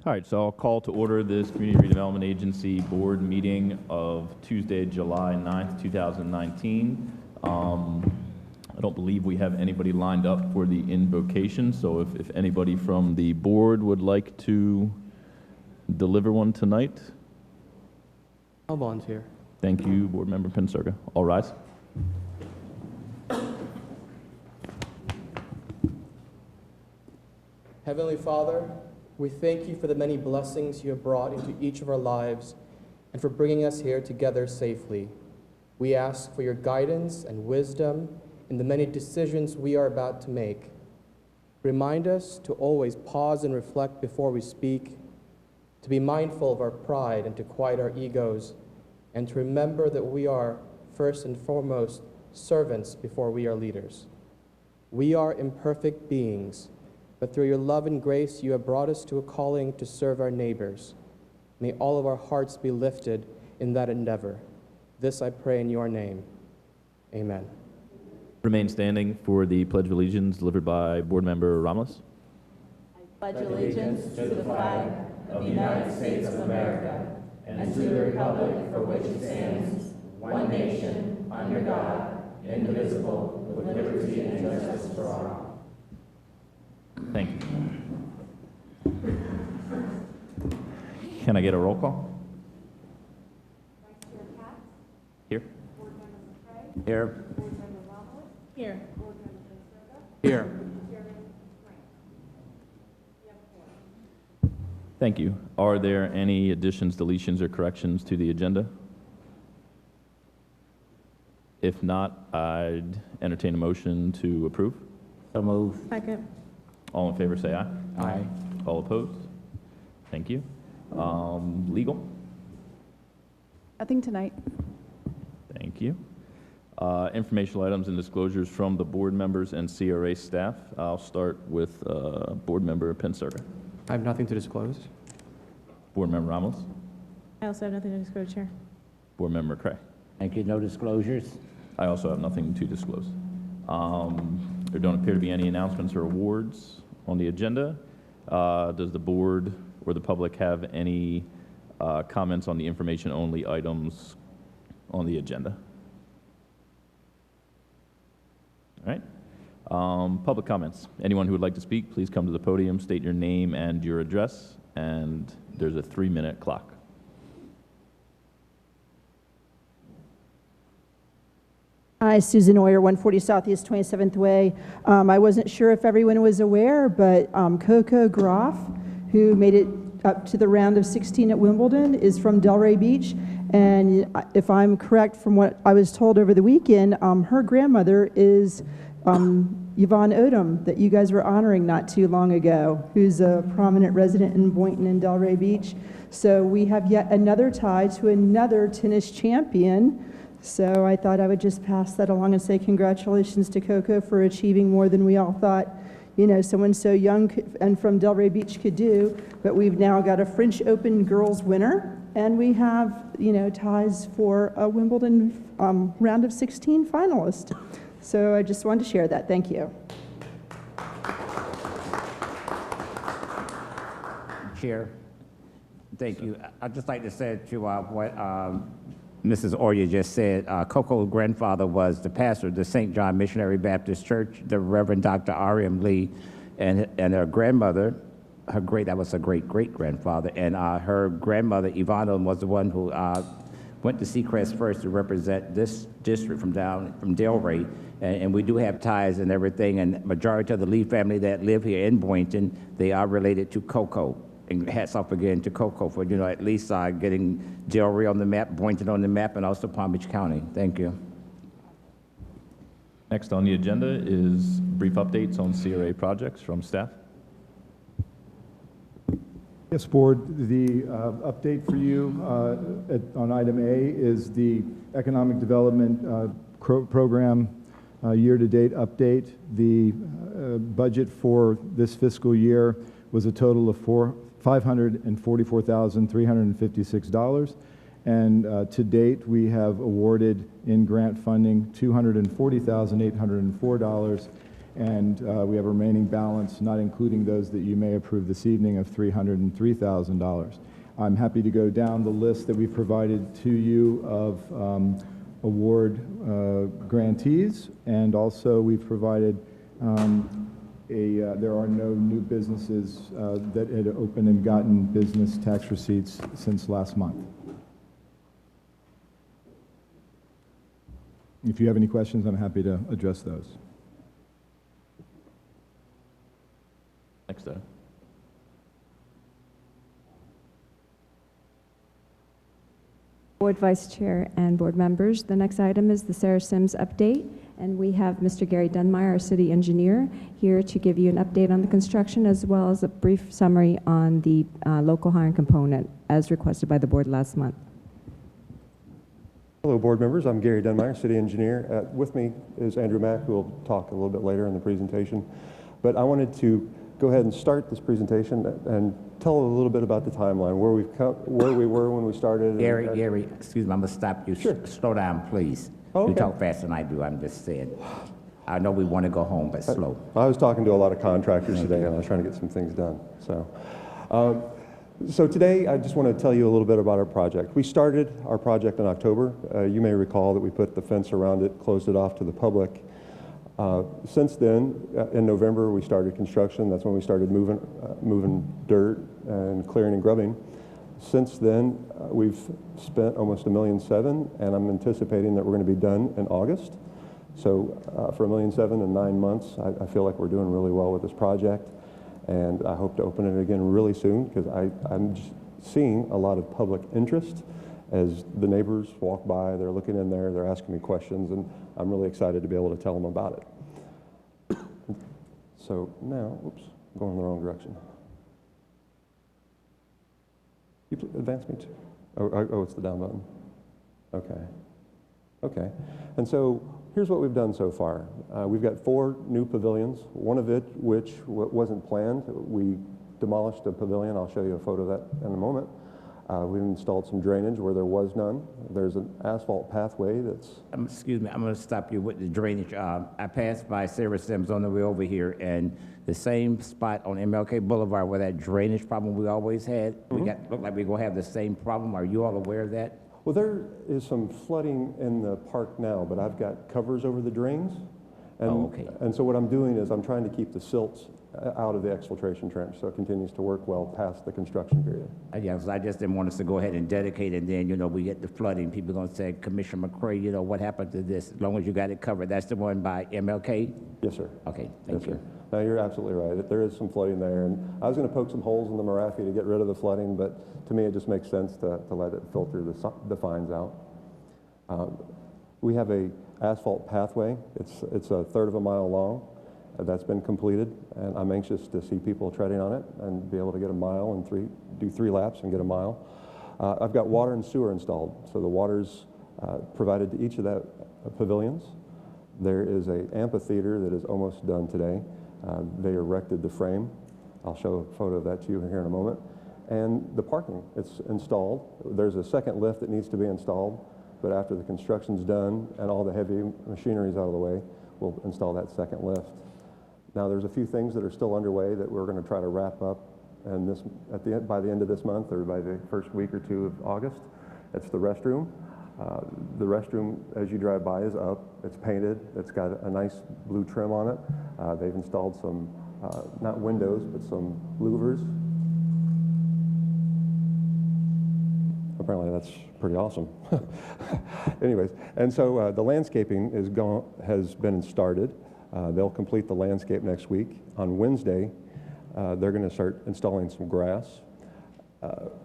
All right, so I'll call to order this Community Redevelopment Agency Board meeting of Tuesday, July 9th, 2019. I don't believe we have anybody lined up for the invocation, so if anybody from the board would like to deliver one tonight. I'll volunteer. Thank you, Board Member Pensurga. All rise. Heavenly Father, we thank you for the many blessings you have brought into each of our lives and for bringing us here together safely. We ask for your guidance and wisdom in the many decisions we are about to make. Remind us to always pause and reflect before we speak, to be mindful of our pride and to quiet our egos, and to remember that we are, first and foremost, servants before we are leaders. We are imperfect beings, but through your love and grace, you have brought us to a calling to serve our neighbors. May all of our hearts be lifted in that endeavor. This I pray in your name. Amen. Remain standing for the Pledge of Allegiance delivered by Board Member Ramos. I pledge allegiance to the flag of the United States of America and to the republic for which it stands, one nation, under God, indivisible, with liberty and justice for all. Thank you. Can I get a roll call? Vice Chair Katz. Here. Board Member McCray. Here. Board Member Ramos. Here. Board Member Pensurga. Here. Chairman Grant. You have the floor. Thank you. Are there any additions, deletions, or corrections to the agenda? If not, I'd entertain a motion to approve. So move. Second. All in favor, say aye. Aye. All opposed? Thank you. Legal? Nothing tonight. Thank you. Informational items and disclosures from the board members and CRA staff. I'll start with Board Member Pensurga. I have nothing to disclose. Board Member Ramos. I also have nothing to disclose, Chair. Board Member McCray. Thank you. No disclosures. I also have nothing to disclose. There don't appear to be any announcements or awards on the agenda. Does the board or the public have any comments on the information-only items on the agenda? All right. Public comments. Anyone who would like to speak, please come to the podium, state your name and your address, and there's a 3-minute clock. Hi, Susan Oyer, 140 Southeast 27th Way. I wasn't sure if everyone was aware, but Coco Groff, who made it up to the round of 16 at Wimbledon, is from Delray Beach. And if I'm correct from what I was told over the weekend, her grandmother is Yvonne Odom, that you guys were honoring not too long ago, who's a prominent resident in Boynton and Delray Beach. So we have yet another tie to another tennis champion. So I thought I would just pass that along and say congratulations to Coco for achieving more than we all thought, you know, someone so young and from Delray Beach could do. But we've now got a French Open girls winner, and we have, you know, ties for a Wimbledon round of 16 finalist. So I just wanted to share that. Thank you. Chair. Thank you. I'd just like to say to what Mrs. Oyer just said. Coco's grandfather was the pastor of the St. John Missionary Baptist Church, the Reverend Dr. R.M. Lee, and her grandmother, that was her great-great-grandfather, and her grandmother, Ivana, was the one who went to Seacrest first to represent this district from Delray, and we do have ties and everything, and majority of the Lee family that live here in Boynton, they are related to Coco. And hats off again to Coco for, you know, at least getting Delray on the map, Boynton on the map, and also Palm Beach County. Thank you. Next on the agenda is brief updates on CRA projects from staff. Yes, Board, the update for you on item A is the Economic Development Program year-to-date update. The budget for this fiscal year was a total of $544,356, and to date we have awarded in grant funding $240,804, And we have a remaining balance, not including those that you may approve this evening, of $303,000. I'm happy to go down the list that we provided to you of award grantees, and also we've provided there are no new businesses that had opened and gotten business tax receipts since last month. If you have any questions, I'm happy to address those. Next item. Board Vice Chair and board members, the next item is the Sarah Sims update, and we have Mr. Gary Dunmeyer, our city engineer, here to give you an update on the construction as well as a brief summary on the local hiring component as requested by the board last month. Hello, board members. I'm Gary Dunmeyer, city engineer. With me is Andrew Mack, who will talk a little bit later in the presentation. But I wanted to go ahead and start this presentation and tell a little bit about the timeline, where we were when we started. Gary, excuse me, I'm going to stop you. Sure. Slow down, please. Oh, You okay. talk faster than I do, I'm just saying. I know we want to go home, but slow. I was talking to a lot of contractors today, and I was trying to get some things done. So today, I just want to tell you a little bit about our project. We started our project in October. You may recall that we put the fence around it, closed it off to the public. Since then, in November, we started construction. That's when we started moving dirt and clearing and grubbing. Since then, we've spent almost $1.7 million, and I'm anticipating that we're going to be done in August. So for $1.7 million in 9 months, I feel like we're doing really well with this project, and I hope to open it again really soon, because I'm just seeing a lot of public interest as the neighbors walk by. They're looking in there, they're asking me questions, and I'm really excited to be able to tell them about it. So now, oops, I'm going in the wrong direction. You advance me to, oh, it's the down button. Okay. And so here's what we've done so far. We've got 4 new pavilions, one of it which wasn't planned. We demolished a pavilion. I'll show you a photo of that in a moment. We've installed some drainage where there was none. There's an asphalt pathway that's... Excuse me, I'm going to stop you with the drainage. I passed by Sarah Sims on the way over here, and the same spot on MLK Boulevard where that drainage problem we always had, look like we're going to have the same problem. Are you all aware of that? Well, there is some flooding in the park now, but I've got covers over the drains. And, okay. And so what I'm doing is I'm trying to keep the silts out of the exfiltration trench, so it continues to work well past the construction period. Yeah, so I just didn't want us to go ahead and dedicate, and then, we get the flooding. People are going to say, Commissioner McCray, what happened to this? As long as you got it covered. That's the one by MLK? Yes, sir. Okay, thank you. Sir. No, you're absolutely right. There is some flooding there, and I was going to poke some holes in the Marafi to get rid of the flooding, but to me it just makes sense to let it filter the fines out. We have a asphalt pathway. It's a 1/3 of a mile long. That's been completed, and I'm anxious to see people treading on it and be able to get a mile and do 3 laps and get a mile. I've got water and sewer installed, so the water's provided to each of the pavilions. There is an amphitheater that is almost done today. They erected the frame. I'll show a photo of that to you here in a moment. And the parking, it's installed. There's a second lift that needs to be installed, but after the construction's done and all the heavy machinery's out of the way, we'll install that second lift. Now, there's a few things that are still underway that we're going to try to wrap up, and by the end of this month or by the first week or 2 of August. It's the restroom. The restroom, as you drive by, is up. It's painted. It's got a nice blue trim on it. They've installed some, not windows, but some louvers. Apparently that's pretty awesome. Anyways, and so the landscaping has been started. They'll complete the landscape next week. On Wednesday, they're going to start installing some grass.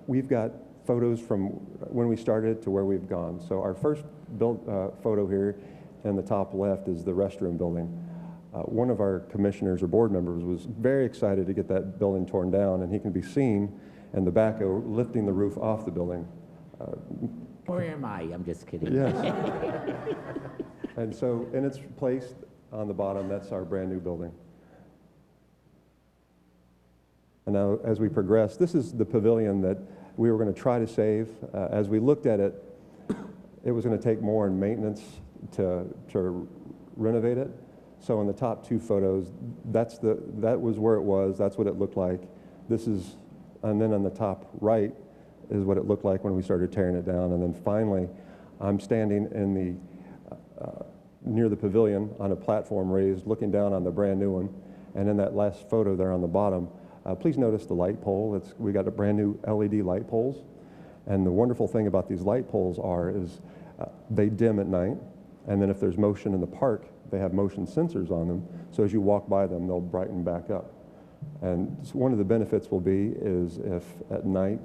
We've got photos from when we started to where we've gone. So our first photo here in the top left is the restroom building. One of our commissioners or board members was very excited to get that building torn down, and he can be seen in the backhoe lifting the roof off the building. Where am I? I'm just kidding. Yes. And so, and it's placed on the bottom. That's our brand new building. And now, as we progress, this is the pavilion that we were going to try to save. As we looked at it, it was going to take more in maintenance to renovate it. So in the top two photos, that was where it was. That's what it looked like. And then on the top right is what it looked like when we started tearing it down. And then finally, I'm standing in near the pavilion on a platform raised, looking down on the brand new one. And in that last photo there on the bottom, please notice the light pole. We got a brand new LED light poles. And the wonderful thing about these light poles is they dim at night. And then if there's motion in the park, they have motion sensors on them. So as you walk by them, they'll brighten back up. And one of the benefits will be is if at night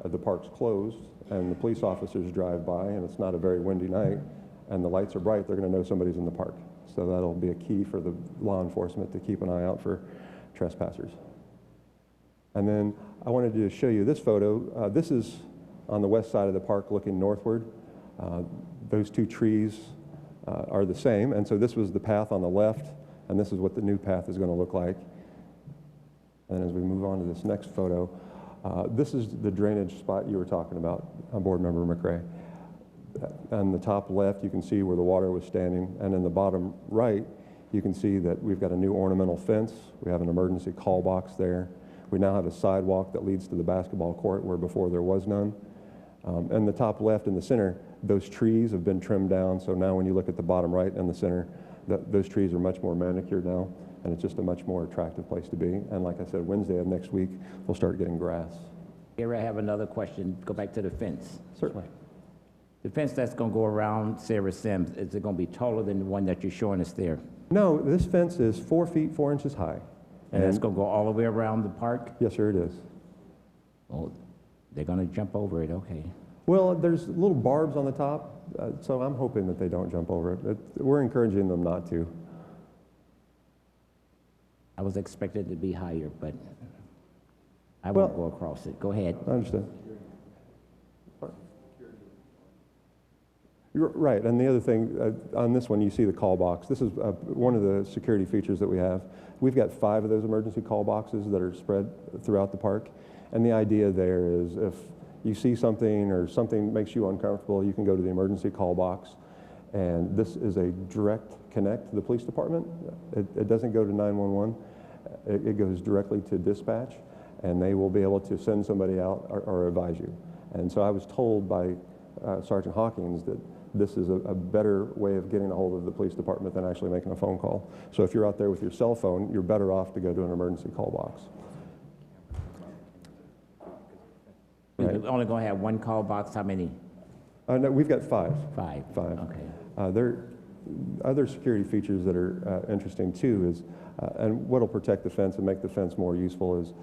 the park's closed and the police officers drive by and it's not a very windy night and the lights are bright, they're going to know somebody's in the park. So that'll be a key for the law enforcement to keep an eye out for trespassers. And then I wanted to show you this photo. This is on the west side of the park looking northward. Those two trees are the same, and so this was the path on the left, and this is what the new path is going to look like. And as we move on to this next photo, this is the drainage spot you were talking about, Board Member McRae. On the top left, you can see where the water was standing, and in the bottom right, you can see that we've got a new ornamental fence. We have an emergency call box there. We now have a sidewalk that leads to the basketball court where before there was none. And the top left in the center, those trees have been trimmed down, so now when you look at the bottom right in the center, those trees are much more manicured now, and it's just a much more attractive place to be. And like I said, Wednesday of next week, we'll start getting grass. Here I have another question. Go back to the fence. Certainly. The fence that's going to go around Sarah Sims, is it going to be taller than the one that you're showing us there? No, this fence is 4 feet 4 inches high. And it's going to go all the way around the park? Yes, sir, it is. Oh, they're going to jump over it, okay. Well, there's little barbs on the top, so I'm hoping that they don't jump over it. We're encouraging them not to. I was expected to be higher, but I won't go across it. Go ahead. I understand. You're right, and the other thing, on this one, you see the call box. This is one of the security features that we have. We've got 5 of those emergency call boxes that are spread throughout the park, and the idea there is if you see something or something makes you uncomfortable, you can go to the emergency call box, and this is a direct connect to the police department. It doesn't go to 911. It goes directly to dispatch, and they will be able to send somebody out or advise you. And so I was told by Sergeant Hawkins that this is a better way of getting a hold of the police department than actually making a phone call. So if you're out there with your cell phone, you're better off to go to an emergency call box. Right. We're only going to have one call box. How many? No, we've got 5. 5. 5. Okay. There are other security features that are interesting too is, and what will protect the fence and make the fence more useful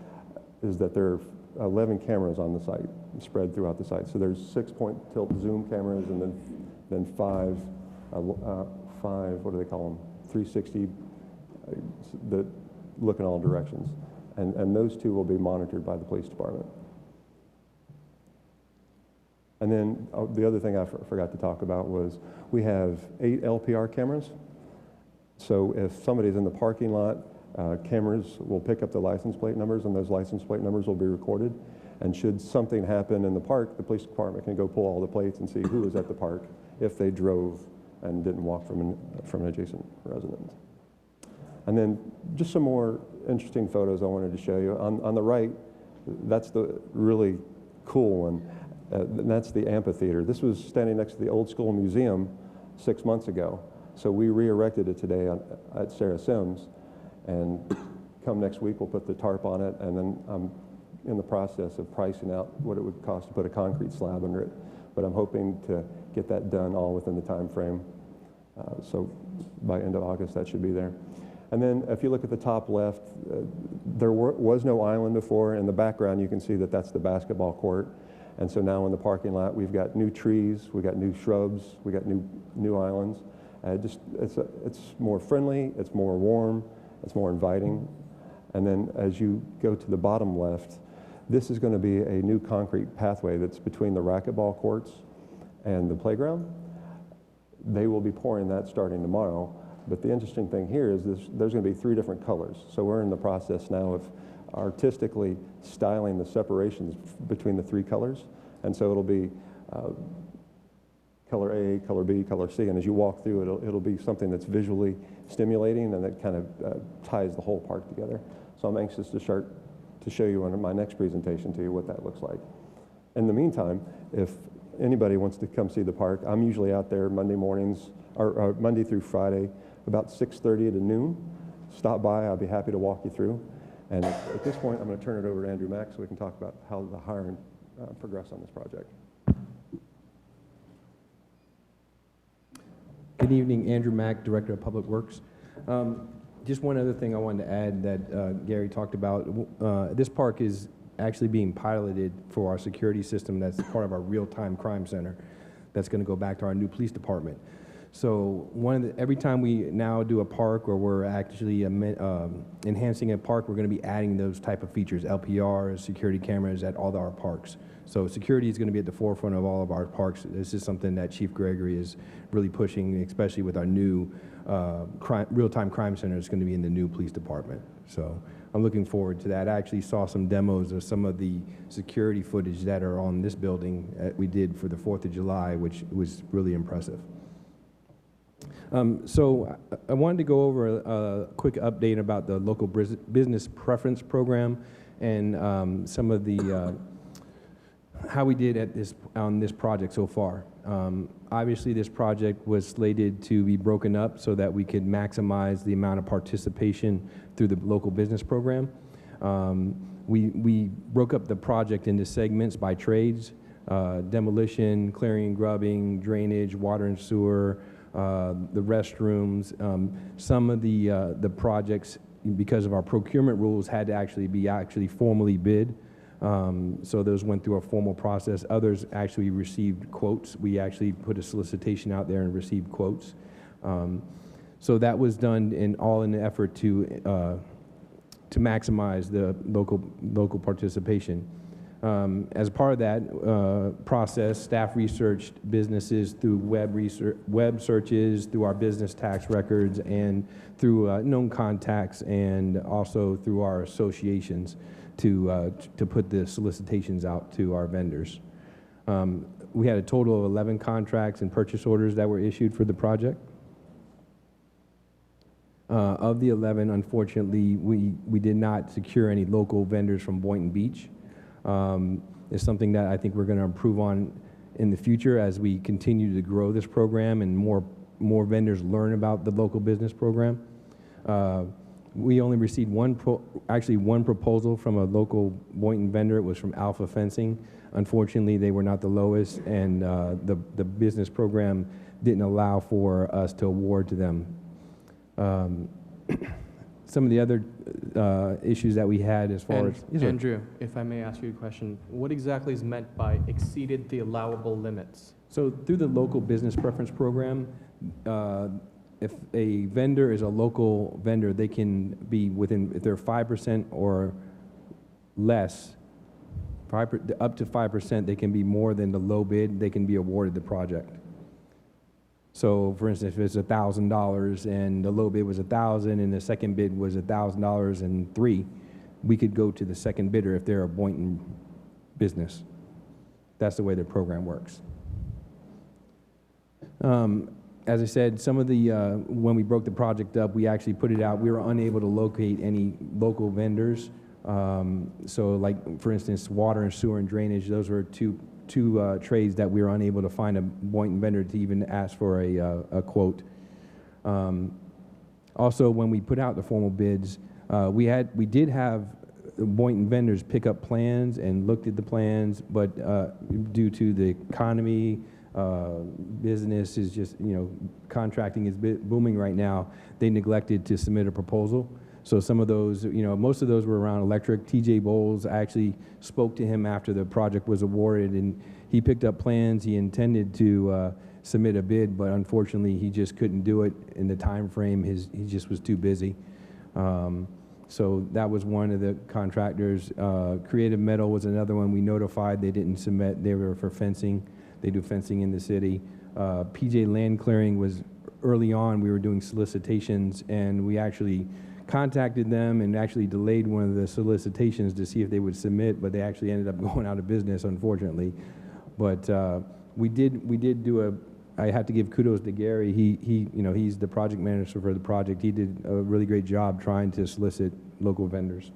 is that there are 11 cameras on the site, spread throughout the site. So there's 6-point tilt zoom cameras and then 5, what do they call them? 360 that look in all directions. And those 2 will be monitored by the police department. And then the other thing I forgot to talk about was we have 8 LPR cameras. So if somebody's in the parking lot, cameras will pick up the license plate numbers, and those license plate numbers will be recorded. And should something happen in the park, the police department can go pull all the plates and see who was at the park if they drove and didn't walk from an adjacent residence. And then just some more interesting photos I wanted to show you. On the right, that's the really cool one. And that's the amphitheater. This was standing next to the old school museum 6 months ago. So we re-erected it today at Sarah Sims. And come next week, we'll put the tarp on it. And then I'm in the process of pricing out what it would cost to put a concrete slab under it. But I'm hoping to get that done all within the time frame. So by end of August, that should be there. And then if you look at the top left, there was no island before. In the background, you can see that that's the basketball court. And so now in the parking lot, we've got new trees, we've got new shrubs, we've got new islands. It's more friendly, it's more warm, it's more inviting. And then as you go to the bottom left, this is going to be a new concrete pathway that's between the racquetball courts and the playground. They will be pouring that starting tomorrow. But the interesting thing here is there's going to be 3 different colors. So we're in the process now of artistically styling the separations between the 3 colors. And so it'll be color A, color B, color C, and as you walk through, it'll be something that's visually stimulating and that kind of ties the whole park together. So I'm anxious to show you in my next presentation to you what that looks like. In the meantime, if anybody wants to come see the park, I'm usually out there Monday mornings, or Monday through Friday, about 6:30 to noon. Stop by, I'll be happy to walk you through. And at this point, I'm going to turn it over to Andrew Mack so we can talk about how the hiring progressed on this project. Good evening, Andrew Mack, Director of Public Works. Just one other thing I wanted to add that Gary talked about. This park is actually being piloted for our security system that's part of our real-time crime center that's going to go back to our new police department. So every time we now do a park or we're actually enhancing a park, we're going to be adding those type of features, LPRs, security cameras at all of our parks. So security is going to be at the forefront of all of our parks. This is something that Chief Gregory is really pushing, especially with our new real-time crime center is going to be in the new police department. So I'm looking forward to that. I actually saw some demos of some of the security footage that are on this building that we did for the 4th of July, which was really impressive. So I wanted to go over a quick update about the local business preference program and some of the how we did on this project so far. Obviously, this project was slated to be broken up so that we could maximize the amount of participation through the local business program. We broke up the project into segments by trades, demolition, clearing and grubbing, drainage, water and sewer, the restrooms. Some of the projects, because of our procurement rules, had to actually be formally bid. So those went through a formal process. Others actually received quotes. We actually put a solicitation out there and received quotes. So that was done in an effort to maximize the local participation. As part of that process, staff researched businesses through web searches, through our business tax records, and through known contacts, and also through our associations to put the solicitations out to our vendors. We had a total of 11 contracts and purchase orders that were issued for the project. Of the 11, unfortunately, we did not secure any local vendors from Boynton Beach. It's something that I think we're going to improve on in the future as we continue to grow this program and more vendors learn about the local business program. We only received one proposal from a local Boynton vendor. It was from Alpha Fencing. Unfortunately, they were not the lowest, and the business program didn't allow for us to award to them. Some of the other issues that we had as far as... Yes, Andrew, if I may ask you a question, what exactly is meant by exceeded the allowable limits? So through the local business preference program, if a vendor is a local vendor, they can be within, if they're 5% or less, up to 5%, they can be more than the low bid, they can be awarded the project. So, for instance, if it's $1,000 and the low bid was $1,000 and the second bid was $1,000 we could go to the second bidder if they're a Boynton business. That's the way the program works. As I said, some of the, when we broke the project up, we actually put it out. We were unable to locate any local vendors. So like, for instance, water and sewer and drainage, those were two trades that we were unable to find a Boynton vendor to even ask for a quote. Also, when we put out the formal bids, we did have Boynton vendors pick up plans and looked at the plans, but due to the economy, business is just, contracting is booming right now, they neglected to submit a proposal. So some of those, most of those were around electric. TJ Bowles actually spoke to him after the project was awarded, and he picked up plans. He intended to submit a bid, but unfortunately he just couldn't do it in the time frame. He just was too busy. So that was one of the contractors. Creative Metal was another one we notified. They didn't submit. They were for fencing. They do fencing in the city. PJ Land Clearing was early on. We were doing solicitations, and we actually contacted them and actually delayed one of the solicitations to see if they would submit, but they actually ended up going out of business, unfortunately. But we did do I have to give kudos to Gary. He's the project manager for the project. He did a really great job trying to solicit local vendors.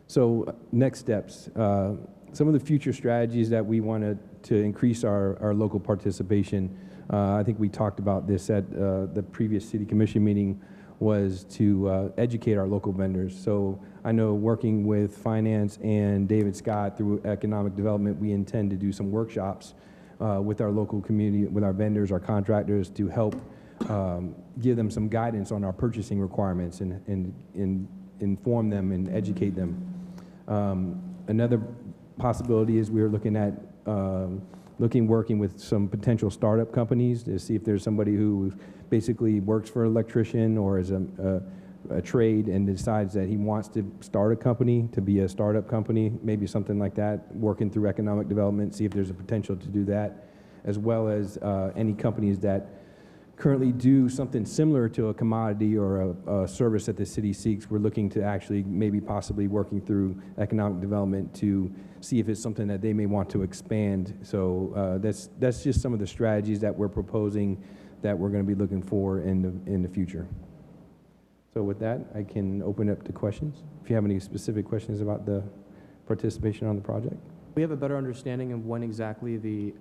So next steps, some of the future strategies that we wanted to increase our local participation. I think we talked about this at the previous city commission meeting, was to educate our local vendors. So I know working with finance and David Scott through economic development, we intend to do some workshops with our local community, with our vendors, our contractors, to help give them some guidance on our purchasing requirements and inform them and educate them. Another possibility is we're looking at working with some potential startup companies to see if there's somebody who basically works for an electrician or is a trade and decides that he wants to start a company, to be a startup company, maybe something like that, working through economic development, see if there's a potential to do that, as well as any companies that currently do something similar to a commodity or a service that the city seeks. We're looking to actually maybe possibly working through economic development to see if it's something that they may want to expand. So that's just some of the strategies that we're proposing that we're going to be looking for in the future. So with that, I can open up to questions. If you have any specific questions about the participation on the project. We have a better understanding of when exactly the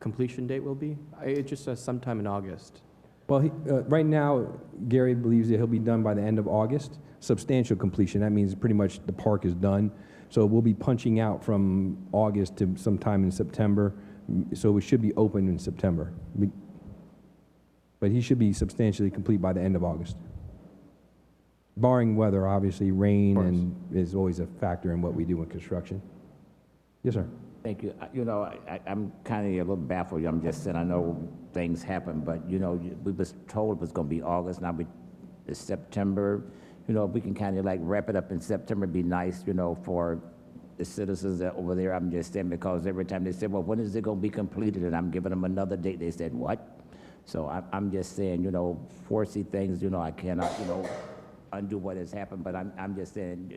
completion date will be? It just says sometime in August. Well, right now, Gary believes that he'll be done by the end of August. Substantial completion, that means pretty much the park is done. So we'll be punching out from August to sometime in September. So we should be open in September. But he should be substantially complete by the end of August. Barring weather, obviously, rain and is always a factor in what we do in construction. Yes, sir. Thank you. I'm kind of a little baffled. I'm just saying, I know things happen, but, we was told it was going to be August. Now it's September. If we can kind of like wrap it up in September, be nice, for the citizens that over there. I'm just saying, because every time they say, well, when is it going to be completed? And I'm giving them another date. They said, what? So I'm just saying, foresee things, I cannot, undo what has happened, but I'm just saying,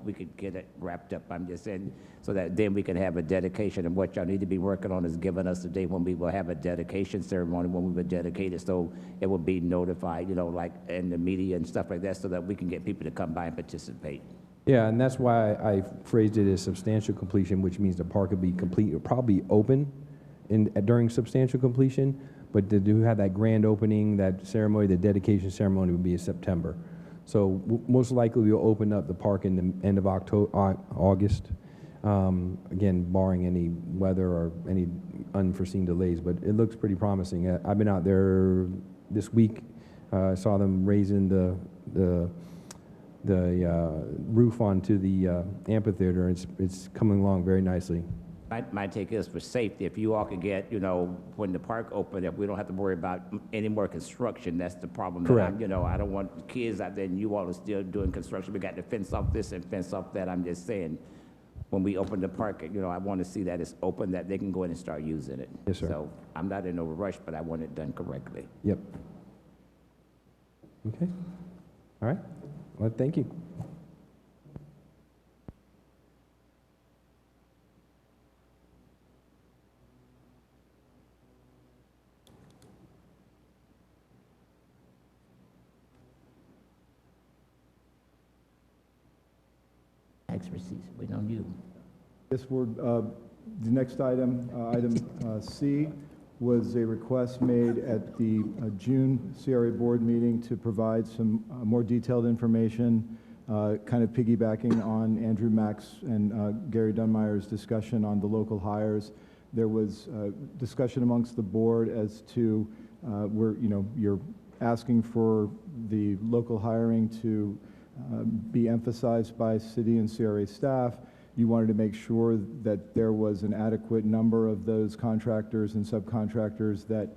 we could get it wrapped up. I'm just saying, so that then we can have a dedication. And what y'all need to be working on is giving us the date when we will have a dedication ceremony, when we will dedicate it, so it will be notified, like in the media and stuff like that, so that we can get people to come by and participate. Yeah, and that's why I phrased it as substantial completion, which means the park will be complete, it'll probably open during substantial completion, but to do have that grand opening, that ceremony, the dedication ceremony would be in September. So most likely we'll open up the park in the end of August, again, barring any weather or any unforeseen delays, but it looks pretty promising. I've been out there this week, saw them raising the roof onto the amphitheater. It's coming along very nicely. My take is for safety, if you all could get, when the park opened, if we don't have to worry about any more construction, that's the problem. Correct. I don't want kids out there and you all are still doing construction. We got to fence off this and fence off that. I'm just saying, when we open the park, I want to see that it's open, that they can go in and start using it. Yes, sir. So I'm not in no rush, but I want it done correctly. Yep. Okay. All right. Well, thank you. Tax receipts, wait on you. Yes, the next item, item C, was a request made at the June CRA board meeting to provide some more detailed information, kind of piggybacking on Andrew Mack's and Gary Dunmire's discussion on the local hires. There was discussion amongst the board as to you're asking for the local hiring to be emphasized by city and CRA staff. You wanted to make sure that there was an adequate number of those contractors and subcontractors that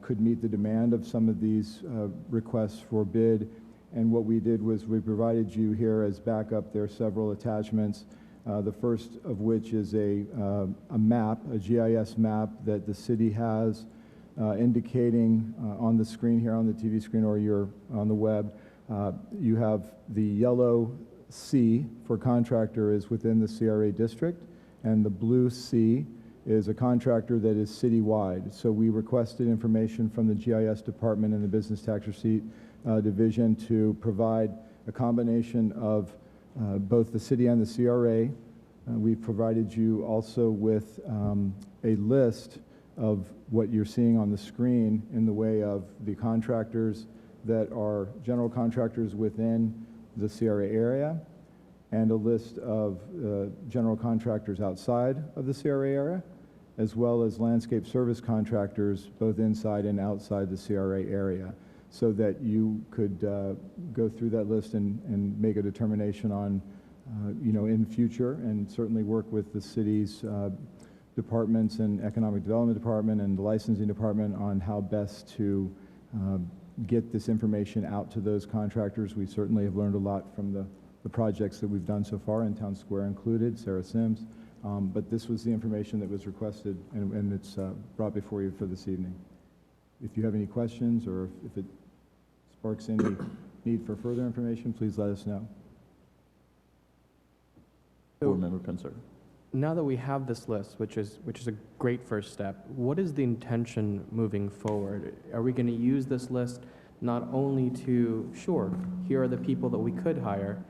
could meet the demand of some of these requests for bid. And what we did was we provided you here as backup. There are several attachments, the first of which is a map, a GIS map that the city has indicating on the screen here, on the TV screen, or you're on the web. You have the yellow C for contractor is within the CRA district, and the blue C is a contractor that is citywide. So we requested information from the GIS department and the business tax receipt division to provide a combination of both the city and the CRA. We've provided you also with a list of what you're seeing on the screen in the way of the contractors that are general contractors within the CRA area, and a list of general contractors outside of the CRA area, as well as landscape service contractors both inside and outside the CRA area, so that you could go through that list and make a determination on, in the future, and certainly work with the city's departments and economic development department and the licensing department on how best to get this information out to those contractors. We certainly have learned a lot from the projects that we've done so far, in Town Square included, Sarah Sims. But this was the information that was requested, and it's brought before you for this evening. If you have any questions, or if it sparks any need for further information, please let us know. Board member Pincer. Now that we have this list, which is a great first step, what is the intention moving forward? Are we going to use this list not only to, sure, here are the people that we could hire,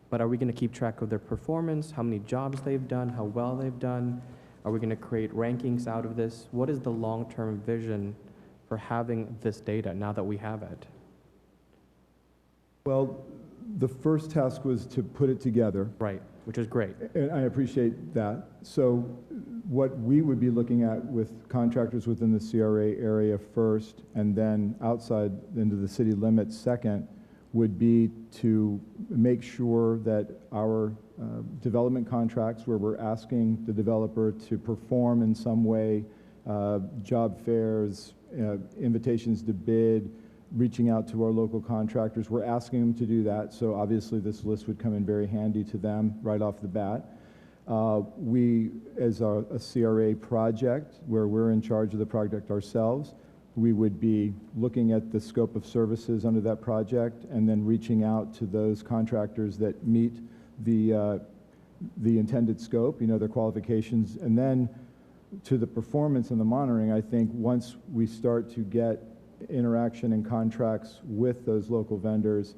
but are we going to keep track of their performance, how many jobs they've done, how well they've done? Are we going to create rankings out of this? What is the long-term vision for having this data now that we have it? Well, the first task was to put it together. Right, which is great. And I appreciate that. So what we would be looking at with contractors within the CRA area first, and then outside into the city limits second, would be to make sure that our development contracts, where we're asking the developer to perform in some way, job fairs, invitations to bid, reaching out to our local contractors, we're asking them to do that. So obviously this list would come in very handy to them right off the bat. We, as a CRA project, where we're in charge of the project ourselves, we would be looking at the scope of services under that project, and then reaching out to those contractors that meet the intended scope, their qualifications, and then to the performance and the monitoring. I think once we start to get interaction and contracts with those local vendors,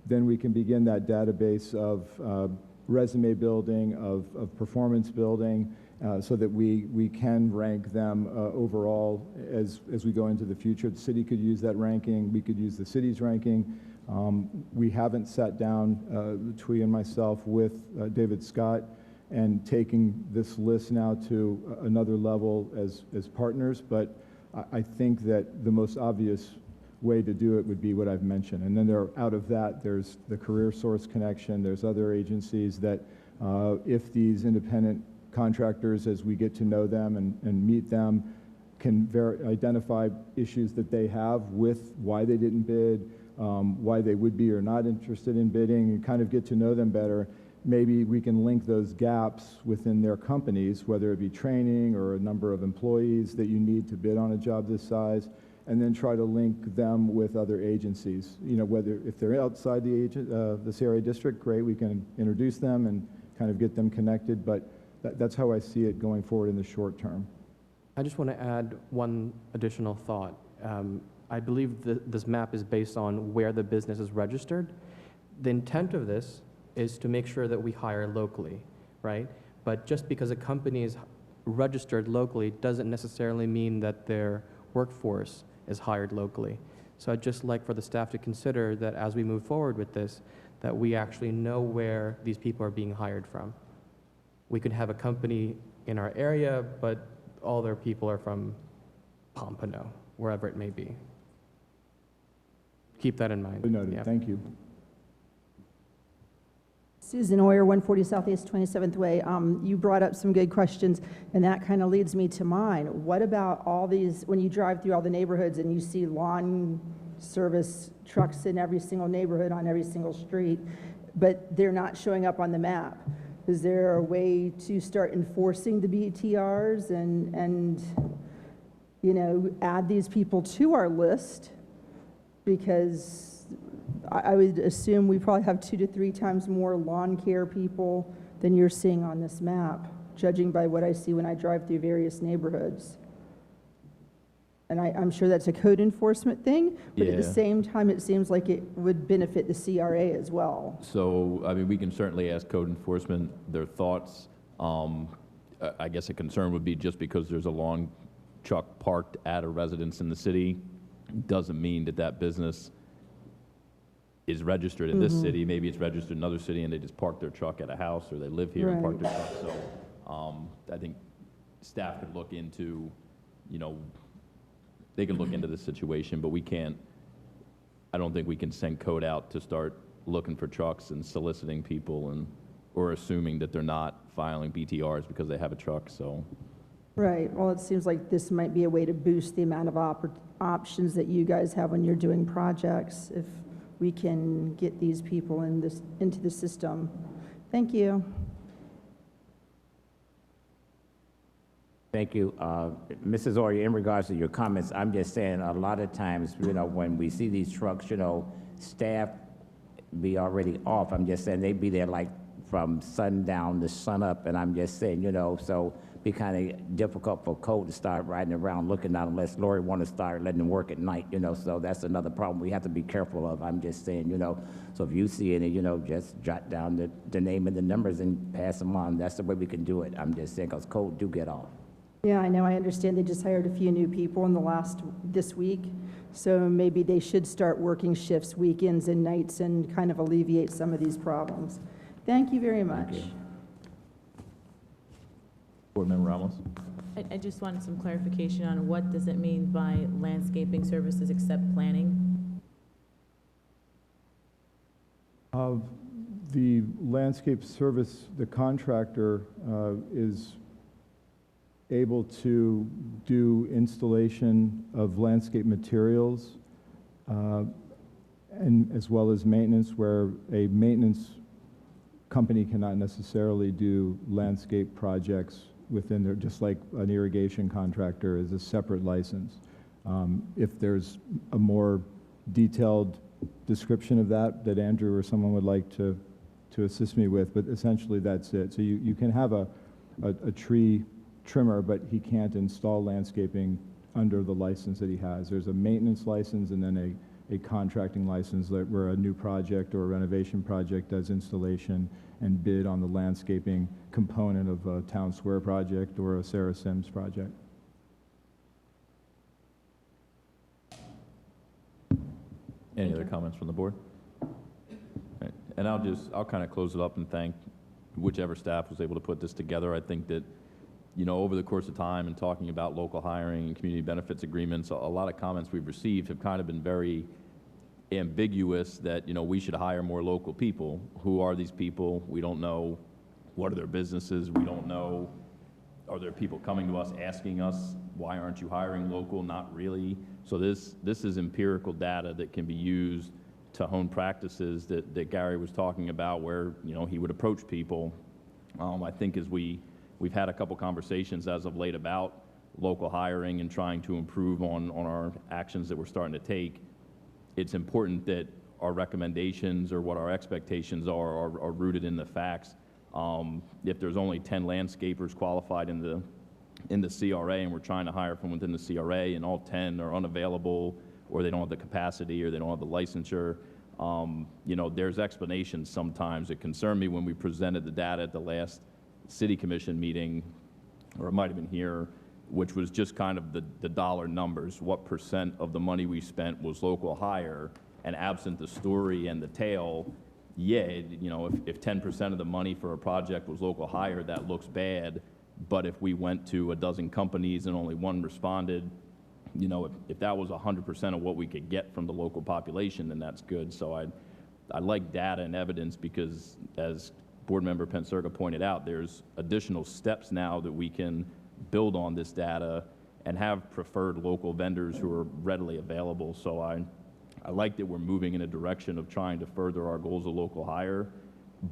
then we can begin that database of resume building, of performance building, so that we can rank them overall as we go into the future. The city could use that ranking. We could use the city's ranking. We haven't sat down, Twee and myself, with David Scott and taking this list now to another level as partners, but I think that the most obvious way to do it would be what I've mentioned. And then out of that, there's the Career Source connection. There's other agencies that if these independent contractors, as we get to know them and meet them, can identify issues that they have with why they didn't bid, why they would be or not interested in bidding, and kind of get to know them better. Maybe we can link those gaps within their companies, whether it be training or a number of employees that you need to bid on a job this size, and then try to link them with other agencies. Whether if they're outside the CRA district, great, we can introduce them and kind of get them connected, but that's how I see it going forward in the short term. I just want to add one additional thought. I believe this map is based on where the business is registered. The intent of this is to make sure that we hire locally, right? But just because a company is registered locally doesn't necessarily mean that their workforce is hired locally. So I'd just like for the staff to consider that as we move forward with this, that we actually know where these people are being hired from. We could have a company in our area, but all their people are from Pompano, wherever it may be. Keep that in mind. Noted. Yeah. Thank you. Susan Oyer, 140 Southeast 27th Way. You brought up some good questions, and that kind of leads me to mine. What about all these, when you drive through all the neighborhoods and you see lawn service trucks in every single neighborhood on every single street, but they're not showing up on the map? Is there a way to start enforcing the BTRs and add these people to our list? Because I would assume we probably have 2 to 3 times more lawn care people than you're seeing on this map. judging by what I see when I drive through various neighborhoods. And I'm sure that's a code enforcement thing, but at the Yeah. same time, it seems like it would benefit the CRA as well. So, I mean, we can certainly ask code enforcement their thoughts. I guess a concern would be just because there's a long truck parked at a residence in the city, doesn't mean that that business is registered in this city. Maybe it's registered in another city and they just park their truck at a house, or they live here and park their truck. So, I think staff could look into, you know, they can look into the situation, but we can't, I don't think we can send code out to start looking for trucks and soliciting people and, or assuming that they're not filing BTRs because they have a truck, so. Right, well, it seems like this might be a way to boost the amount of options that you guys have when you're doing projects, if we can get these people into the system. Thank you. Thank you. Mrs. Oria, in regards to your comments, I'm just saying a lot of times, you know, when we see these trucks, you know, staff be already off. I'm just saying they be there like from sundown to sunup, and I'm just saying, you know, so be kind of difficult for code to start riding around looking out unless Lori want to start letting them work at night, you know, so that's another problem we have to be careful of. I'm just saying, you know, so if you see any, you know, just jot down the name and the numbers and pass them on. That's the way we can do it. I'm just saying, because code do get off. Yeah, I know, I understand they just hired a few new people in this week, so maybe they should start working shifts, weekends and nights, and kind of alleviate some of these problems. Thank you very much. you. Board Member Ramos? I just wanted some clarification on what does it mean by landscaping services except planning? The landscape service, the contractor is able to do installation of landscape materials and as well as maintenance, where a maintenance company cannot necessarily do landscape projects within their, just like an irrigation contractor is a separate license. If there's a more detailed description of that Andrew or someone would like to assist me with, but essentially that's it. So you can have a tree trimmer, but he can't install landscaping under the license that he has. There's a maintenance license and then a contracting license where a new project or a renovation project does installation and bid on the landscaping component of a town square project or a Sarah Sims project. Any other comments from the board? Right. And I'll kind of close it up and thank whichever staff was able to put this together. I think that, you know, over the course of time and talking about local hiring and community benefits agreements, a lot of comments we've received have kind of been very ambiguous that, you know, we should hire more local people. Who are these people? We don't know. What are their businesses? We don't know. Are there people coming to us asking us, why aren't you hiring local? Not really. So this is empirical data that can be used to hone practices that Gary was talking about, where, you know, he would approach people. I think as we've had a couple conversations as of late about local hiring and trying to improve on our actions that we're starting to take. It's important that our recommendations or what our expectations are rooted in the facts. If there's only 10 landscapers qualified in the CRA and we're trying to hire from within the CRA and all 10 are unavailable or they don't have the capacity or they don't have the licensure, you know, there's explanations sometimes that concern me. When we presented the data at the last city commission meeting, or it might have been here, which was just kind of the dollar numbers, what % of the money we spent was local hire, and absent the story and the tail, yeah, you know, if 10% of the money for a project was local hire, that looks bad. But if we went to a dozen companies and only one responded, you know, if that was 100% of what we could get from the local population, then that's good. So I like data and evidence because, as Board Member Penserga pointed out, there's additional steps now that we can build on this data and have preferred local vendors who are readily available. So I like that we're moving in a direction of trying to further our goals of local hire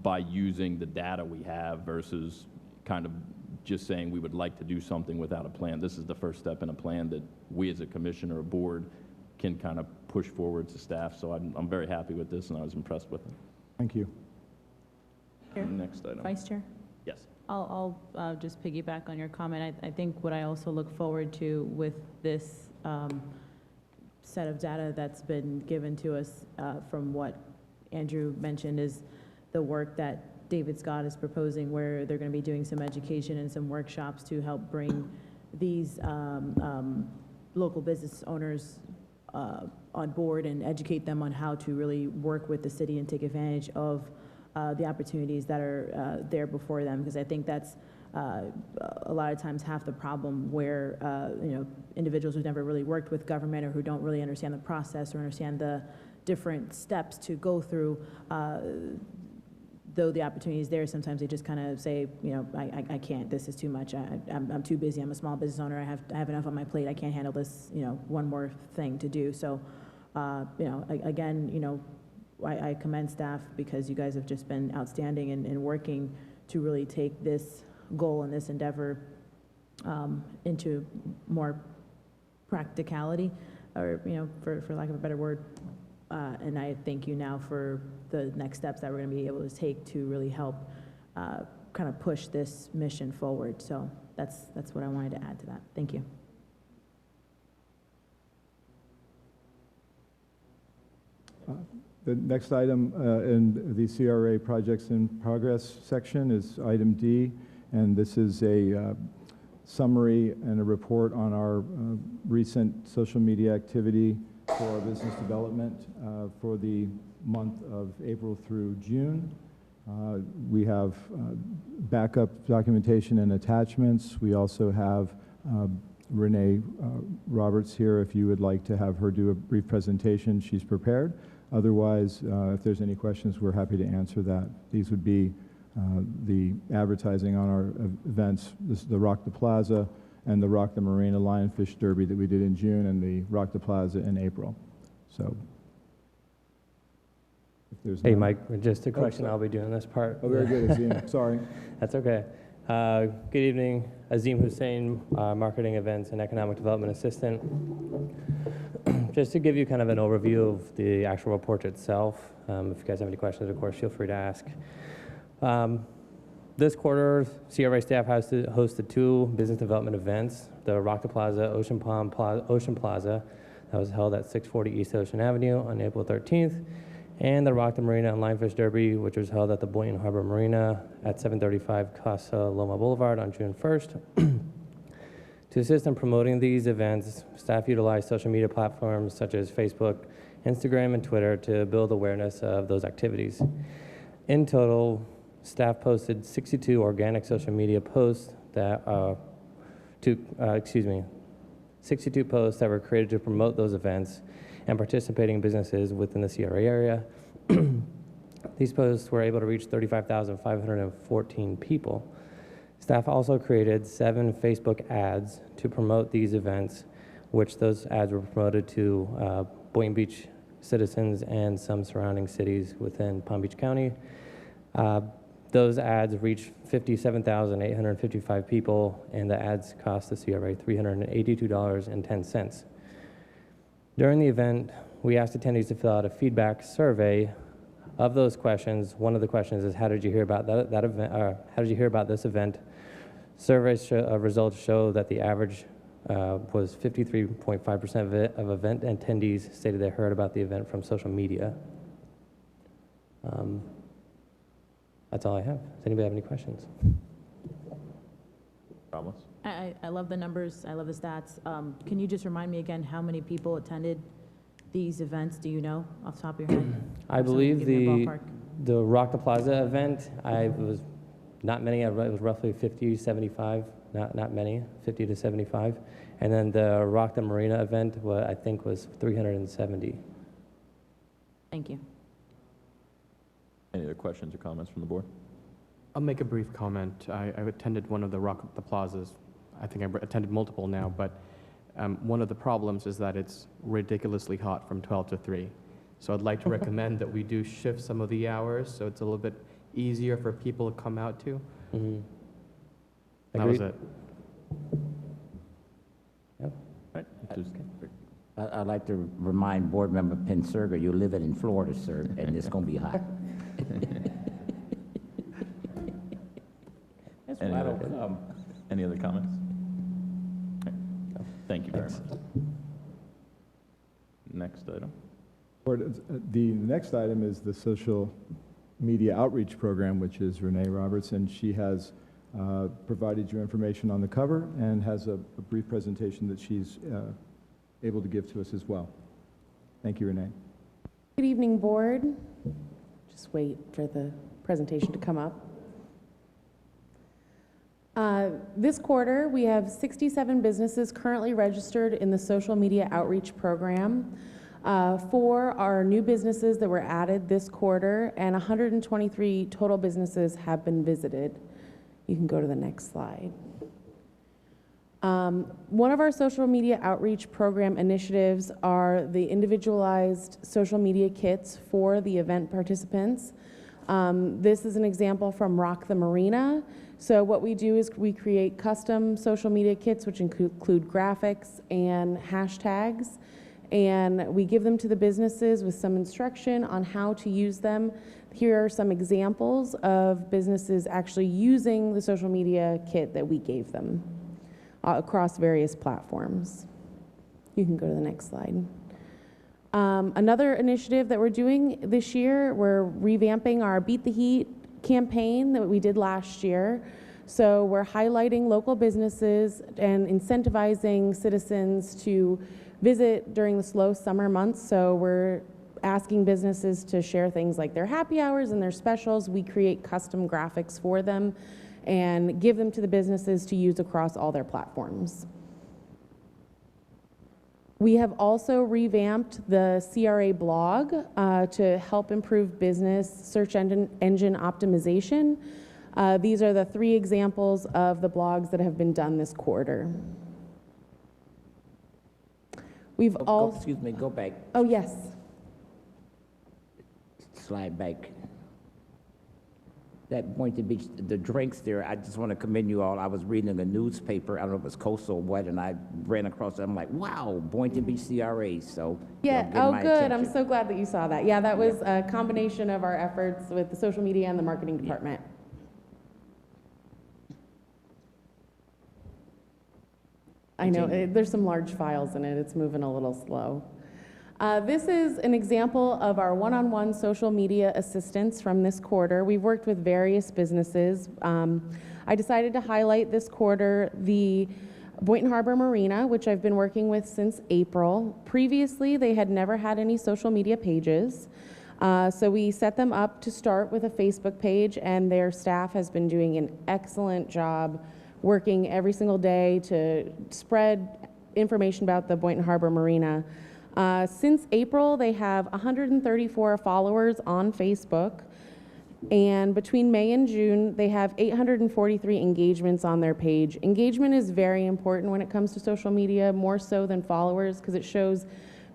by using the data we have versus kind of just saying we would like to do something without a plan. This is the first step in a plan that we as a commission or a board can kind of push forward to staff. So I'm very happy with this and I was impressed with it. Thank you. Chair? Next item. Vice Chair? Yes. I'll just piggyback on your comment. I think what I also look forward to with this set of data that's been given to us from what Andrew mentioned is the work that David Scott is proposing, where they're going to be doing some education and some workshops to help bring these local business owners on board and educate them on how to really work with the city and take advantage of the opportunities that are there before them, because I think that's a lot of times half the problem, where individuals who've never really worked with government or who don't really understand the process or understand the different steps to go through, though the opportunity is there, sometimes they just kind of say, I can't, this is too much, I'm too busy, I'm a small business owner, I have enough on my plate, I can't handle this, one more thing to do. So, again, I commend staff, because you guys have just been outstanding in working to really take this goal and this endeavor into more practicality, or, for lack of a better word. And I thank you now for the next steps that we're going to be able to take to really help kind of push this mission forward. So that's what I wanted to add to that. Thank you. The next item in the CRA projects in progress section is item D, and this is a summary and a report on our recent social media activity for business development for the month of April through June. We have backup documentation and attachments. We also have Renee Roberts here. If you would like to have her do a brief presentation, she's prepared. Otherwise, if there's any questions, we're happy to answer that. These would be the advertising on our events. This is the Rock the Plaza and the Rock the Marina Lionfish Derby that we did in June, and the Rock the Plaza in April. So, if there's Hey, none- Mike, just a question. sorry. I'll be doing this part. Oh, very good, Azim. Sorry. That's okay. Good evening. Azim Hussein, Marketing Events and Economic Development Assistant. Just to give you kind of an overview of the actual report itself, if you guys have any questions, of course, feel free to ask. This quarter, CRA staff hosted 2 business development events, the Rock the Plaza, Ocean Plaza, that was held at 640 East Ocean Avenue on April 13th, and the Rock the Marina and Lionfish Derby, which was held at the Boynton Harbor Marina at 735 Casa Loma Boulevard on June 1st. To assist in promoting these events, staff utilized social media platforms such as Facebook, Instagram, and Twitter to build awareness of those activities. In total, staff posted 62 organic social media posts that 62 posts that were created to promote those events and participating businesses within the CRA area. These posts were able to reach 35,514 people. Staff also created 7 Facebook ads to promote these events, which those ads were promoted to Boynton Beach citizens and some surrounding cities within Palm Beach County. Those ads reached 57,855 people, and the ads cost the CRA $382.10. During the event, we asked attendees to fill out a feedback survey. Of those questions, one of the questions is, how did you hear about that event? How did you hear about this event? Survey results show that the average was 53.5% of event attendees stated they heard about the event from social media. That's all I have. Does anybody have any questions? Ramos? I love the numbers. I love the stats. Can you just remind me again how many people attended these events? Do you know off the top of your head? I Or someone believe give me a ballpark? the Rock the Plaza event, it was not many. It was roughly 50, 75, not many, 50 to 75. And then the Rock the Marina event, I think, was 370. Thank you. Any other questions or comments from the board? I'll make a brief comment. I attended one of the Rock the Plazas. I think I attended multiple now, but one of the problems is that it's ridiculously hot from 12 to 3. So I'd like to recommend that we do shift some of the hours so it's a little bit easier for people to come out to. Mm-hmm. That was it. Yep. Right. Just- I'd like to remind Board Member Penserga, you're living in Florida, sir, and it's going to be hot. That's Any why I other- don't come. Any other comments? Okay. Thank you very much. Next item. Board, the next item is the social media outreach program, which is Renee Roberts, and she has provided you information on the cover and has a brief presentation that she's able to give to us as well. Thank you, Renee. Good evening, board. Just wait for the presentation to come up. This quarter, we have 67 businesses currently registered in the social media outreach program. 4 are new businesses that were added this quarter, and 123 total businesses have been visited. You can go to the next slide. One of our social media outreach program initiatives are the individualized social media kits for the event participants. This is an example from Rock the Marina. So what we do is we create custom social media kits, which include graphics and hashtags, and we give them to the businesses with some instruction on how to use them. Here are some examples of businesses actually using the social media kit that we gave them across various platforms. You can go to the next slide. Another initiative that we're doing this year, we're revamping our Beat the Heat campaign that we did last year. So we're highlighting local businesses and incentivizing citizens to visit during the slow summer months. So we're asking businesses to share things like their happy hours and their specials. We create custom graphics for them and give them to the businesses to use across all their platforms. We have also revamped the CRA blog to help improve business search engine optimization. These are the 3 examples of the blogs that have been done this quarter. We've also, Excuse me, go back, oh yes, slide back. That Boynton Beach, the drinks there, I just want to commend you all. I was reading a newspaper, I don't know if it was Coastal or what, and I ran across it. I'm like, wow, Boynton Beach CRA, so. yeah, y'all get oh my good, I'm attention. so glad that you saw that. Yeah, that was a combination of our efforts with the social media and the marketing department. I know, there's some large files in it, it's moving a little slow. This is an example of our one-on-one social media assistance from this quarter. We've worked with various businesses. I decided to highlight this quarter the Boynton Harbor Marina, which I've been working with since April. Previously, they had never had any social media pages. So we set them up to start with a Facebook page, and their staff has been doing an excellent job working every single day to spread information about the Boynton Harbor Marina. Since April, they have 134 followers on Facebook, and between May and June, they have 843 engagements on their page. Engagement is very important when it comes to social media, more so than followers, because it shows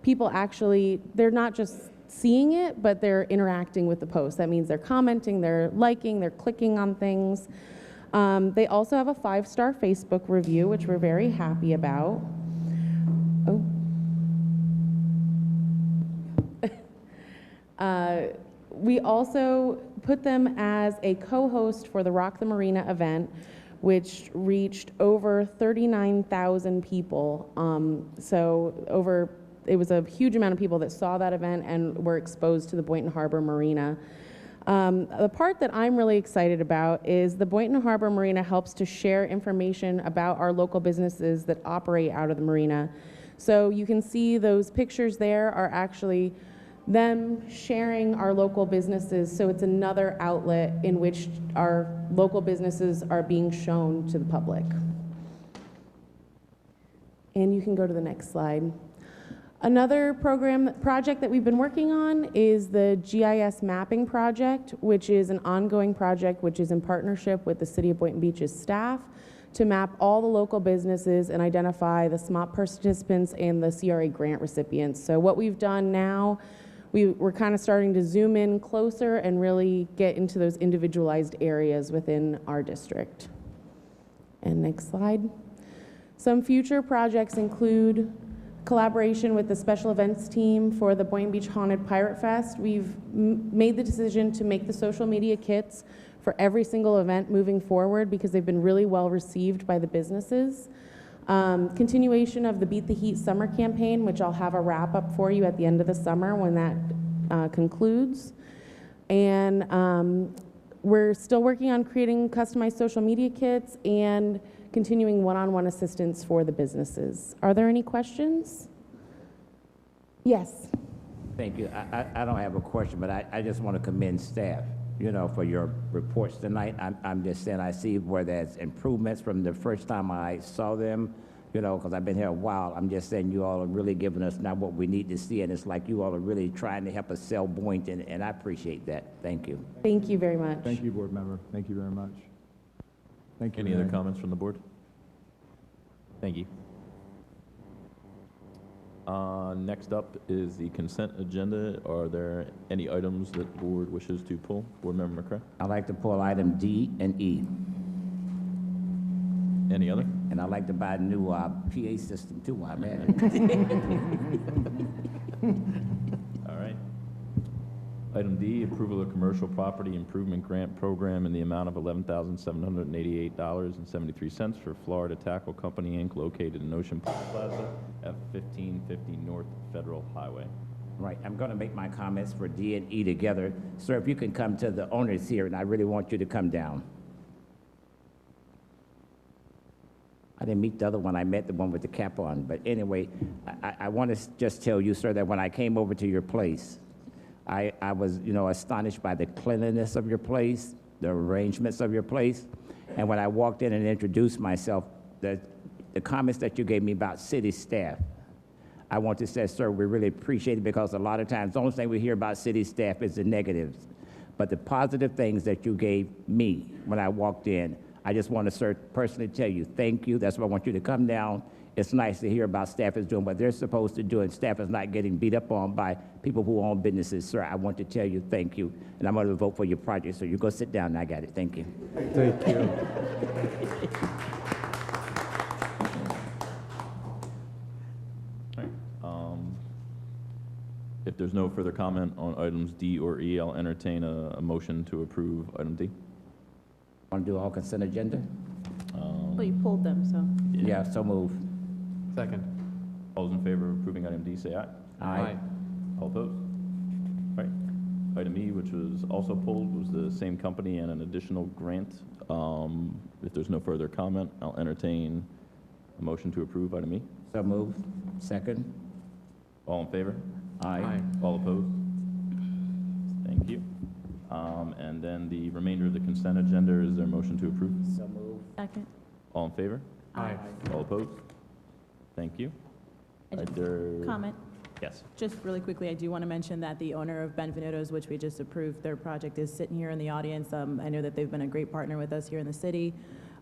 people actually, they're not just seeing it, but they're interacting with the post. That means they're commenting, they're liking, they're clicking on things. They also have a 5-star Facebook review, which we're very happy about. We also put them as a co-host for the Rock the Marina event, which reached over 39,000 people. It was a huge amount of people that saw that event and were exposed to the Boynton Harbor Marina. The part that I'm really excited about is the Boynton Harbor Marina helps to share information about our local businesses that operate out of the marina. So you can see those pictures there are actually them sharing our local businesses, so it's another outlet in which our local businesses are being shown to the public. And you can go to the next slide. Another project that we've been working on is the GIS mapping project, which is an ongoing project which is in partnership with the City of Boynton Beach's staff to map all the local businesses and identify the SMOP participants and the CRA grant recipients. So what we've done now, we're kind of starting to zoom in closer and really get into those individualized areas within our district. And next slide. Some future projects include collaboration with the special events team for the Boynton Beach Haunted Pirate Fest. We've made the decision to make the social media kits for every single event moving forward because they've been really well received by the businesses. Continuation of the Beat the Heat summer campaign, which I'll have a wrap up for you at the end of the summer when that concludes. And we're still working on creating customized social media kits and continuing one-on-one assistance for the businesses. Are there any questions? Yes. Thank you. I don't have a question, but I just want to commend staff, you know, for your reports tonight. I'm just saying I see where there's improvements from the first time I saw them, you know, because I've been here a while. I'm just saying you all are really giving us now what we need to see, and it's like you all are really trying to help us sell Boynton, and I appreciate that. Thank you. Thank you very much. Thank you, board member. Thank you very much. Thank you. Any other Renee. comments from the board? Thank you. Next up is the consent agenda. Are there any items that the board wishes to pull? Board Member McCray? I'd like to pull item D and E, Any other? and I'd like to buy a new PA system too, while I'm at it. All right. Item D, approval of commercial property improvement grant program in the amount of $11,788.73 for Florida Tackle Company, Inc., located in Ocean Plaza at 1550 North Federal Highway. Right, I'm going to make my comments for D and E together. Sir, if you can come to the owners here, and I really want you to come down. I didn't meet the other one. I met the one with the cap on. But anyway, I want to just tell you, sir, that when I came over to your place, I was, you know, astonished by the cleanliness of your place, the arrangements of your place. And when I walked in and introduced myself, the comments that you gave me about city staff, I want to say, sir, we really appreciate it, because a lot of times the only thing we hear about city staff is the negatives. But the positive things that you gave me when I walked in, I just want to, sir, personally tell you, thank you. That's why I want you to come down. It's nice to hear about staff is doing what they're supposed to do, and staff is not getting beat up on by people who own businesses. Sir, I want to tell you thank you, and I'm going to vote for your project. So you go sit down, and I got it. Thank you. Thank you. All right. If there's no further comment on items D or E, I'll entertain a motion to approve item D. Want to do all consent agenda? Well, you pulled them, so. Yeah, so move. Second. All those in favor of approving item D, say aye. Aye. All opposed? All right. Item E, which was also pulled, was the same company and an additional grant. If there's no further comment, I'll entertain a motion to approve item E. So move. Second. All in favor? Aye. All opposed? Thank you. And then the remainder of the consent agenda, is there a motion to approve? So move. Second. All in favor? Aye. All opposed? Thank you. I just- There- Comment. Yes. Just really quickly, I do want to mention that the owner of Benvenuto's, which we just approved, their project is sitting here in the audience. I know that they've been a great partner with us here in the city,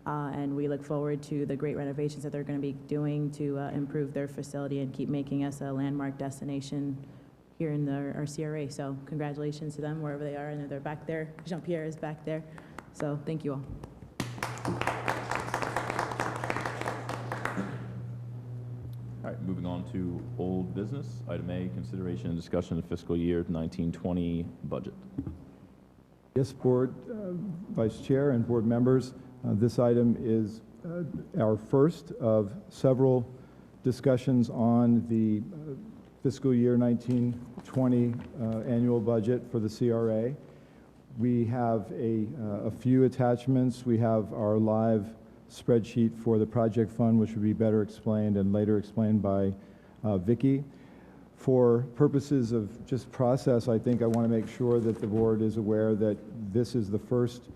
and we look forward to the great renovations that they're going to be doing to improve their facility and keep making us a landmark destination here in our CRA. So congratulations to them wherever they are. I know they're back there. Jean-Pierre is back there. So thank you all. All right, moving on to old business. Item A, consideration and discussion of fiscal year 1920 budget. Yes, Board Vice Chair and board members, this item is our first of several discussions on the fiscal year 1920 annual budget for the CRA. We have a few attachments. We have our live spreadsheet for the project fund, which will be better explained and later explained by Vicki. For purposes of just process, I think I want to make sure that the board is aware that this is the first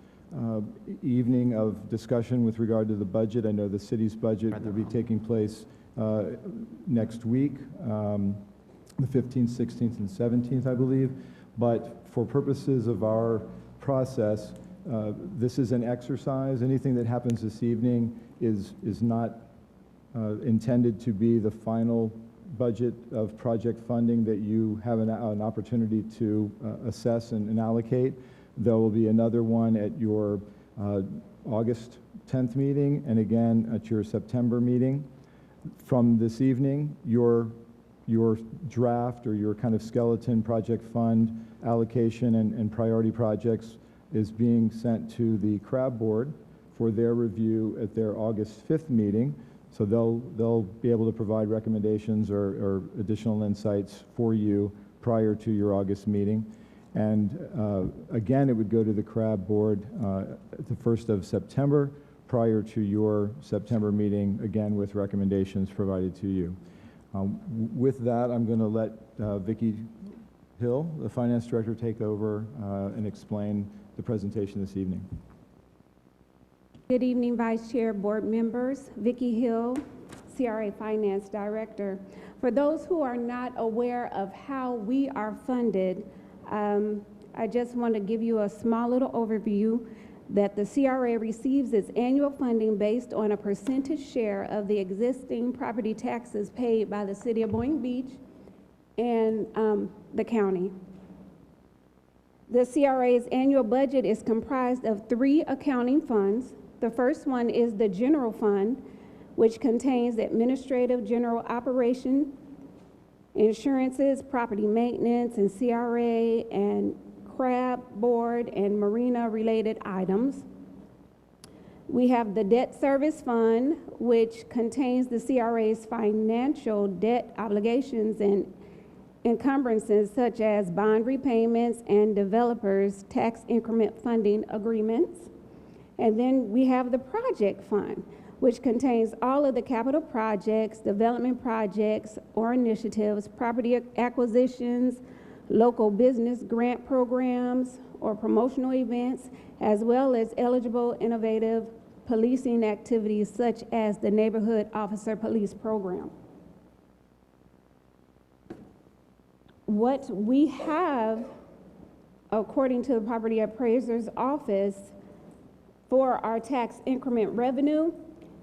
evening of discussion with regard to the budget. I know the city's budget will be taking place next week, the 15th, 16th, and 17th, I believe. But for purposes of our process, this is an exercise. Anything that happens this evening is not intended to be the final budget of project funding that you have an opportunity to assess and allocate. There will be another one at your August 10th meeting and again at your September meeting. From this evening, your draft or your kind of skeleton project fund allocation and priority projects is being sent to the CRAB board for their review at their August 5th meeting. So they'll be able to provide recommendations or additional insights for you prior to your August meeting. And again, it would go to the CRAB board at the 1st of September prior to your September meeting, again with recommendations provided to you. With that, I'm going to let Vicki Hill, the Finance Director, take over and explain the presentation this evening. Good evening, Vice Chair, board members. Vicki Hill, CRA Finance Director. For those who are not aware of how we are funded, I just want to give you a small little overview that the CRA receives its annual funding based on a percentage share of the existing property taxes paid by the City of Boynton Beach and the county. The CRA's annual budget is comprised of 3 accounting funds. The first one is the general fund, which contains administrative general operation, insurances, property maintenance, and CRA and CRAB board and marina related items. We have the debt service fund, which contains the CRA's financial debt obligations and encumbrances such as bond repayments and developers' tax increment funding agreements. And then we have the project fund, which contains all of the capital projects, development projects or initiatives, property acquisitions, local business grant programs or promotional events, as well as eligible innovative policing activities such as the Neighborhood Officer Police Program. What we have, according to the Property Appraiser's Office, for our tax increment revenue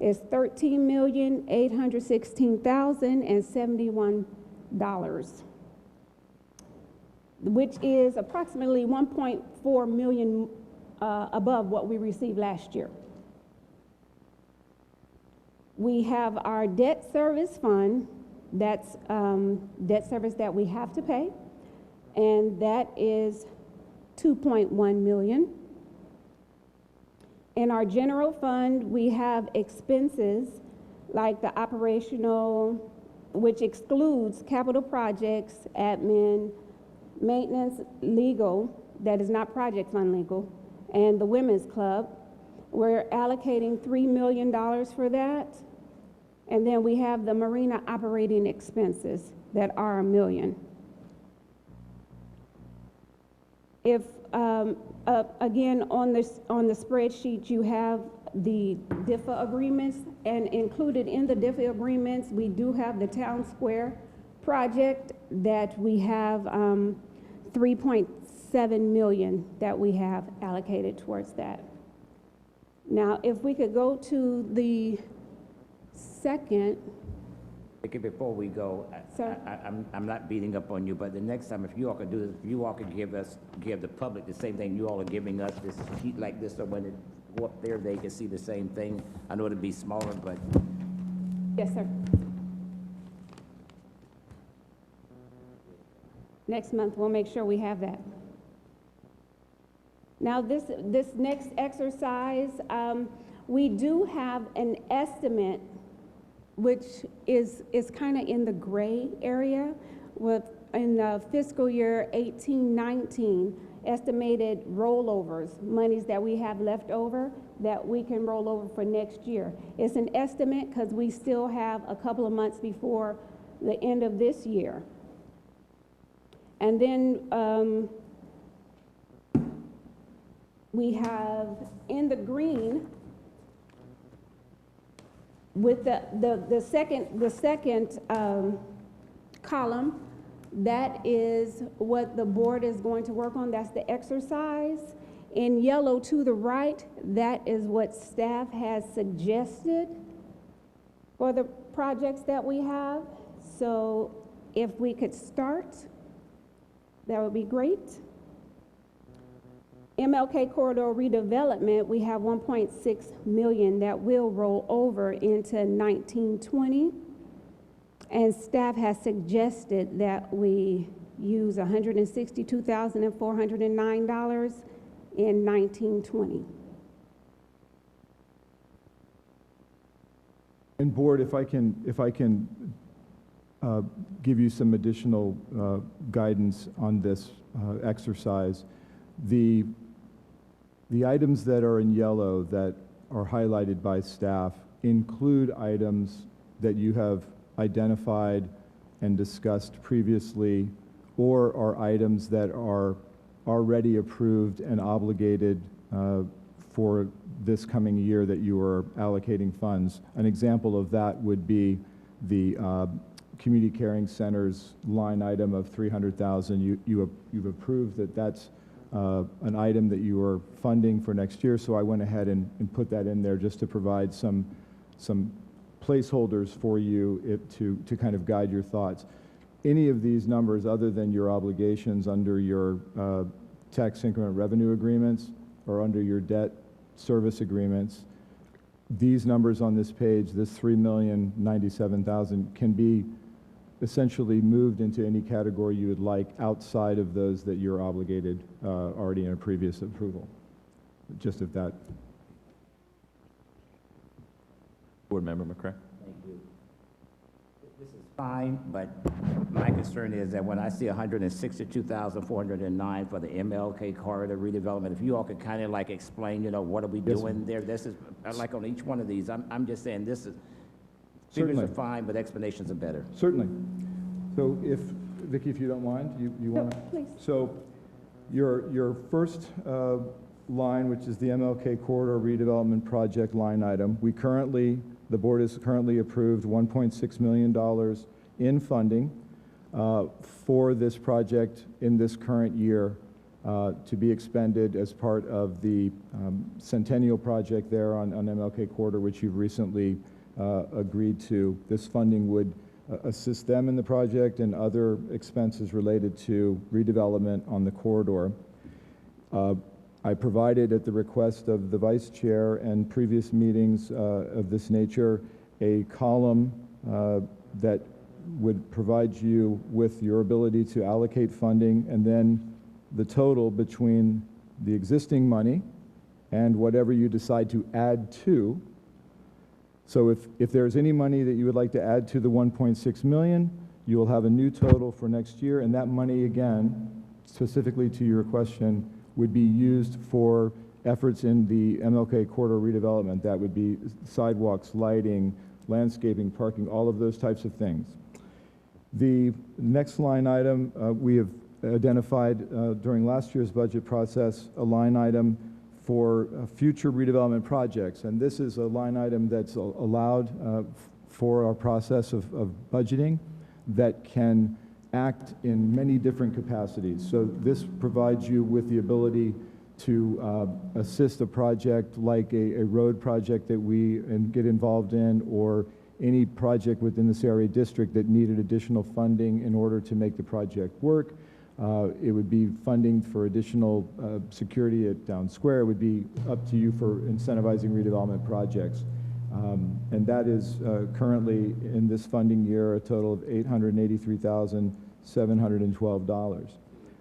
is $13,816,071, which is approximately 1.4 million above what we received last year. We have our debt service fund, that's debt service that we have to pay, and that is 2.1 million. In our general fund, we have expenses like the operational, which excludes capital projects, admin, maintenance, legal, that is not project fund legal, and the Women's Club. We're allocating $3 million for that. And then we have the marina operating expenses that are $1 million. If again, on the spreadsheet, you have the DIFA agreements, and included in the DIFA agreements, we do have the Town Square project that we have 3.7 million that we have allocated towards that. Now, if we could go to the second. Before we go, I'm not beating up on you, but the next time, if you all could do this, if you all could give the public the same thing you all are giving us, this sheet like this, so when it go up there, they can see the same thing. I know it'd be smaller, but. Yes, sir. Next month, we'll make sure we have that. Now, this next exercise, we do have an estimate, which is kind of in the gray area with in the fiscal year 18-19 estimated rollovers, monies that we have left over that we can roll over for next year. It's an estimate because we still have a couple of months before the end of this year. And then we have in the green with the second column, that is what the board is going to work on. That's the exercise. In yellow to the right, that is what staff has suggested for the projects that we have. So if we could start, that would be great. MLK Corridor redevelopment, we have 1.6 million that will roll over into 1920. And staff has suggested that we use $162,409 in 1920. And Board, if I can give you some additional guidance on this exercise, the items that are in yellow that are highlighted by staff include items that you have identified and discussed previously, or are items that are already approved and obligated for this coming year that you are allocating funds. An example of that would be the Community Caring Center's line item of $300,000. You've approved that that's an item that you are funding for next year, so I went ahead and put that in there just to provide some placeholders for you to kind of guide your thoughts. Any of these numbers other than your obligations under your tax increment revenue agreements or under your debt service agreements, these numbers on this page, this $3,097,000, can be essentially moved into any category you would like outside of those that you're obligated already in a previous approval. Just if that. Board Member McCray. Thank you. This is fine, but my concern is that when I see $162,409 for the MLK corridor redevelopment, if you all could kind of like explain, you know, what are we doing there? This is like on each one of these. I'm just saying this is figures are fine, but explanations are better. Certainly. So if Vicki, if you don't mind, you want to? Please. So your first line, which is the MLK corridor redevelopment project line item, the board has currently approved $1.6 million in funding for this project in this current year to be expended as part of the Centennial project there on MLK corridor, which you've recently agreed to. This funding would assist them in the project and other expenses related to redevelopment on the corridor. I provided at the request of the Vice Chair and previous meetings of this nature a column that would provide you with your ability to allocate funding and then the total between the existing money and whatever you decide to add to. So if there's any money that you would like to add to the 1.6 million, you will have a new total for next year, and that money, again, specifically to your question, would be used for efforts in the MLK corridor redevelopment. That would be sidewalks, lighting, landscaping, parking, all of those types of things. The next line item, we have identified during last year's budget process a line item for future redevelopment projects, and this is a line item that's allowed for our process of budgeting that can act in many different capacities. So this provides you with the ability to assist a project like a road project that we get involved in, or any project within the CRA district that needed additional funding in order to make the project work. It would be funding for additional security at Town Square. It would be up to you for incentivizing redevelopment projects. And that is currently in this funding year a total of $883,712.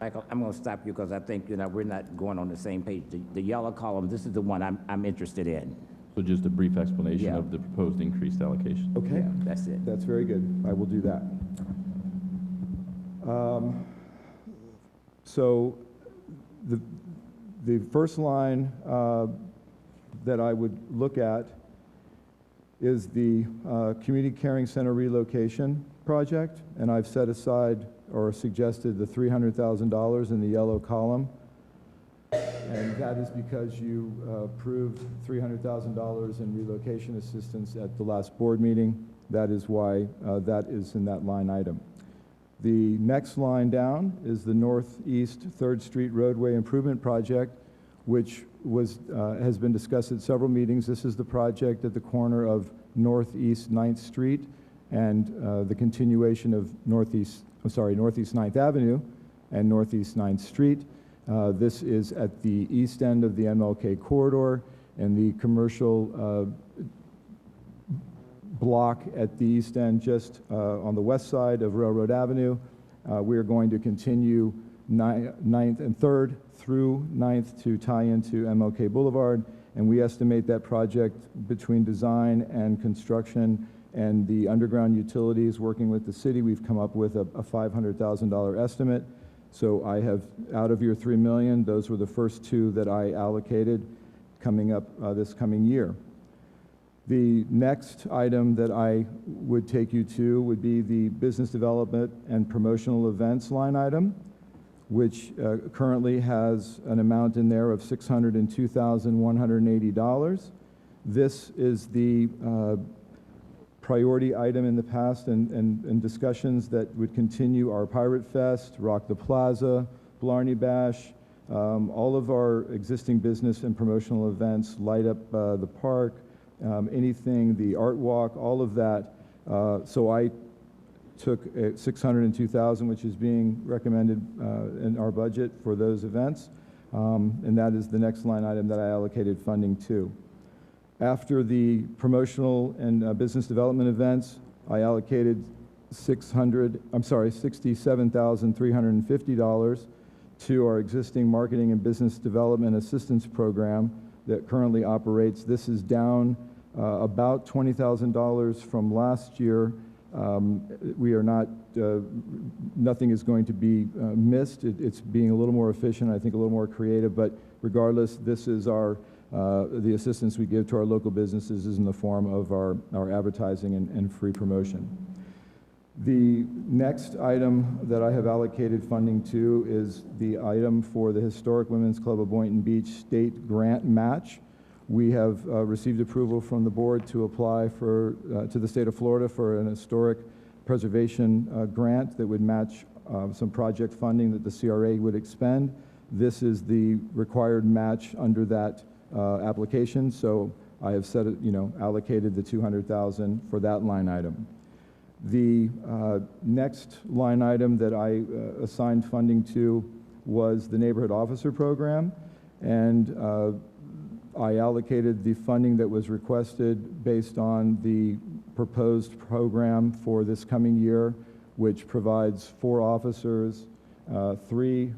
Michael, I'm going to stop you because I think we're not going on the same page. The yellow column, this is the one I'm interested in. So just a brief explanation of the proposed increased allocation. Okay. Yeah, that's it. That's very good. I will do that. So the first line that I would look at is the Community Caring Center relocation project, and I've set aside or suggested the $300,000 in the yellow column, and that is because you approved $300,000 in relocation assistance at the last board meeting. That is why that is in that line item. The next line down is the Northeast 3rd Street roadway improvement project, which has been discussed at several meetings. This is the project at the corner of Northeast 9th Street and the continuation of Northeast 9th Avenue and Northeast 9th Street. This is at the east end of the MLK corridor, and the commercial block at the east end, just on the west side of Railroad Avenue. We are going to continue 9th and 3rd through 9th to tie into MLK Boulevard, and we estimate that project between design and construction and the underground utilities working with the city, we've come up with a $500,000 estimate. So I have, out of your $3 million, those were the first two that I allocated coming up this coming year. The next item that I would take you to would be the business development and promotional events line item, which currently has an amount in there of $602,180. This is the priority item in the past and discussions that would continue our Pirate Fest, Rock the Plaza, Blarney Bash, all of our existing business and promotional events, light up the park, anything, the art walk, all of that. So I took $602,000, which is being recommended in our budget for those events, and that is the next line item that I allocated funding to. After the promotional and business development events, I allocated $67,350 to our existing marketing and business development assistance program that currently operates. This is down about $20,000 from last year. We are not, nothing is going to be missed. It's being a little more efficient, I think a little more creative, but regardless, this is our, the assistance we give to our local businesses is in the form of our advertising and free promotion. The next item that I have allocated funding to is the item for the Historic Women's Club of Boynton Beach State Grant Match. We have received approval from the board to apply for, to the state of Florida for an historic preservation grant that would match some project funding that the CRA would expend. This is the required match under that application, so I have set it, allocated the $200,000 for that line item. The next line item that I assigned funding to was the Neighborhood Officer Program, and I allocated the funding that was requested based on the proposed program for this coming year, which provides 4 officers, 3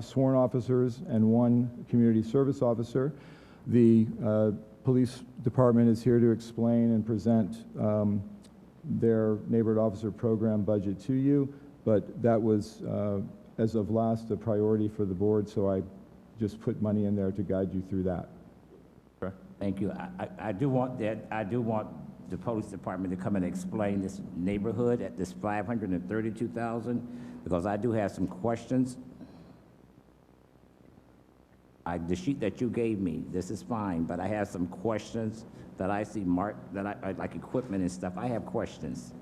sworn officers, and 1 community service officer. The police department is here to explain and present their neighborhood officer program budget to you, but that was, as of last, a priority for the board, so I just put money in there to guide you through that. Thank you. I do want the police department to come and explain this neighborhood at this $532,000, because I do have some questions. The sheet that you gave me, this is fine, but I have some questions that I see marked, that I like equipment and stuff. I have questions.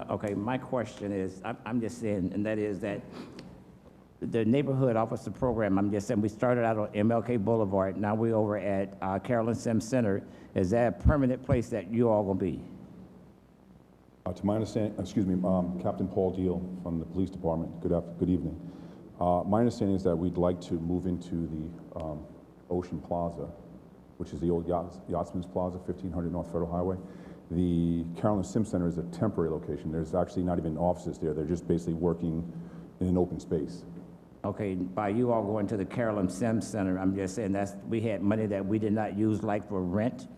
Okay, my question is, I'm just saying, and that is that the neighborhood officer program, I'm just saying, we started out on MLK Boulevard, now we're over at Carolyn Sims Center. Is that a permanent place that you all gonna be? To my understanding, excuse me, Captain Paul Deal from the police department. Good evening. My understanding is that we'd like to move into the Ocean Plaza, which is the old Yachtsman's Plaza, 1500 North Federal Highway. The Carolyn Sims Center is a temporary location. There's actually not even offices there. They're just basically working in an open space. Okay, by you all going to the Carolyn Sims Center, I'm just saying we had money that we did not use, like for rent.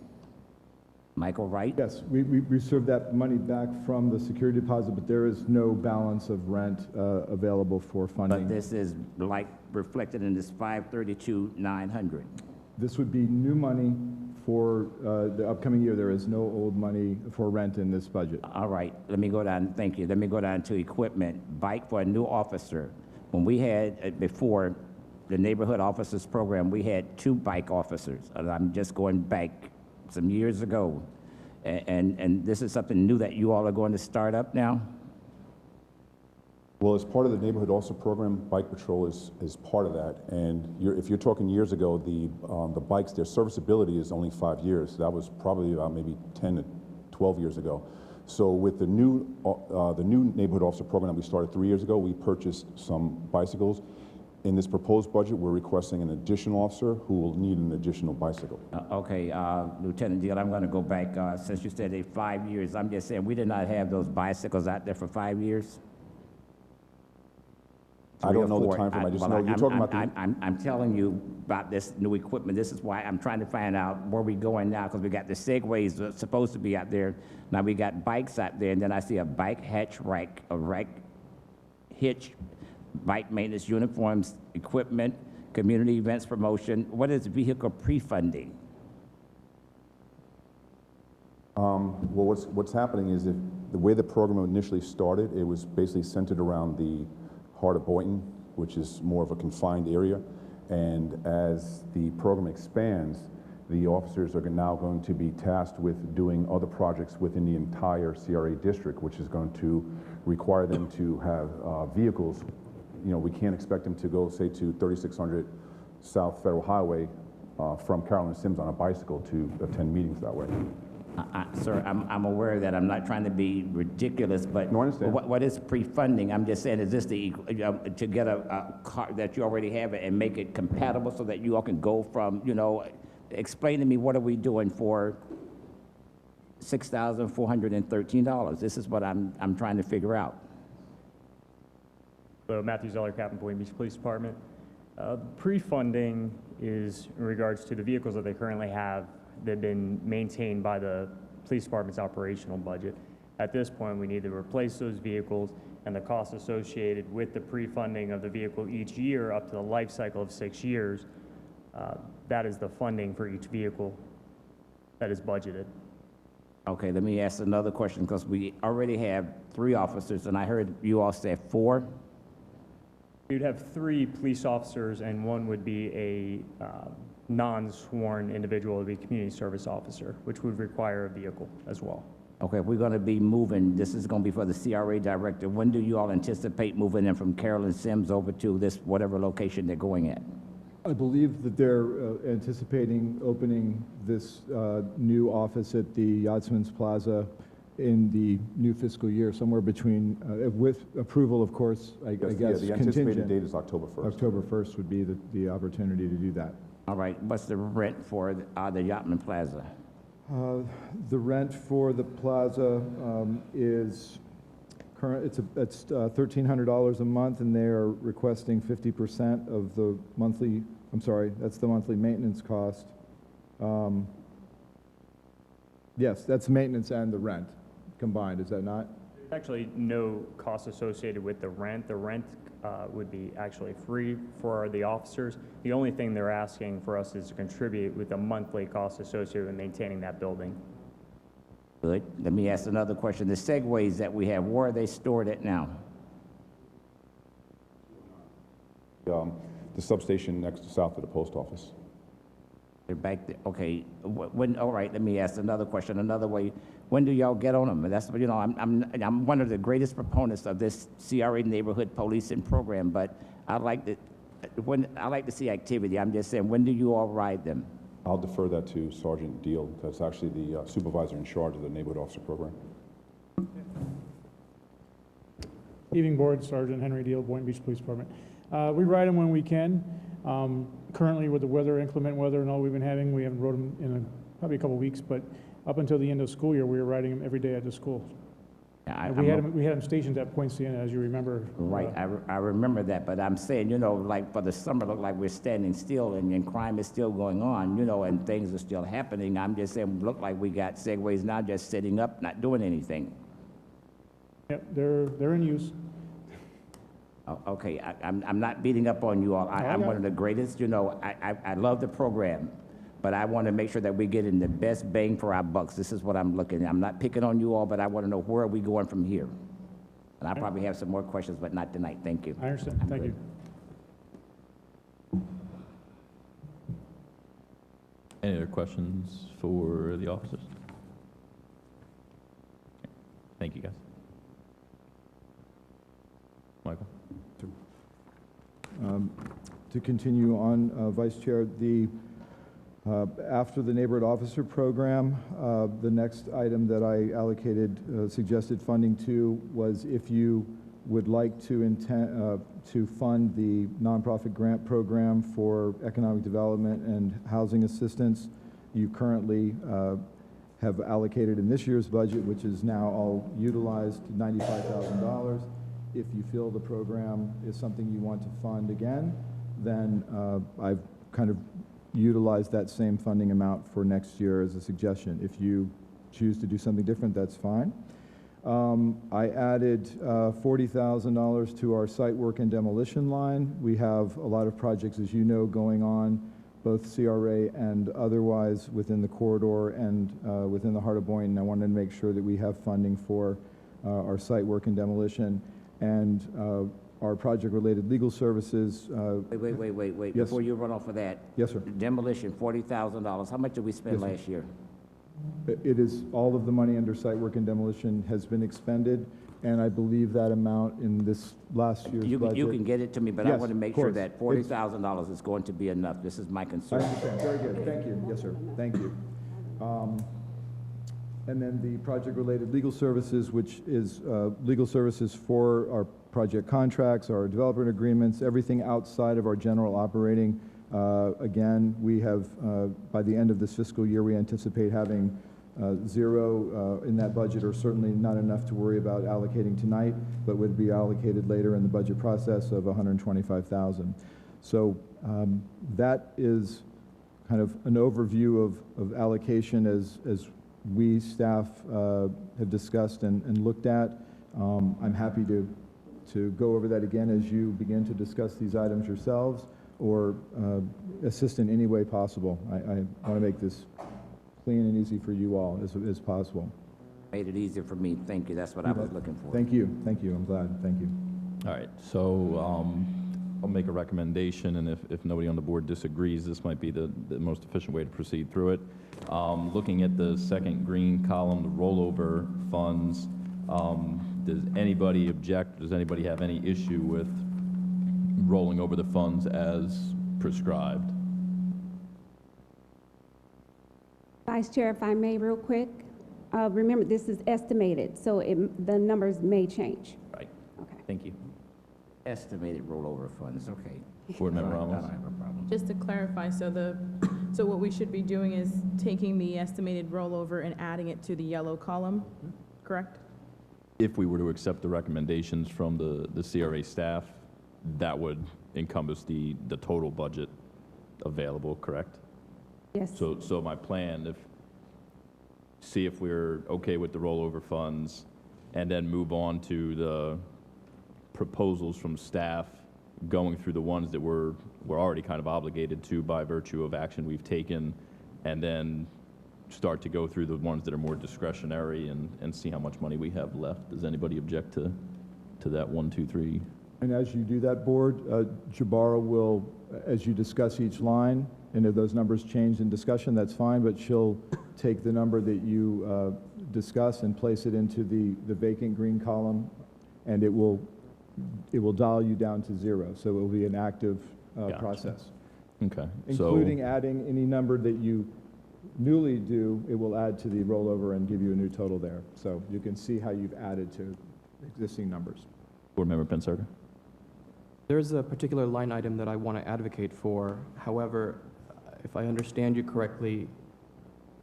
Michael, right? Yes, we reserved that money back from the security deposit, but there is no balance of rent available for funding. But this is like reflected in this $532,900. This would be new money for the upcoming year. There is no old money for rent in this budget. All right, let me go down, thank you. Let me go down to equipment. Bike for a new officer. When we had, before the neighborhood officers program, we had 2 bike officers. And I'm just going back some years ago. And this is something new that you all are going to start up now? Well, as part of the neighborhood officer program, bike patrol is part of that. And if you're talking years ago, the bikes, their serviceability is only 5 years. That was probably about maybe 10 to 12 years ago. So with the new neighborhood officer program that we started 3 years ago, we purchased some bicycles. In this proposed budget, we're requesting an additional officer who will need an additional bicycle. Okay, Lieutenant Deal, I'm going to go back, since you said 5 years, I'm just saying, we did not have those bicycles out there for 5 years? I don't know the time frame. I just know you're talking about the... I'm telling you about this new equipment. This is why I'm trying to find out where we're going now, because we got the Segways that's supposed to be out there. Now we got bikes out there, and then I see a bike hatch rack, hitch, bike maintenance, uniforms, equipment, community events promotion. What is vehicle pre-funding? Well, what's happening is if the way the program initially started, it was basically centered around the heart of Boynton, which is more of a confined area. And as the program expands, the officers are now going to be tasked with doing other projects within the entire CRA district, which is going to require them to have vehicles. You know, we can't expect them to go, say, to 3600 South Federal Highway from Carolyn Sims on a bicycle to attend meetings that way. Sir, I'm aware that I'm not trying to be ridiculous, but no, I understand. What is pre-funding? I'm just saying, is this the to get a car that you already have and make it compatible so that you all can go from, you know, explain to me what are we doing for $6,413? This is what I'm trying to figure out. So Matthew Zeller, Captain Boynton Beach Police Department. Pre-funding is in regards to the vehicles that they currently have. They've been maintained by the police department's operational budget. At this point, we need to replace those vehicles, and the costs associated with the pre-funding of the vehicle each year up to the life cycle of 6 years, that is the funding for each vehicle that is budgeted. Okay, let me ask another question, because we already have 3 officers, and I heard you all say 4. You'd have 3 police officers, and 1 would be a non-sworn individual, would be a community service officer, which would require a vehicle as well. Okay, if we're going to be moving, this is going to be for the CRA director. When do you all anticipate moving them from Carolyn Sims over to this whatever location they're going at? I believe that they're anticipating opening this new office at the Yachtsman's Plaza in the new fiscal year, somewhere between, with approval, of course, I guess, yeah, the anticipated contingent. date is October 1st. October 1st would be the opportunity to do that. All right, what's the rent for the Yachtman Plaza? The rent for the plaza is current. It's $1,300 a month, and they are requesting 50% of the monthly. I'm sorry, that's the monthly maintenance cost. Yes, that's maintenance and the rent combined. Is that not? There's actually no cost associated with the rent. The rent would be actually free for the officers. The only thing they're asking for us is to contribute with the monthly cost associated with maintaining that building. Good. Let me ask another question. The Segways that we have, where are they stored at now? The substation next to south of the post office. They're back there. Okay. When? All right. Let me ask another question. Another way. When do y'all get on them? And that's, you know, I'm one of the greatest proponents of this CRA neighborhood policing program, but I like to see activity. I'm just saying, when do you all ride them? I'll defer that to Sergeant Deal. That's actually the supervisor in charge of the neighborhood officer program. Evening Board, Sergeant Henry Deal, Boynton Beach Police Department. We ride them when we can. Currently, with the weather, inclement weather and all we've been having, we haven't rode them in probably a couple weeks, but up until the end of school year, we were riding them every day at the school. Yeah, we had them stationed at Point Siena, as you remember. Right, I remember that, but I'm saying, you know, like for the summer, look like we're standing still, and crime is still going on, you know, and things are still happening. I'm just saying, look like we got Segways now just sitting up, not doing anything. Yep, they're in use. Oh, okay, I'm not beating up on you all. I'm one of the greatest, you know, I love the program, but I want to make sure that we're getting the best bang for our bucks. This is what I'm looking at. I'm not picking on you all, but I want to know where are we going from here. And I probably have some more questions, but not tonight. Thank you. I understand. Thank you. Any other questions for the officers? Thank you, guys. Michael? To continue on, Vice Chair, after the neighborhood officer program, the next item that I allocated suggested funding to was if you would like to fund the nonprofit grant program for economic development and housing assistance. You currently have allocated in this year's budget, which is now all utilized, $95,000. If you feel the program is something you want to fund again, then I've kind of utilized that same funding amount for next year as a suggestion. If you choose to do something different, that's fine. I added $40,000 to our site work and demolition line. We have a lot of projects, as you know, going on, both CRA and otherwise within the corridor and within the heart of Boynton. I wanted to make sure that we have funding for our site work and demolition and our project-related legal services. Wait. Yes. Before you run off of that. Yes, sir. Demolition, $40,000. How much did we spend Yes, sir. last year? It is, all of the money under site work and demolition has been expended, and I believe that amount in this last year's budget. You can get it to me, but I Yes, want to make of sure course. that $40,000 is going to be enough. This is my I concern. understand, very good, thank you, yes, sir, thank you. And then the project-related legal services, which is legal services for our project contracts, our developer agreements, everything outside of our general operating. Again, we have, by the end of this fiscal year, we anticipate having zero in that budget, or certainly not enough to worry about allocating tonight, but would be allocated later in the budget process of $125,000. So that is kind of an overview of allocation as we staff have discussed and looked at. I'm happy to go over that again as you begin to discuss these items yourselves, or assist in any way possible. I want to make this clean and easy for you all as possible. Made it easier for me. Thank you. That's what I was looking for. Thank you. I'm glad. Thank you. All right, so I'll make a recommendation, and if nobody on the board disagrees, this might be the most efficient way to proceed through it. Looking at the second green column, the rollover funds, does anybody object? Does anybody have any issue with rolling over the funds as prescribed? Vice Chair, if I may, real quick, remember, this is estimated, so the numbers may change. Right. Okay. Thank you. Estimated rollover funds, okay. Board Member I don't Ramos? have a problem. Just to clarify, so what we should be doing is taking the estimated rollover and adding it to the yellow column, correct? If we were to accept the recommendations from the CRA staff, that would encompass the total budget available, correct? Yes. So my plan, see if we're okay with the rollover funds, and then move on to the proposals from staff, going through the ones that we're already kind of obligated to by virtue of action we've taken, and then start to go through the ones that are more discretionary and see how much money we have left. Does anybody object to that 1, 2, 3? And as you do that, Board, Jabara will, as you discuss each line, and if those numbers change in discussion, that's fine, but she'll take the number that you discuss and place it into the vacant green column, and it will dial you down to 0. So it will be an active Gotcha. process. Okay. Including adding any number that you newly do, it will add to the rollover and give you a new total there. So you can see how you've added to existing numbers. Board Member Penserga? There's a particular line item that I want to advocate for. However, if I understand you correctly,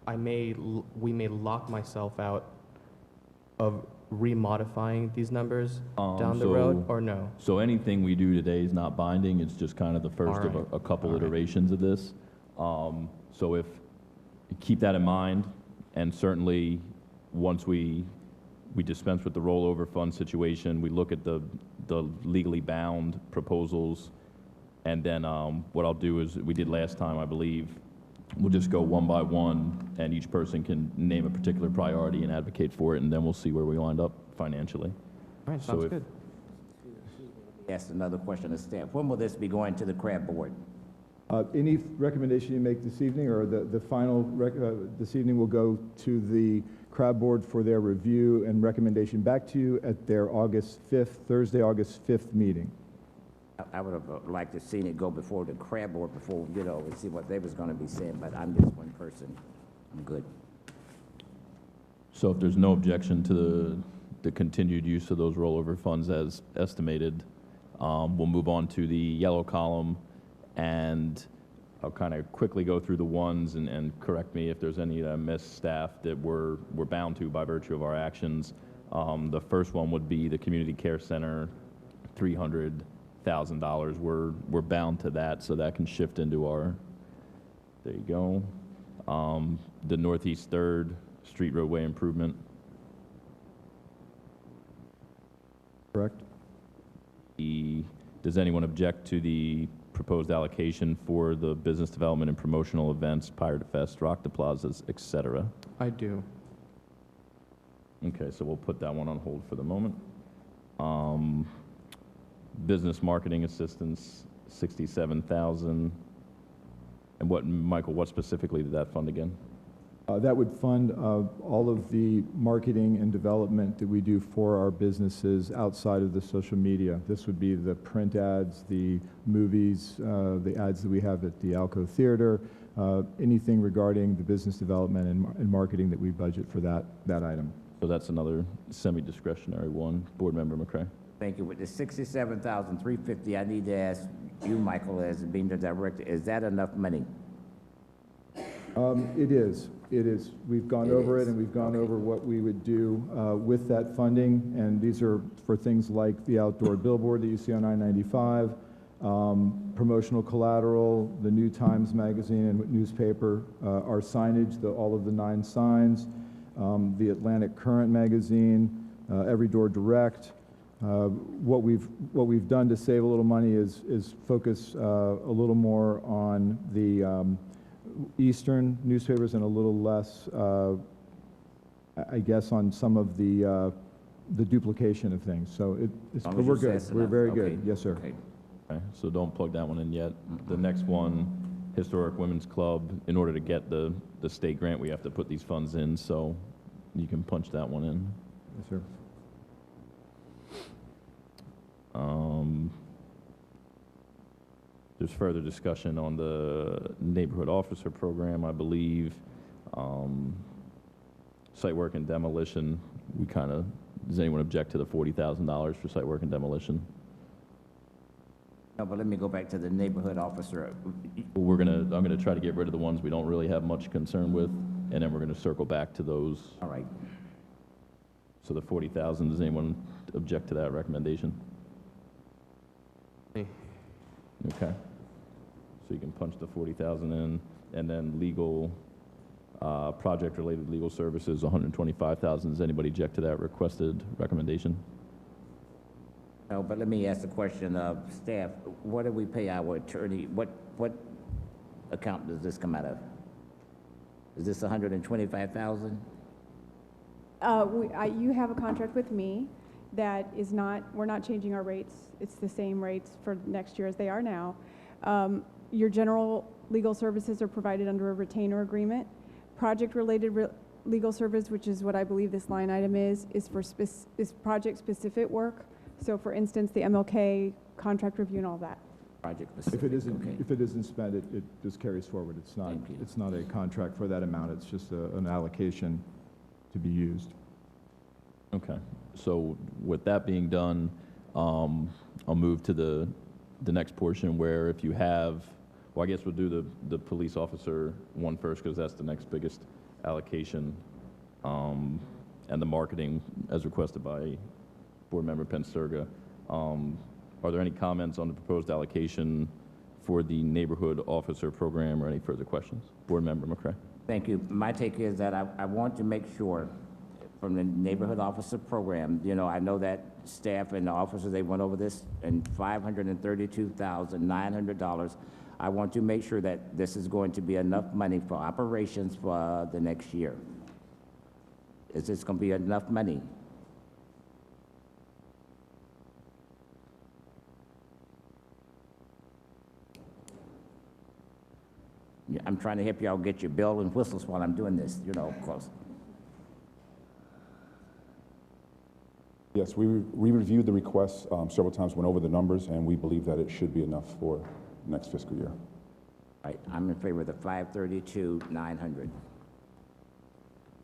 we may lock myself out of remodifying these numbers down the road, or no? So anything we do today is not binding. It's just kind of the first of a couple iterations of this. So if you keep that in mind, and certainly once we dispense with the rollover fund situation, we look at the legally bound proposals, and then what I'll do is, we did last time, I believe, we'll just go one by one, and each person can name a particular priority and advocate for it, and then we'll see where we wind up financially. All right, sounds good. Asked another question of staff. When will this be going to the CRA board? Any recommendation you make this evening, or the final this evening, will go to the CRA board for their review and recommendation back to you at their Thursday, August 5th meeting. I would have liked to seen it go before the CRA board before, and see what they was going to be saying, but I'm just one person. I'm good. So if there's no objection to the continued use of those rollover funds as estimated. We'll move on to the yellow column, and I'll kind of quickly go through the ones and correct me if there's any that I missed, staff, that we're bound to by virtue of our actions. The first one would be the community care center, $300,000. We're bound to that, so that can shift into our, there you go. The Northeast 3rd street roadway improvement. Correct. Does anyone object to the proposed allocation for the business development and promotional events, Pirate Fest, Rock the Plazas, etc.? I do. Okay, so we'll put that one on hold for the moment. Business marketing assistance, $67,000. And what, Michael, what specifically did that fund again? That would fund all of the marketing and development that we do for our businesses outside of the social media. This would be the print ads, the movies, the ads that we have at the Alco Theater, anything regarding the business development and marketing that we budget for that item. So that's another semi-discretionary one. Board Member McCray. Thank you. With the $67,350, I need to ask you, Michael, as being the director, is that enough money? It is. It is. We've gone over it, and we've gone over what we would do with that funding, and these are for things like the outdoor billboard that you see on I-95, promotional collateral, the New Times magazine and newspaper, our signage, all of the 9 signs, the Atlantic Current magazine, Every Door Direct. What we've done to save a little money is focus a little more on the Eastern newspapers and a little less, I guess, on some of the duplication of things. So but we're good. We're very good. Yes, sir. Okay, so don't plug that one in yet. The next one, Historic Women's Club. In order to get the state grant, we have to put these funds in, so you can punch that one in. Yes, sir. There's further discussion on the neighborhood officer program, I believe. Site work and demolition, does anyone object to the $40,000 for site work and demolition? No, but let me go back to the neighborhood officer. I'm gonna try to get rid of the ones we don't really have much concern with, and then we're gonna circle back to those. All right. So the $40,000, does anyone object to that recommendation? Me. Okay. So you can punch the $40,000 in, and then legal, project-related legal services, $125,000. Does anybody object to that requested recommendation? No, but let me ask the question of staff. What do we pay our attorney? What account does this come out of? Is this $125,000? You have a contract with me that is not, we're not changing our rates. It's the same rates for next year as they are now. Your general legal services are provided under a retainer agreement. Project-related legal service, which is what I believe this line item is for is project-specific work. So for instance, the MLK contract review and all that. Project-specific. If it isn't spent, it just carries forward. It's not a contract for that amount. It's just an allocation to be used. Okay. So with that being done, I'll move to the next portion where if you have, well, I guess we'll do the police officer one first because that's the next biggest allocation, and the marketing as requested by Board Member Pensurga. Are there any comments on the proposed allocation for the neighborhood officer program or any further questions? Board Member McCray. Thank you. My take is that I want to make sure from the neighborhood officer program, you know, I know that staff and the officers, they went over this, and $532,900. I want to make sure that this is going to be enough money for operations for the next year. Is this going to be enough money? Yeah, I'm trying to help y'all get your bell and whistles while I'm doing this, you know, of course. Yes, we reviewed the requests several times, went over the numbers, and we believe that it should be enough for next fiscal year. Right, I'm in favor of the $532,900.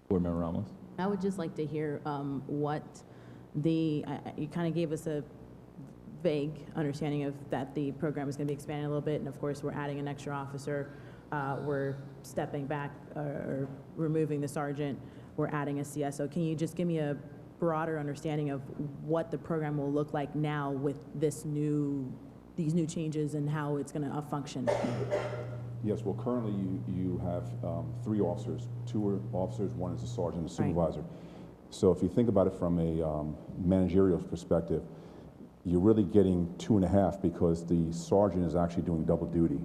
Board Member Ramos. I would just like to hear what You kind of gave us a vague understanding of that the program is going to be expanding a little bit, and of course, we're adding an extra officer. We're stepping back or removing the sergeant. We're adding a CSO. Can you just give me a broader understanding of what the program will look like now with these new changes and how it's going to function? Yes, well, currently you have 3 officers. 2 are officers, 1 is a sergeant, a supervisor. Right. So if you think about it from a managerial perspective, you're really getting 2.5 because the sergeant is actually doing double duty.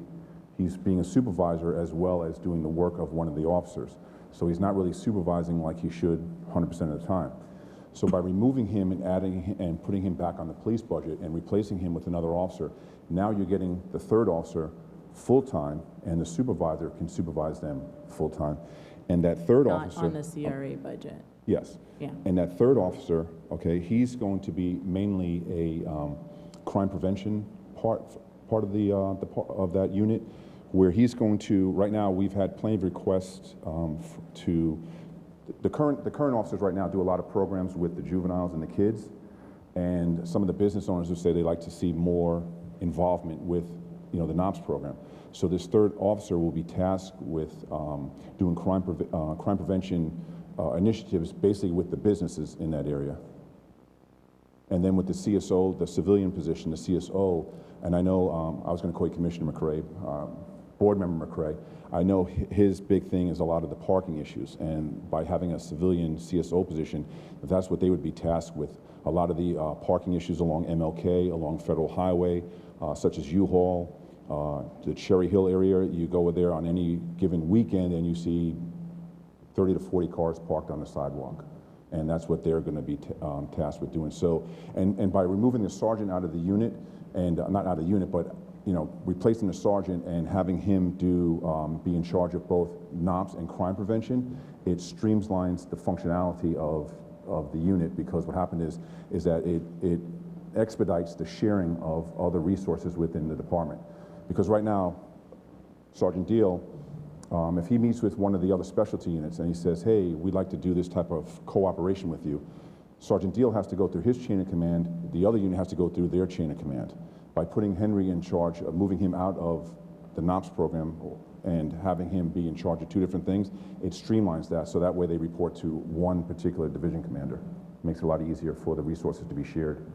He's being a supervisor as well as doing the work of one of the officers. So he's not really supervising like he should 100% of the time. So by removing him and adding and putting him back on the police budget and replacing him with another officer, now you're getting the 3rd officer full-time, and the supervisor can supervise them full-time. And that 3rd officer... Not on the CRA budget. Yes. Yeah. And that 3rd officer, okay, he's going to be mainly a crime prevention part of that unit, where he's going to, right now we've had plenty of requests the current officers right now do a lot of programs with the juveniles and the kids, and some of the business owners will say they like to see more involvement with, the NOPS program. So this 3rd officer will be tasked with doing crime prevention initiatives basically with the businesses in that area. And then with the CSO, the civilian position, the CSO, and I know I was going to call you Commissioner McRae, Board Member McRae, I know his big thing is a lot of the parking issues, and by having a civilian CSO position, that's what they would be tasked with. A lot of the parking issues along MLK, along Federal Highway, such as U-Haul, the Cherry Hill area. You go there on any given weekend and you see 30 to 40 cars parked on the sidewalk. And that's what they're going to be tasked with doing. So, and by removing the sergeant out of the unit, and not out of the unit, but replacing the sergeant and having him be in charge of both NOPS and crime prevention, it streamlines the functionality of the unit, because what happened is that it expedites the sharing of other resources within the department. Because right now, Sergeant Deal, if he meets with one of the other specialty units and he says, hey, we'd like to do this type of cooperation with you, Sergeant Deal has to go through his chain of command, the other unit has to go through their chain of command. By putting Henry in charge of moving him out of the NOPS program and having him be in charge of 2 different things, it streamlines that, so that way they report to one particular division commander. Makes it a lot easier for the resources to be shared.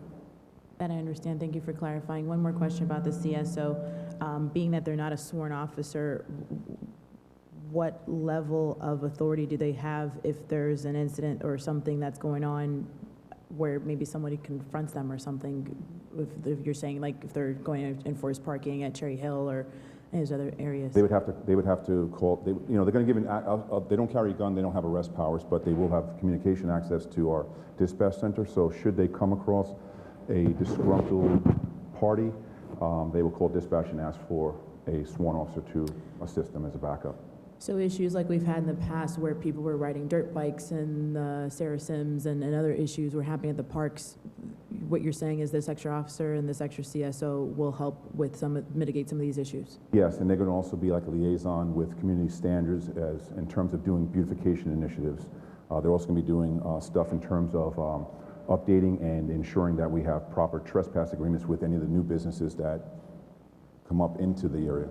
That I understand. Thank you for clarifying. One more question about the CSO. Being that they're not a sworn officer, what level of authority do they have if there's an incident or something that's going on where maybe somebody confronts them or something? If you're saying, like, if they're going to enforce parking at Cherry Hill or any of those other areas? They would have to call, they're going to give they don't carry a gun, they don't have arrest powers, but they will have communication access to our dispatch center. So should they come across a disgruntled party, they will call dispatch and ask for a sworn officer to assist them as a backup. So issues like we've had in the past where people were riding dirt bikes and Sarah Sims and other issues were happening at the parks, what you're saying is this extra officer and this extra CSO will help with mitigate some of these issues? Yes, and they're going to also be like a liaison with community standards in terms of doing beautification initiatives. They're also going to be doing stuff in terms of updating and ensuring that we have proper trespass agreements with any of the new businesses that come up into the area.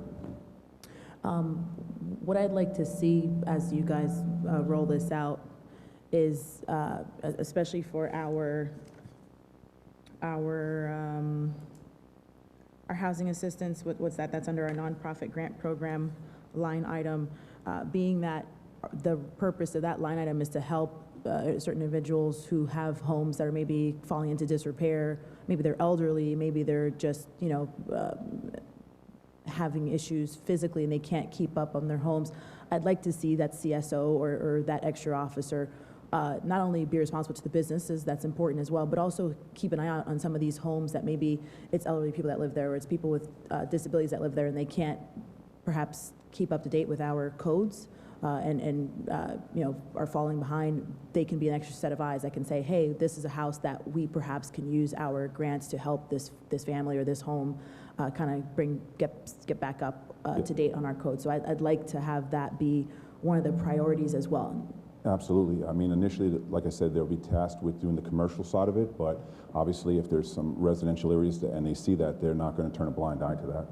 What I'd like to see as you guys roll this out is, especially for our housing assistance, what's that? That's under our nonprofit grant program line item, being that the purpose of that line item is to help certain individuals who have homes that are maybe falling into disrepair, maybe they're elderly, maybe they're just, having issues physically and they can't keep up on their homes. I'd like to see that CSO or that extra officer not only be responsible to the businesses, that's important as well, but also keep an eye out on some of these homes that maybe it's elderly people that live there, or it's people with disabilities that live there and they can't perhaps keep up to date with our codes and are falling behind. They can be an extra set of eyes that can say, hey, this is a house that we perhaps can use our grants to help this family or this home kind of get back up to date on our code. So I'd like to have that be one of the priorities as well. Absolutely. I mean, initially, like I said, they'll be tasked with doing the commercial side of it, but obviously if there's some residential areas and they see that, they're not going to turn a blind eye to that.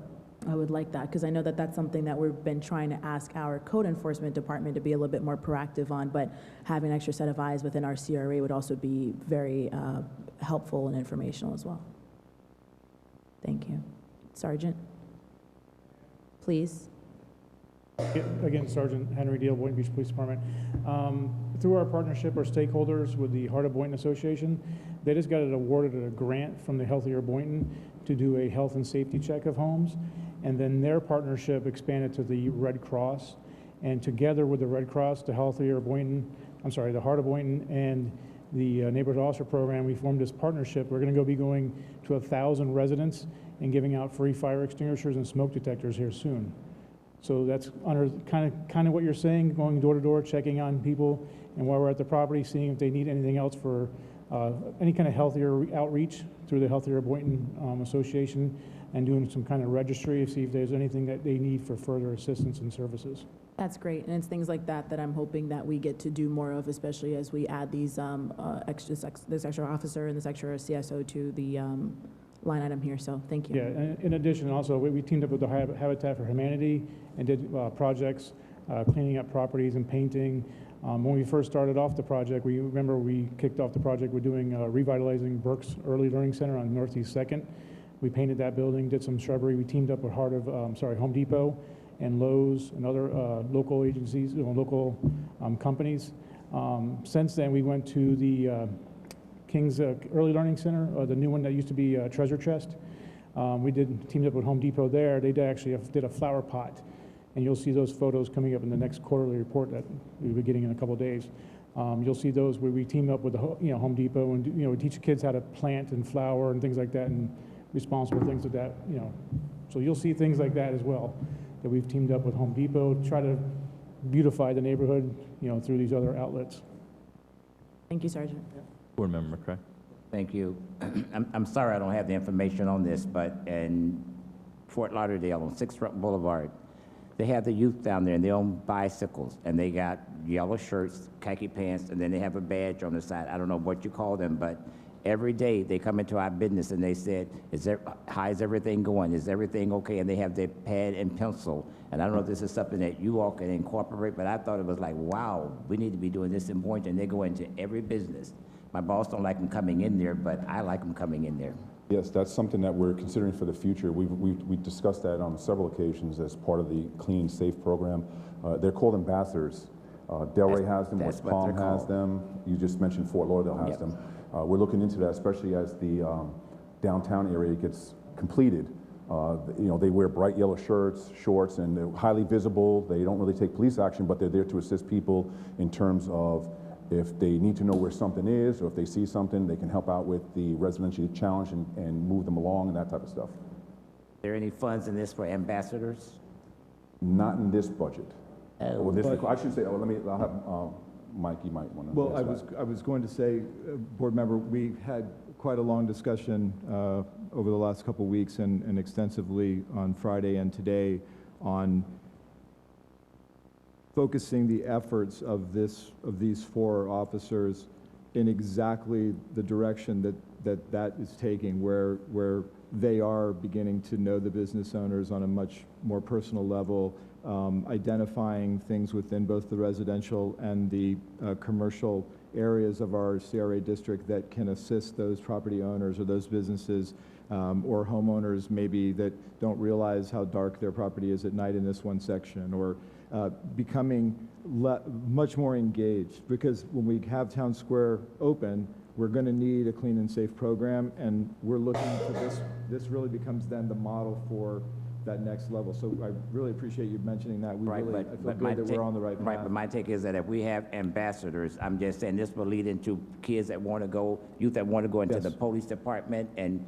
I would like that, because I know that that's something that we've been trying to ask our code enforcement department to be a little bit more proactive on, but having an extra set of eyes within our CRA would also be very helpful and informational as well. Thank you. Sergeant, please. Again, Sergeant Henry Deal, Boynton Beach Police Department. Through our partnership, our stakeholders with the Heart of Boynton Association, they just got awarded a grant from the Healthier Boynton to do a health and safety check of homes. And then their partnership expanded to the Red Cross. And together with the Red Cross, the Healthier Boynton, the Heart of Boynton, and the Neighborhood Officer Program, we formed this partnership. We're going to be going to 1,000 residents and giving out free fire extinguishers and smoke detectors here soon. So that's under kind of what you're saying, going door to door, checking on people, and while we're at the property, seeing if they need anything else for any kind of healthier outreach through the Healthier Boynton Association, and doing some kind of registry to see if there's anything that they need for further assistance and services. That's great, and it's things like that that I'm hoping that we get to do more of, especially as we add these this extra officer and this extra CSO to the line item here, so thank you. Yeah, and in addition, also, we teamed up with the Habitat for Humanity and did projects, cleaning up properties and painting. When we first started off the project, we kicked off the project with doing revitalizing Burke's Early Learning Center on Northeast 2nd. We painted that building, did some shrubbery. We teamed up with Home Depot and Lowe's and other local agencies, local companies. Since then, we went to the King's Early Learning Center, the new one that used to be Treasure Chest. We teamed up with Home Depot there. They actually did a flower pot, and you'll see those photos coming up in the next quarterly report that we'll be getting in a couple of days. You'll see those where we team up with the Home Depot and we teach kids how to plant and flower and things like that, and responsible things like that. So you'll see things like that as well, that we've teamed up with Home Depot to try to beautify the neighborhood, through these other outlets. Thank you, Sergeant. Board Member McCray. Thank you. I'm sorry I don't have the information on this, but in Fort Lauderdale on 6th Front Boulevard, they have the youth down there, and they own bicycles, and they got yellow shirts, khaki pants, and then they have a badge on the side. I don't know what you call them, but every day they come into our business and they said, how is everything going? Is everything okay? And they have their pad and pencil. And I don't know if this is something that you all can incorporate, but I thought it was like, wow, we need to be doing this in Boynton. They go into every business. My boss don't like them coming in there, but I like them coming in there. Yes, that's something that we're considering for the future. We've discussed that on several occasions as part of the Clean and Safe program. They're called ambassadors. Delray has them, West Palm has them. You just mentioned Fort Lauderdale has them. We're looking into that, especially as the downtown area gets completed. They wear bright yellow shirts, shorts, and they're highly visible. They don't really take police action, but they're there to assist people in terms of if they need to know where something is, or if they see something, they can help out with the residential challenge and move them along and that type of stuff. Are there any funds in this for ambassadors? Not in this budget. Oh, I should say, I'll have Mike, you might want to. Well, I was going to say, Board Member, we had quite a long discussion over the last couple of weeks and extensively on Friday and today on focusing the efforts of these 4 officers in exactly the direction that is taking, where they are beginning to know the business owners on a much more personal level, identifying things within both the residential and the commercial areas of our CRA district that can assist those property owners or those businesses or homeowners maybe that don't realize how dark their property is at night in this one section, or becoming much more engaged, because when we have Town Square open, we're going to need a clean and safe program, and we're looking to this really becomes then the model for that next level. So I really appreciate you mentioning that. I feel good that we're on the right path. Right, but my take is that if we have ambassadors, I'm just saying this will lead into kids that want to go, youth that want to go into the police department, and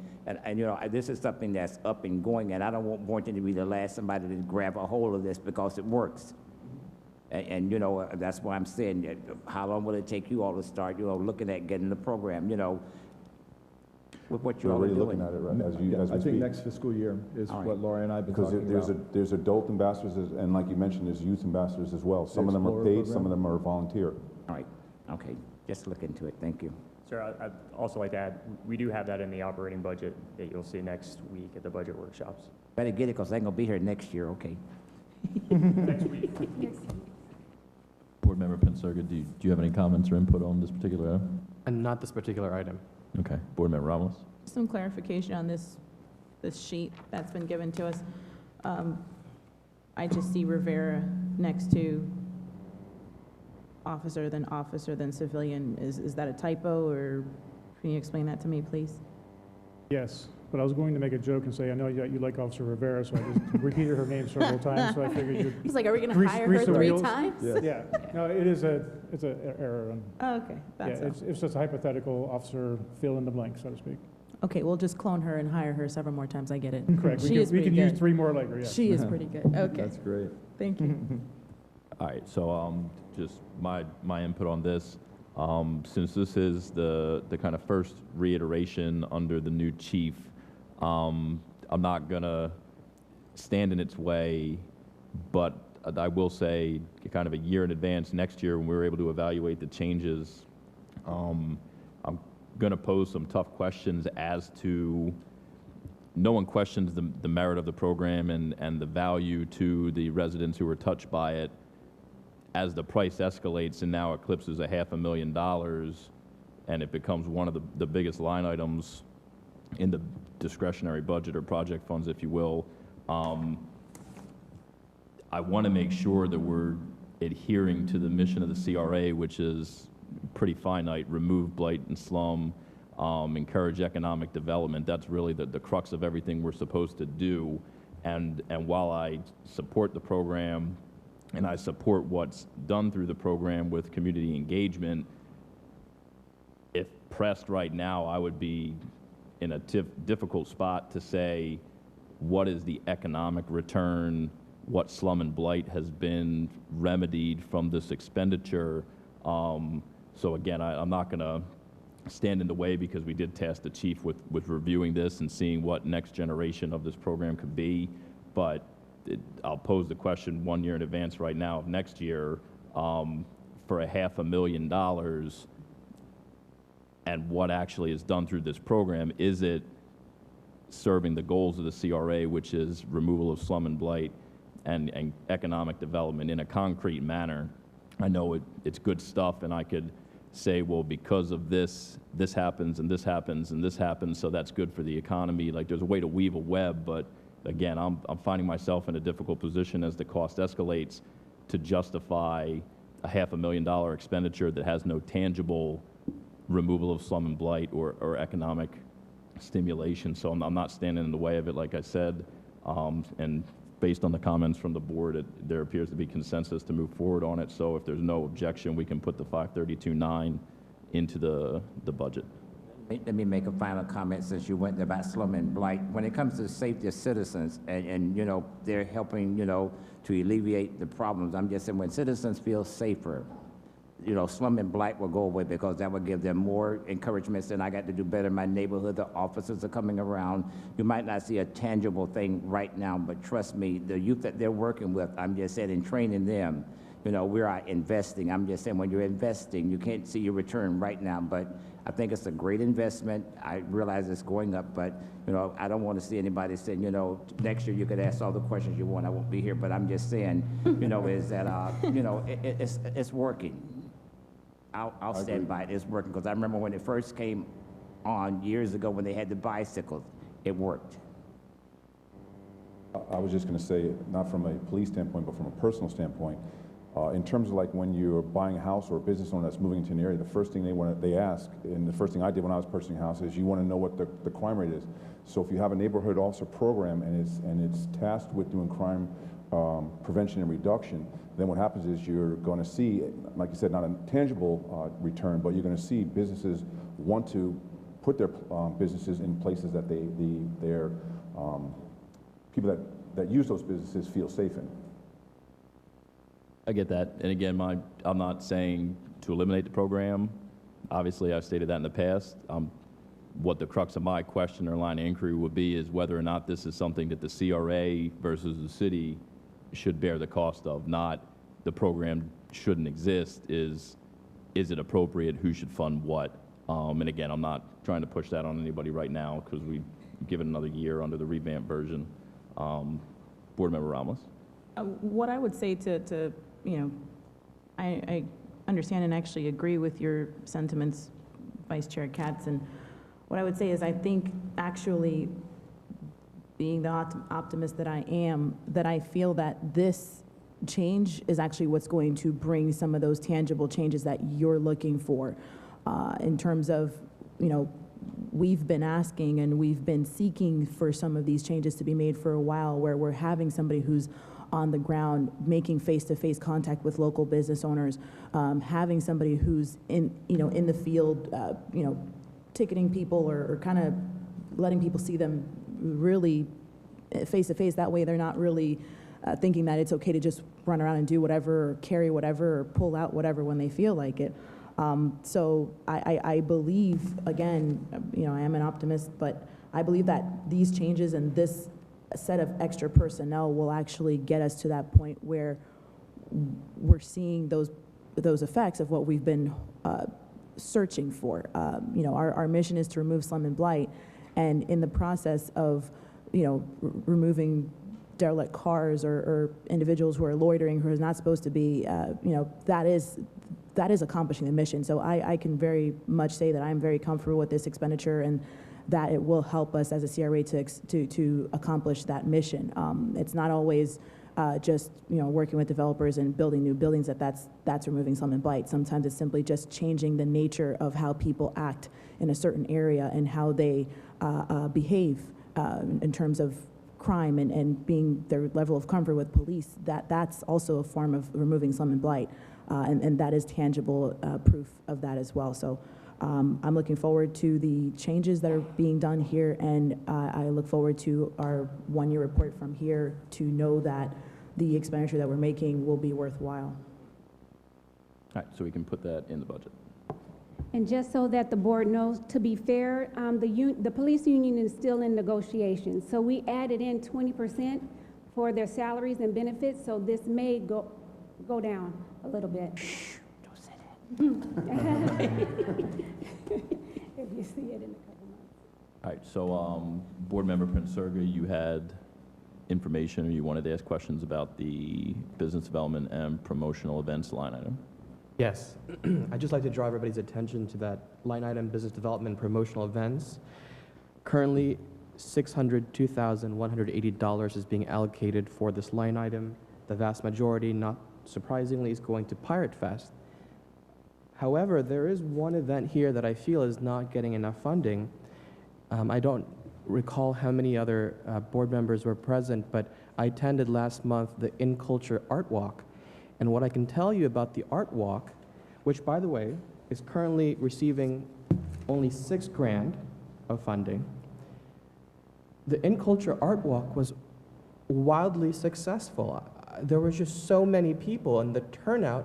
this is something that's up and going, and I don't want Boynton to be the last somebody to grab a hold of this, because it works. And that's why I'm saying, how long will it take you all to start, looking at getting the program, with what you're already looking at it, right? As we I think speak. next fiscal year is what Laurie and I have been talking about. There's adult ambassadors, and like you mentioned, there's youth ambassadors as well. Some of them are paid, some of them are volunteer. All right, okay, just look into it, thank you. Sir, I'd also like to add, we do have that in the operating budget that you'll see next week at the budget workshops. Better get it, because I ain't gonna be here next year, okay? Next week. Board Member Pensurga, do you have any comments or input on this particular item? And not this particular item. Okay. Board Member Ramos? Some clarification on this sheet that's been given to us. I just see Rivera next to officer, then civilian. Is that a typo, or can you explain that to me, please? Yes, but I was going to make a joke and say, I know you like Officer Rivera, so I just repeated her name several times, so I figured you'd... He's like, are we going to hire her 3 times? Yeah. No, it's an error. Oh, okay. That's all. It's just a hypothetical officer fill in the blank, so to speak. Okay, we'll just clone her and hire her several more times. I get it. Correct. She is We pretty can good. use 3 more like her, yes. She is pretty good. Okay. That's great. Thank you. All right, so just my input on this. Since this is the kind of first reiteration under the new chief, I'm not gonna stand in its way, but I will say kind of a year in advance next year when we're able to evaluate the changes, I'm gonna pose some tough questions as to, no one questions the merit of the program and the value to the residents who are touched by it. As the price escalates and now eclipses $500,000 and it becomes one of the biggest line items in the discretionary budget or project funds, if you will, I want to make sure that we're adhering to the mission of the CRA, which is pretty finite: remove blight and slum, encourage economic development. That's really the crux of everything we're supposed to do. And while I support the program and I support what's done through the program with community engagement, if pressed right now, I would be in a difficult spot to say what is the economic return, what slum and blight has been remedied from this expenditure. So again, I'm not going to stand in the way, because we did task the chief with reviewing this and seeing what next generation of this program could be. But I'll pose the question 1 year in advance right now of next year, for $500,000, and what actually is done through this program. Is it serving the goals of the CRA, which is removal of slum and blight and economic development in a concrete manner? I know it's good stuff, and I could say, well, because of this, this happens, and this happens, and this happens, so that's good for the economy. Like, there's a way to weave a web, but again, I'm finding myself in a difficult position as the cost escalates to justify a $500,000 expenditure that has no tangible removal of slum and blight or economic stimulation. So I'm not standing in the way of it, like I said. And based on the comments from the board, there appears to be consensus to move forward on it. So if there's no objection, we can put the 532.9 into the budget. Let me make a final comment, since you went about slum and blight. When it comes to the safety of citizens, and you know, they're helping, you know, to alleviate the problems, I'm just saying, when citizens feel safer, you know, slum and blight will go away, because that will give them more encouragement. And I got to do better in my neighborhood. The officers are coming around. You might not see a tangible thing right now, but trust me, the youth that they're working with, I'm just saying, in training them, you know, we are investing. I'm just saying, when you're investing, you can't see your return right now, but I think it's a great investment. I realize it's going up, but, you know, I don't want to see anybody saying, you know, next year you could ask all the questions you want. I won't be here, but I'm just saying, you know, is that, you know, it's working. I'll stand by it. It's working, because I remember when it first came on years ago when they had the bicycles, it worked. I was just going to say, not from a police standpoint, but from a personal standpoint, in terms of like when you're buying a house or a business owner that's moving into an area, the first thing they ask, and the first thing I did when I was purchasing a house, is you want to know what the crime rate is. So if you have a neighborhood officer program and it's tasked with doing crime prevention and reduction, then what happens is you're going to see, like you said, not a tangible return, but you're going to see businesses want to put their businesses in places that their people that use those businesses feel safe in. I get that. And again, I'm not saying to eliminate the program. Obviously, I've stated that in the past. What the crux of my question or line of inquiry would be is whether or not this is something that the CRA versus the city should bear the cost of, not the program shouldn't exist. Is is it appropriate, who should fund what? And again, I'm not trying to push that on anybody right now because we give it another year under the revamped version. Board Member Ramos. What I would say to I understand and actually agree with your sentiments, Vice Chair Katz, and what I would say is I think actually being the optimist that I am, that I feel that this change is actually what's going to bring some of those tangible changes that you're looking for in terms of, we've been asking and we've been seeking for some of these changes to be made for a while, where we're having somebody who's on the ground making face-to-face contact with local business owners, having somebody who's in the field, ticketing people or kind of letting people see them really face-to-face. That way they're not really thinking that it's okay to just run around and do whatever or carry whatever or pull out whatever when they feel like it. So I believe, again, I am an optimist, but I believe that these changes and this set of extra personnel will actually get us to that point where we're seeing those effects of what we've been searching for. Our mission is to remove slum and blight, and in the process of, removing derelict cars or individuals who are loitering, who are not supposed to be, that is accomplishing the mission. So I can very much say that I'm very comfortable with this expenditure and that it will help us as a CRA to accomplish that mission. It's not always just working with developers and building new buildings that's removing slum and blight. Sometimes it's simply just changing the nature of how people act in a certain area and how they behave in terms of crime and being their level of comfort with police. That's also a form of removing slum and blight, and that is tangible proof of that as well. So I'm looking forward to the changes that are being done here, and I look forward to our one-year report from here to know that the expenditure that we're making will be worthwhile. All right, so we can put that in the budget. And just so that the board knows, to be fair, the police union is still in negotiations. So we added in 20% for their salaries and benefits, so this may go down a little bit. If you see it in a couple months. All right, so Board Member Prince-Serga, you had information or you wanted to ask questions about the business development and promotional events line item? Yes. I'd just like to draw everybody's attention to that line item, business development and promotional events. Currently, $602,180 is being allocated for this line item. The vast majority, not surprisingly, is going to Pirate Fest. However, there is one event here that I feel is not getting enough funding. I don't recall how many other board members were present, but I attended last month the In Culture Art Walk. And what I can tell you about the Art Walk, which, by the way, is currently receiving only $6 grand of funding, the In Culture Art Walk was wildly successful. There was just so many people, and the turnout,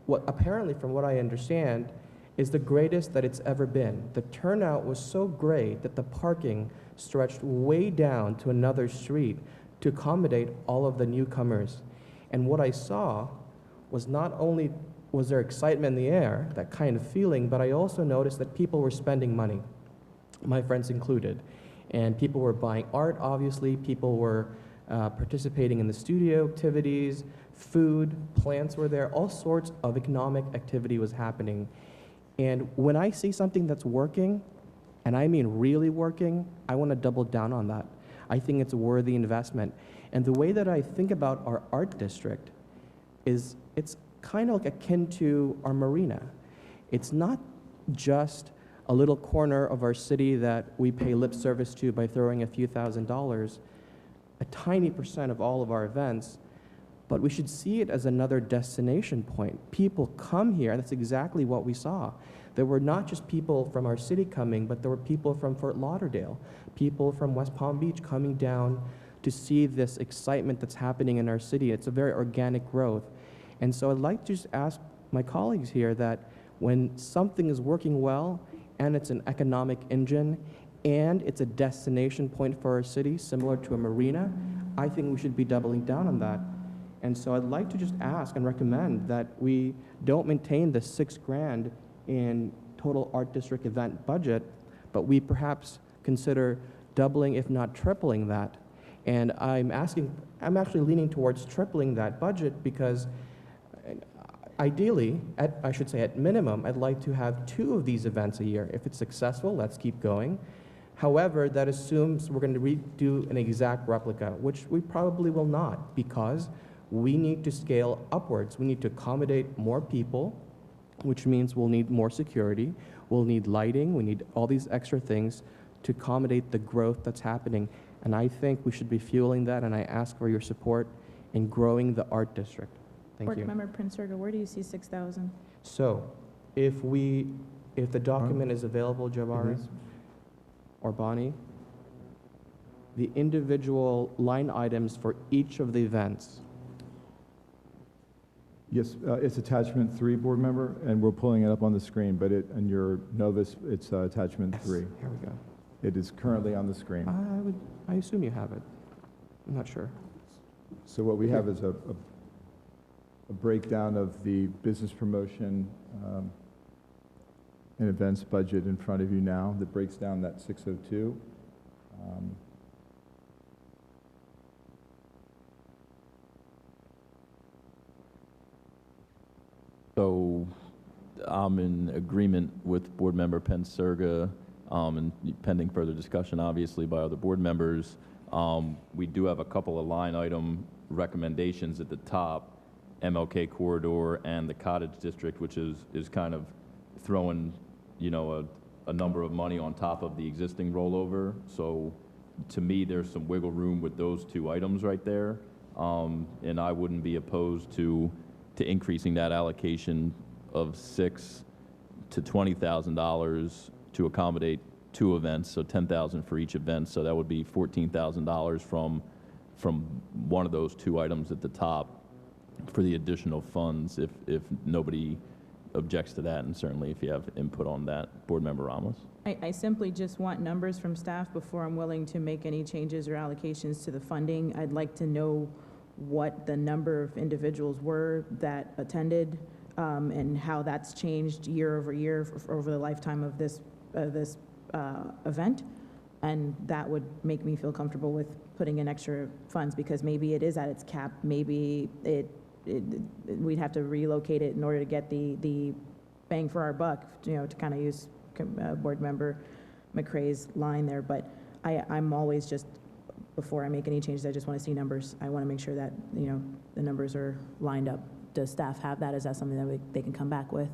apparently from what I understand, is the greatest that it's ever been. The turnout was so great that the parking stretched way down to another street to accommodate all of the newcomers. And what I saw was not only was there excitement in the air, that kind of feeling, but I also noticed that people were spending money, my friends included. And people were buying art, obviously. People were participating in the studio activities, food, plants were there, all sorts of economic activity was happening. And when I see something that's working, and I mean really working, I want to double down on that. I think it's a worthy investment. And the way that I think about our art district is it's kind of like akin to our marina. It's not just a little corner of our city that we pay lip service to by throwing a few $1,000s, a tiny percent of all of our events, but we should see it as another destination point. People come here, and that's exactly what we saw. There were not just people from our city coming, but there were people from Fort Lauderdale, people from West Palm Beach coming down to see this excitement that's happening in our city. It's a very organic growth. And so I'd like to just ask my colleagues here that when something is working well, and it's an economic engine, and it's a destination point for our city, similar to a marina, I think we should be doubling down on that. And so I'd like to just ask and recommend that we don't maintain the $6,000 in total art district event budget, but we perhaps consider doubling, if not tripling that. And I'm actually leaning towards tripling that budget because ideally, at minimum, I'd like to have 2 of these events a year. If it's successful, let's keep going. However, that assumes we're going to redo an exact replica, which we probably will not, because we need to scale upwards. We need to accommodate more people, which means we'll need more security, we'll need lighting, we need all these extra things to accommodate the growth that's happening. And I think we should be fueling that, and I ask for your support in growing the art district. Thank you. Board Member Prince Erga, where do you see 6,000? So, if the document is available, Jabari or Bonnie, the individual line items for each of the events. Yes, it's attachment 3, board member, and we're pulling it up on the screen, but in your Novus, it's attachment 3. Here we go. It is currently on the screen. I assume you have it. I'm not sure. So what we have is a breakdown of the business promotion and events budget in front of you now that breaks down that 602. So I'm in agreement with Board Member Penserga, and pending further discussion, obviously, by other board members. We do have a couple of line item recommendations at the top, MLK Corridor and the Cottage District, which is kind of throwing, a number of money on top of the existing rollover. So to me, there's some wiggle room with those 2 items right there. And I wouldn't be opposed to increasing that allocation of $6,000 to $20,000 to accommodate 2 events, so $10,000 for each event. So that would be $14,000 from one of those 2 items at the top for the additional funds, if nobody objects to that, and certainly if you have input on that. Board Member Ramos. I simply just want numbers from staff before I'm willing to make any changes or allocations to the funding. I'd like to know what the number of individuals were that attended, and how that's changed year over year over the lifetime of this event. And that would make me feel comfortable with putting in extra funds, because maybe it is at its cap, maybe we'd have to relocate it in order to get the bang for our buck, to kind of use Board Member McCrae's line there. But I'm always just, before I make any changes, I just want to see numbers. I want to make sure that, the numbers are lined up. Does staff have that? Is that something that they can come back with?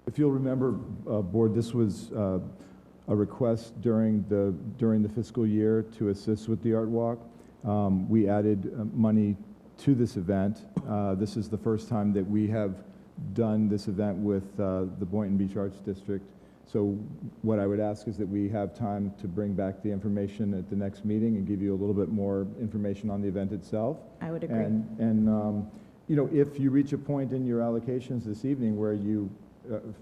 If you'll remember, board, this was a request during the fiscal year to assist with the Art Walk. We added money to this event. This is the first time that we have done this event with the Boynton Beach Arts District. So what I would ask is that we have time to bring back the information at the next meeting and give you a little bit more information on the event itself. I would agree. And if you reach a point in your allocations this evening where you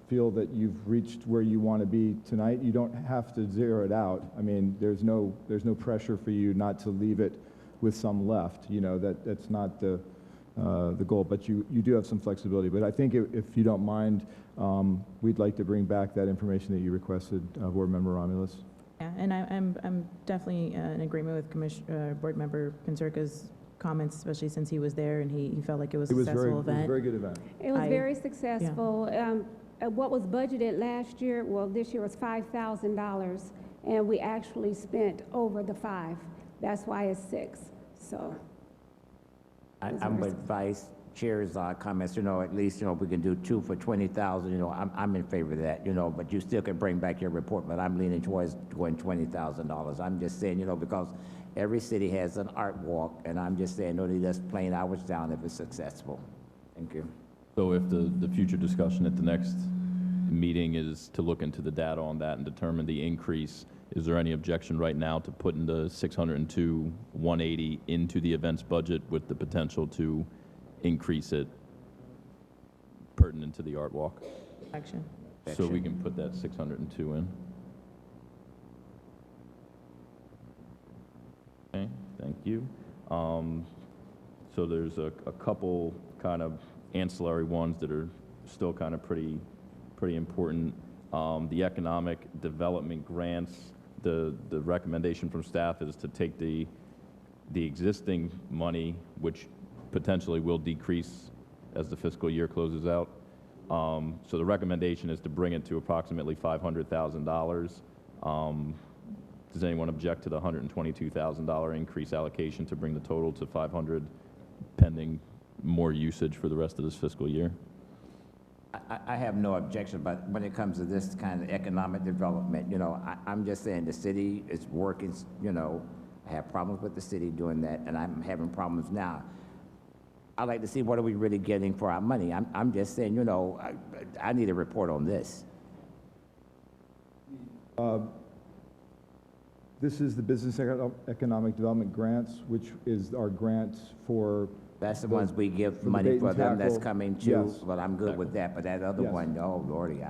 feel that you've reached where you want to be tonight, you don't have to zero it out. I mean, there's no pressure for you not to leave it with some left. That's not the goal, but you do have some flexibility. But I think if you don't mind, we'd like to bring back that information that you requested, Board Member Romulus. Yeah, and I'm definitely in agreement with Board Member Penserga's comments, especially since he was there and he felt like it was a successful event. It was a very good event. It was very successful. Yeah. What was budgeted last year, this year was $5,000, and we actually spent over the 5. That's why it's 6. So I'm with Vice Chair's comments. At least we can do 2 for $20,000. I'm in favor of that. But you still can bring back your report. But I'm leaning towards going $20,000. I'm just saying, because every city has an art walk, and I'm just saying, no, they just plain hours down if it's successful. Thank you. So if the future discussion at the next meeting is to look into the data on that and determine the increase, is there any objection right now to putting the $602,180 into the events budget with the potential to increase it pertinent to the art walk? Action. So we can put that 602 in. Okay, thank you. So there's a couple kind of ancillary ones that are still kind of pretty important. The economic development grants, the recommendation from staff is to take the existing money, which potentially will decrease as the fiscal year closes out. So the recommendation is to bring it to approximately $500,000. Does anyone object to the $122,000 increase allocation to bring the total to 500, pending more usage for the rest of this fiscal year? I have no objection, but when it comes to this kind of economic development, you know, I'm just saying the city is working, you know, I have problems with the city doing that, and I'm having problems now. I like to see what are we really getting for our money. I'm just saying, you know, I need a report on this. This is the Business Economic Development Grants, which is our grants for... That's the ones we give money for them that's coming to, Yes. but I'm good with that. But that other Yes. one, oh, Lordy,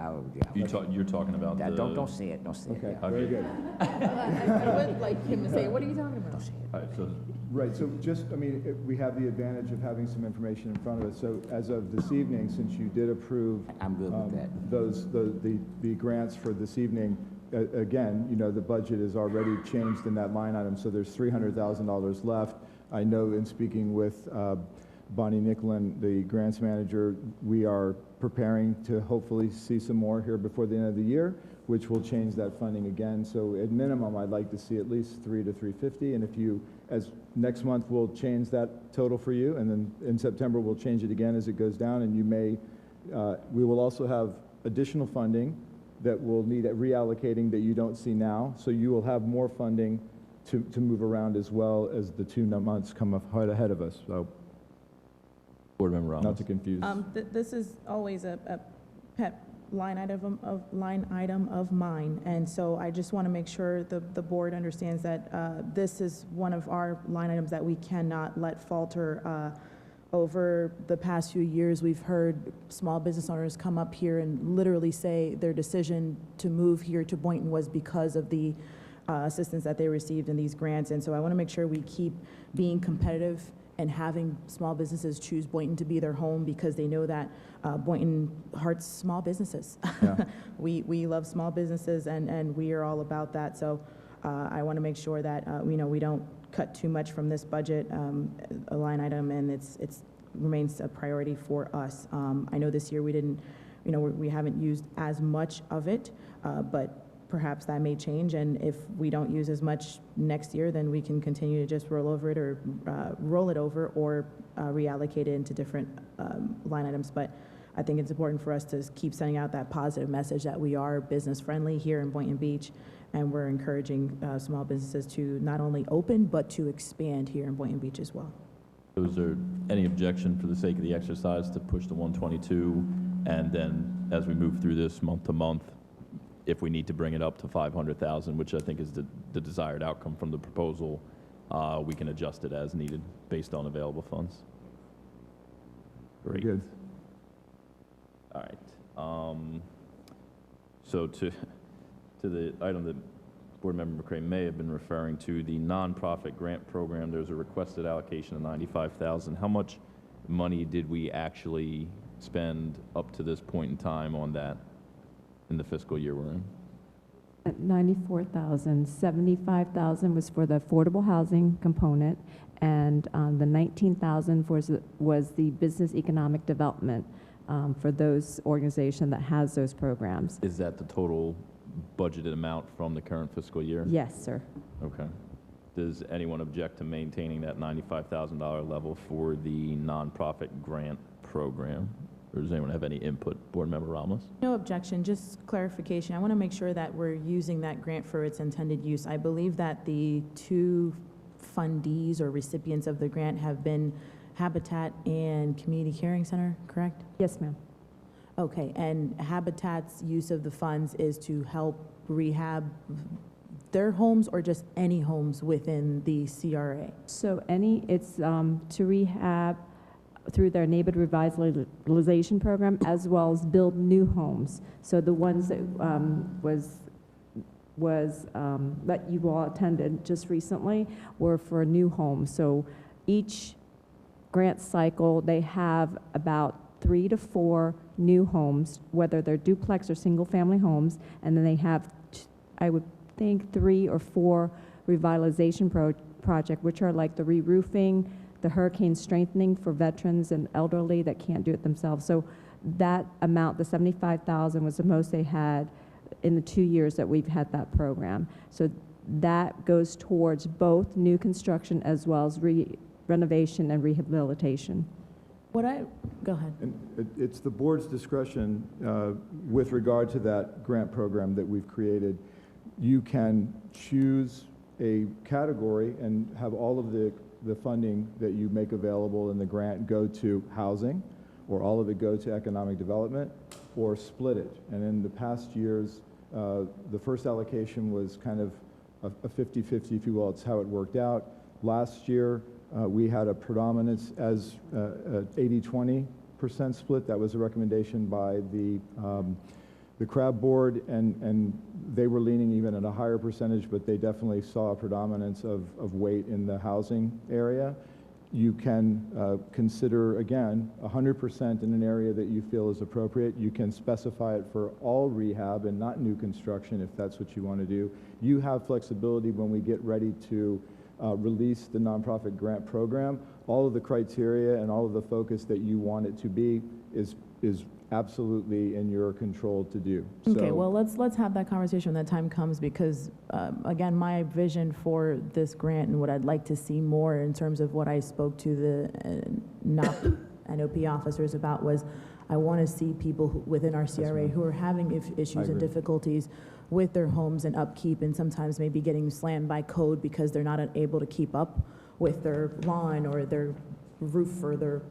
You're talking about that, the... don't say it, don't say Okay, it. very good. I would like him to say, what are you talking about? All right, so Right, so just, I mean, we have the advantage of having some information in front of us. So as of this evening, since you did approve... I'm good with that. The grants for this evening, again, you know, the budget is already changed in that line item, so there's $300,000 left. I know in speaking with Bonnie Nicklin, the grants manager, we are preparing to hopefully see some more here before the end of the year, which will change that funding again. So at minimum, I'd like to see at least $300 to $350, and if you, as next month, we'll change that total for you, and then in September, we'll change it again as it goes down, and you may, we will also have additional funding that will need reallocating that you don't see now, so you will have more funding to move around as well as the 2 months come up right ahead of us. So, Board Member Ramos. not to confuse. This is always a pet line item of mine, and so I just want to make sure the board understands that this is one of our line items that we cannot let falter. Over the past few years, we've heard small business owners come up here and literally say their decision to move here to Boynton was because of the assistance that they received in these grants. And so I want to make sure we keep being competitive and having small businesses choose Boynton to be their home, because they know that Boynton hearts small businesses. Yeah. We love small businesses, and we are all about that. So I want to make sure that we don't cut too much from this budget a line item, and it's remains a priority for us. I know this year we didn't, we haven't used as much of it, but perhaps that may change, and if we don't use as much next year, then we can continue to just roll over it or reallocate it into different line items. But I think it's important for us to keep sending out that positive message that we are business friendly here in Boynton Beach, and we're encouraging small businesses to not only open, but to expand here in Boynton Beach as well. is there any objection for the sake of the exercise to push the 122, and then as we move through this month to month, if we need to bring it up to 500,000, which I think is the desired outcome from the proposal, we can adjust it as needed based on available funds. Great. Good. All right. So to the item that Board Member McCray may have been referring to, the nonprofit grant program, there's a requested allocation of $95,000. How much money did we actually spend up to this point in time on that in the fiscal year we're in? At $94,000, $75,000 was for the affordable housing component, and the $19,000 was the business economic development for those organization that has those programs. Is that the total budgeted amount from the current fiscal year? Yes, sir. Okay. Does anyone object to maintaining that $95,000 level for the nonprofit grant program? Or does anyone have any input? Board Member Ramos? No objection, just clarification. I want to make sure that we're using that grant for its intended use. I believe that the two fundees or recipients of the grant have been Habitat and Community Caring Center, correct? Yes, ma'am. Okay, and Habitat's use of the funds is to help rehab their homes or just any homes within the CRA? So it's to rehab through their neighborhood revitalization program, as well as build new homes. So the ones that that you all attended just recently were for new homes. So each grant cycle, they have about 3 to 4 new homes, whether they're duplex or single-family homes, and then they have, I would think, 3 or 4 revitalization project, which are like the re-roofing, the hurricane strengthening for veterans and elderly that can't do it themselves. So that amount, the 75,000, was the most they had in the 2 years that we've had that program. So that goes towards both new construction as well as renovation and rehabilitation. Go ahead. And it's the board's discretion with regard to that grant program that we've created. You can choose a category and have all of the funding that you make available in the grant go to housing, or all of it go to economic development, or split it. And in the past years, the first allocation was kind of a 50-50, if you will. It's how it worked out. Last year, we had a predominance as 80-20% split. That was a recommendation by the CRA board, and they were leaning even at a higher percentage, but they definitely saw a predominance of weight in the housing area. You can consider, again, 100% in an area that you feel is appropriate. You can specify it for all rehab and not new construction if that's what you want to do. You have flexibility when we get ready to release the nonprofit grant program. All of the criteria and all of the focus that you want it to be is absolutely in your control to do. Okay, well, let's have that conversation when that time comes, because again, my vision for this grant and what I'd like to see more in terms of what I spoke to the NOP officers about was, I want to see people within our CRA who are having issues and difficulties with their homes and upkeep, and sometimes maybe getting slammed by code because they're not able to keep up with their lawn or their roof or their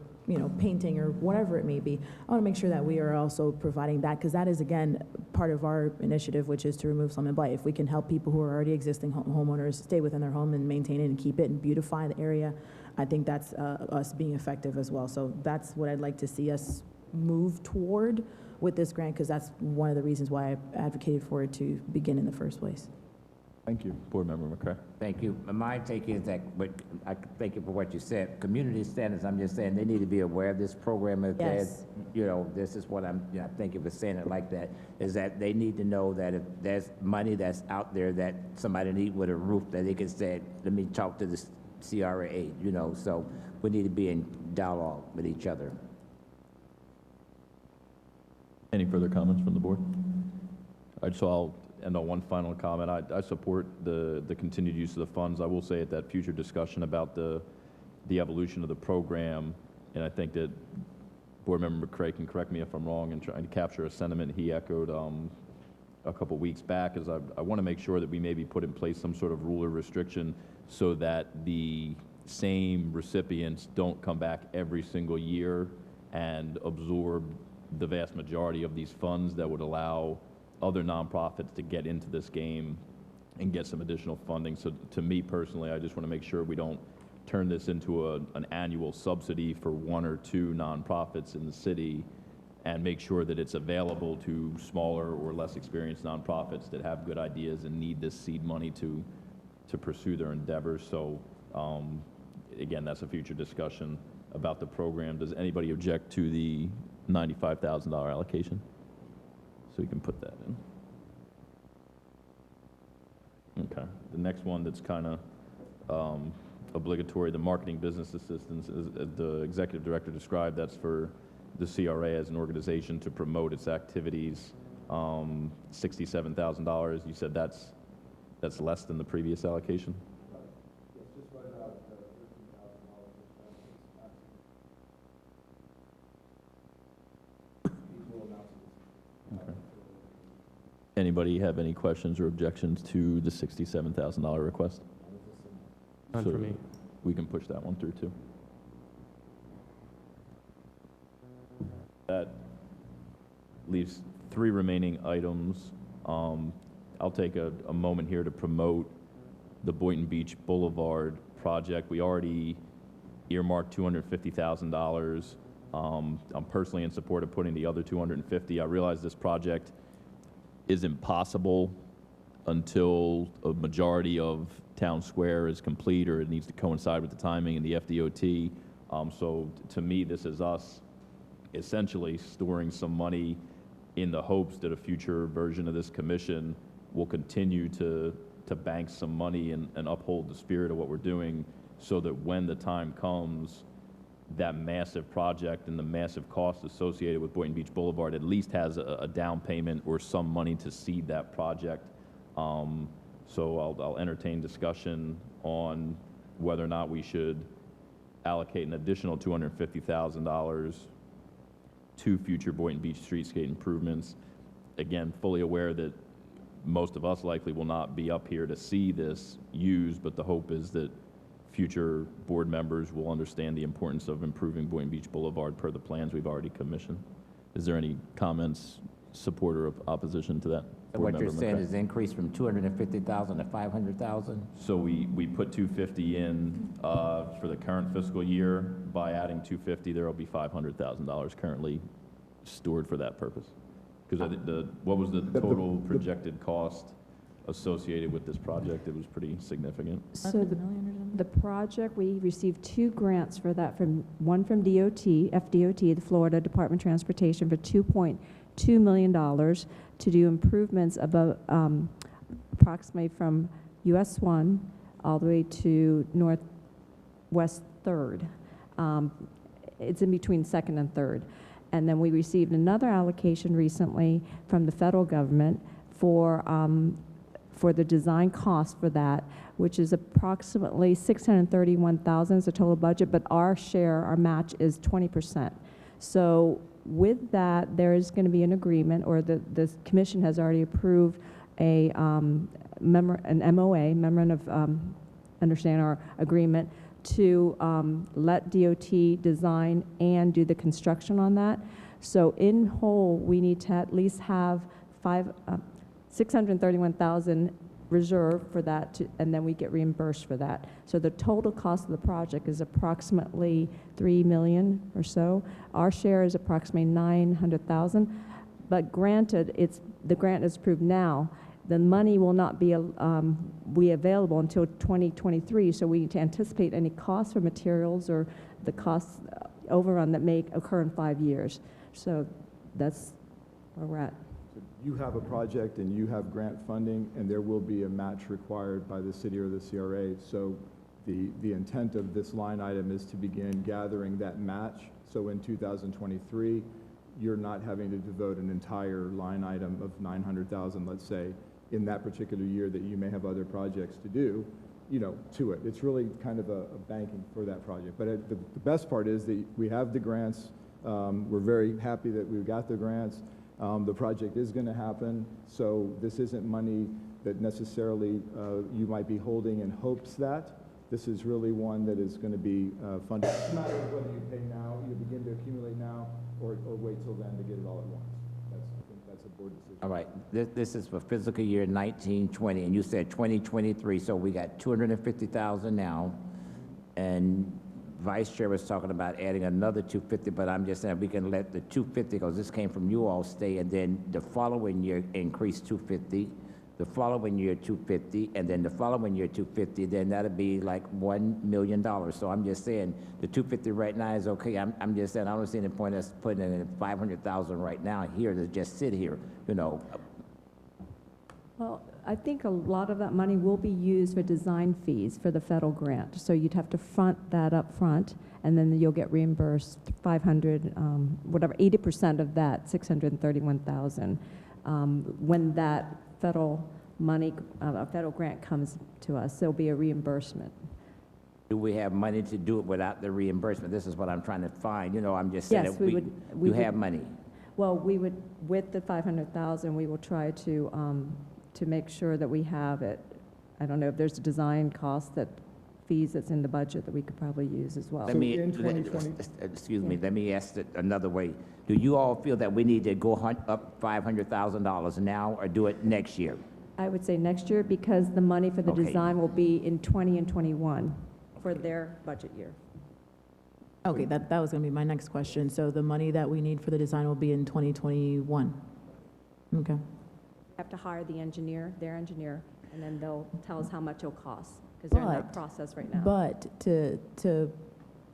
painting or whatever it may be. I want to make sure that we are also providing that, because that is, again, part of our initiative, which is to remove slum and blight. If we can help people who are already existing homeowners stay within their home and maintain it and keep it and beautify the area, I think that's us being effective as well. So that's what I'd like to see us move toward with this grant, because that's one of the reasons why I advocated for it to begin in the first place. Thank you. Board Member McCray. Thank you. My take is that, but I thank you for what you said. Community standards, I'm just saying, they need to be aware of this program. If Yes. there's, this is what I'm, thank you for saying it like that, is that they need to know that if there's money that's out there that somebody need with a roof, that they can say, let me talk to the CRA, so we need to be in dialogue with each other. Any further comments from the board? All right, so I'll end on one final comment. I support the continued use of the funds. I will say at that future discussion about the evolution of the program, and I think that Board Member McCray can correct me if I'm wrong in trying to capture a sentiment he echoed a couple weeks back, is I want to make sure that we maybe put in place some sort of rule or restriction so that the same recipients don't come back every single year and absorb the vast majority of these funds that would allow other nonprofits to get into this game and get some additional funding. So to me personally, I just want to make sure we don't turn this into an annual subsidy for 1 or 2 nonprofits in the city, and make sure that it's available to smaller or less experienced nonprofits that have good ideas and need this seed money to pursue their endeavors. So again, that's a future discussion about the program. Does anybody object to the $95,000 allocation? So you can put that in. Okay. The next one that's kind of obligatory, the marketing business assistance, as the executive director described, that's for the CRA as an organization to promote its activities. $67,000. You said that's less than the previous allocation? Anybody have any questions or objections to the $67,000 request? None for me. We can push that one through too. That leaves 3 remaining items. I'll take a moment here to promote the Boynton Beach Boulevard project. We already earmarked $250,000. I'm personally in support of putting the other $250,000. I realize this project is impossible until a majority of Town Square is complete, or it needs to coincide with the timing and the FDOT. So to me, this is us essentially storing some money in the hopes that a future version of this commission will continue to bank some money and uphold the spirit of what we're doing, so that when the time comes, that massive project and the massive cost associated with Boynton Beach Boulevard at least has a down payment or some money to seed that project. So I'll entertain discussion on whether or not we should allocate an additional $250,000 to future Boynton Beach streetscape improvements. Again, fully aware that most of us likely will not be up here to see this used, but the hope is that future board members will understand the importance of improving Boynton Beach Boulevard per the plans we've already commissioned. Is there any comments, support, or opposition to that? What you're saying is increase from 250,000 to 500,000? So we put 250 in for the current fiscal year. By adding 250, there will be $500,000 currently stored for that purpose. Because what was the total projected cost associated with this project? It was pretty significant. So the project, we received 2 grants for that, one from FDOT, the Florida Department of Transportation, for $2.2 million to do improvements above, approximately from US 1 all the way to Northwest 3rd. It's in between 2nd and 3rd. And then we received another allocation recently from the federal government for the design cost for that, which is approximately $631,000 is the total budget, but our share, our match, is 20%. So with that, there is going to be an agreement, or the commission has already approved an MOA, Memorandum of Understanding or Agreement, to let DOT design and do the construction on that. So in whole, we need to at least have $631,000 reserved for that, and then we get reimbursed for that. So the total cost of the project is approximately $3 million or so. Our share is approximately $900,000. But granted, the grant is approved now. The money will not be available until 2023, so we need to anticipate any costs for materials or the costs overrun that may occur in 5 years. So that's where we're at. So you have a project and you have grant funding, and there will be a match required by the city or the CRA. So the intent of this line item is to begin gathering that match. So in 2023, you're not having to devote an entire line item of $900,000, let's say, in that particular year that you may have other projects to do, to it. It's really kind of a banking for that project. But the best part is that we have the grants. We're very happy that we've got the grants. The project is going to happen. So this isn't money that necessarily you might be holding in hopes that. This is really one that is going to be funded. It's not whether you pay now, you begin to accumulate now, or wait till then to get it all at once. I think that's a board decision. All right, this is for fiscal year 1920, and you said 2023, so we got 250,000 now, and Vice Chair was talking about adding another 250, but I'm just saying we can let the 250, because this came from you all, stay, and then the following year increase 250, the following year 250, and then the following year 250, then that'll be like $1 million. So I'm just saying the 250 right now is okay. I'm just saying I don't see any point us putting in 500,000 right now here to just sit here, Well, I think a lot of that money will be used for design fees for the federal grant. So you'd have to front that up front, and then you'll get reimbursed 80% of that 631,000 when that federal money, federal grant comes to us. There'll be a reimbursement. Do we have money to do it without the reimbursement? This is what I'm trying to find. I'm just saying Yes, that we would have money. Well, we would, with the 500,000, we will try to make sure that we have it. I don't know if there's a design cost fees that's in the budget that we could probably use as well. Let me ask it another way. Do you all feel that we need to go hunt up $500,000 now, or do it next year? I would say next year, because the money for the design will be in 20 and 21 for their budget year. Okay, that was going to be my next question. So the money that we need for the design will be in 2021. Okay. have to hire the engineer, their engineer, and then they'll tell us how much it'll cost, because they're in that process right now. But to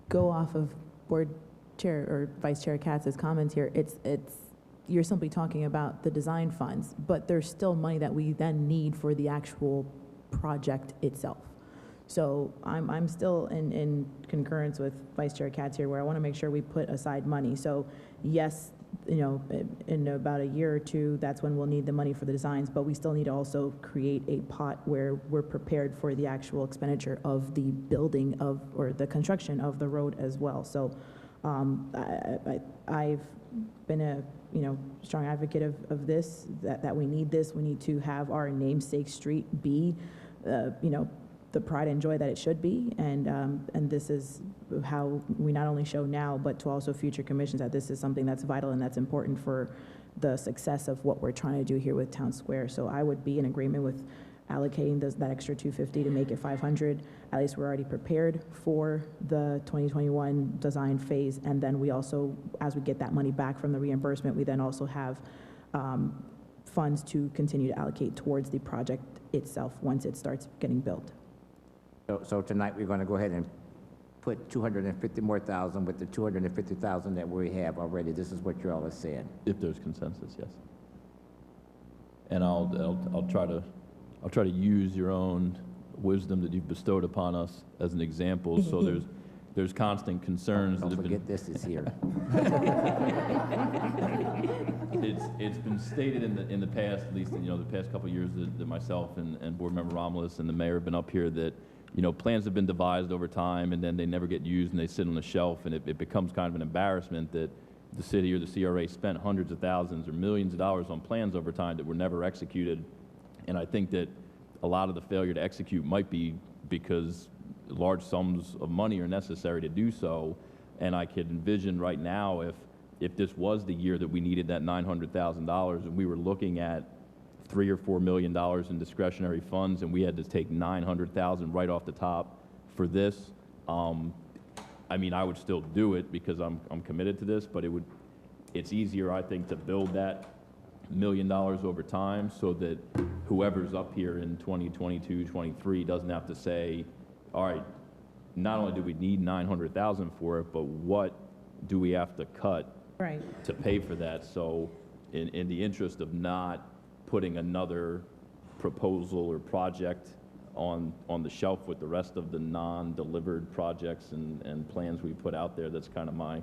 go off of Board Chair or Vice Chair Katz's comments here, you're simply talking about the design funds, but there's still money that we then need for the actual project itself. So I'm still in concurrence with Vice Chair Katz here, where I want to make sure we put aside money. So yes, you know, in about a year or two, that's when we'll need the money for the designs, but we still need to also create a pot where we're prepared for the actual expenditure of the building of, or the construction of the road as well. So I've been a, you know, strong advocate of this, that we need this. We need to have our namesake street be, you know, the pride and joy that it should be, and this is how we not only show now, but to also future commissions that this is something that's vital and that's important for the success of what we're trying to do here with Town Square. So I would be in agreement with allocating that extra 250 to make it 500. At least we're already prepared for the 2021 design phase, and then we also, as we get that money back from the reimbursement, we then also have funds to continue to allocate towards the project itself once it starts getting built. So tonight, we're going to go ahead and put 250 more thousand with the 250,000 that we have already. This is what you all are saying. If there's consensus, yes. And I'll try to use your own wisdom that you've bestowed upon us as an example. So there's constant concerns. Don't forget this is here. It's been stated in the past, at least, you know, the past couple of years, that myself and Board Member Romulus and the mayor have been up here, that, you know, plans have been devised over time and then they never get used and they sit on the shelf, and it becomes kind of an embarrassment that the city or the CRA spent hundreds of thousands or millions of dollars on plans over time that were never executed. And I think that a lot of the failure to execute might be because large sums of money are necessary to do so. And I could envision right now, if this was the year that we needed that $900,000 and we were looking at $3 or $4 million in discretionary funds, and we had to take $900,000 right off the top for this, I mean, I would still do it because I'm committed to this, but it's easier, I think, to build that $1 million over time so that whoever's up here in 2022, 23 doesn't have to say, all right, not only do we need $900,000 for it, but what do we have to cut to pay for that? So in the interest of not putting another proposal or project on the shelf with the rest of the non-delivered projects and plans we put out there, that's kind of my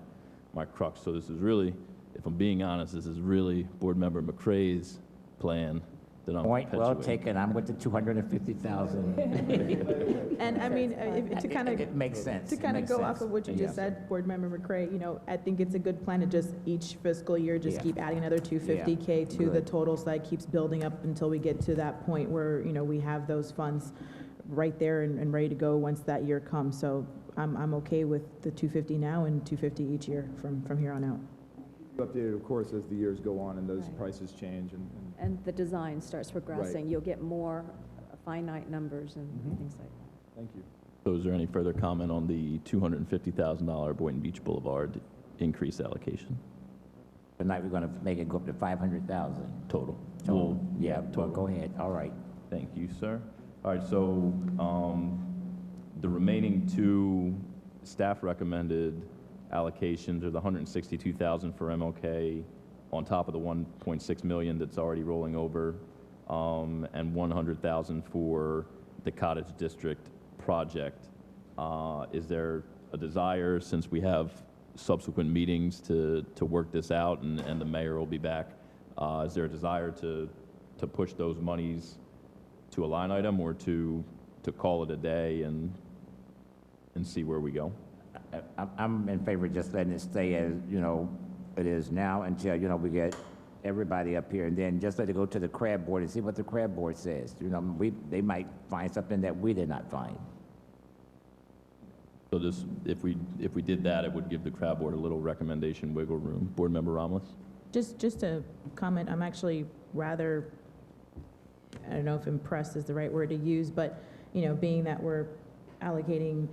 crux. So this is really, if I'm being honest, this is really Board Member McCrae's plan that I'm Point well perpetuating. taken. I'm with the 250,000. And I mean, to kind of It makes sense. to kind of go off of what you just said, Board Member McCrae, you know, I think it's a good plan to just each fiscal year just keep adding another 250K to the total, so that keeps building up until we get to that point where, you know, we have those funds right there and ready to go once that year comes. So I'm okay with the 250 now and 250 each year from here on out. Updated, of course, as the years go on and those prices change And the design starts progressing. Right. You'll get more finite numbers and things like that. Thank you. So is there any further comment on the $250,000 Boynton Beach Boulevard increase allocation? Tonight, we're going to make it go up to 500,000. Total. Total. Yeah, total. go ahead. All right. Thank you, sir. All right, so the remaining two staff recommended allocations are the $162,000 for MLK on top of the $1.6 million that's already rolling over, and $100,000 for the Cottage District project. Is there a desire, since we have subsequent meetings to work this out and the mayor will be back, is there a desire to push those monies to a line item or to call it a day and see where we go? I'm in favor of just letting it stay as, you know, it is now until, you know, we get everybody up here, and then just let it go to the crab board and see what the crab board says. You know, they might find something that we did not find. So this, if we did that, it would give the crab board a little recommendation wiggle room. Board Member Romulus? Just a comment, I'm actually rather, I don't know if impressed is the right word to use, but, you know, being that we're allocating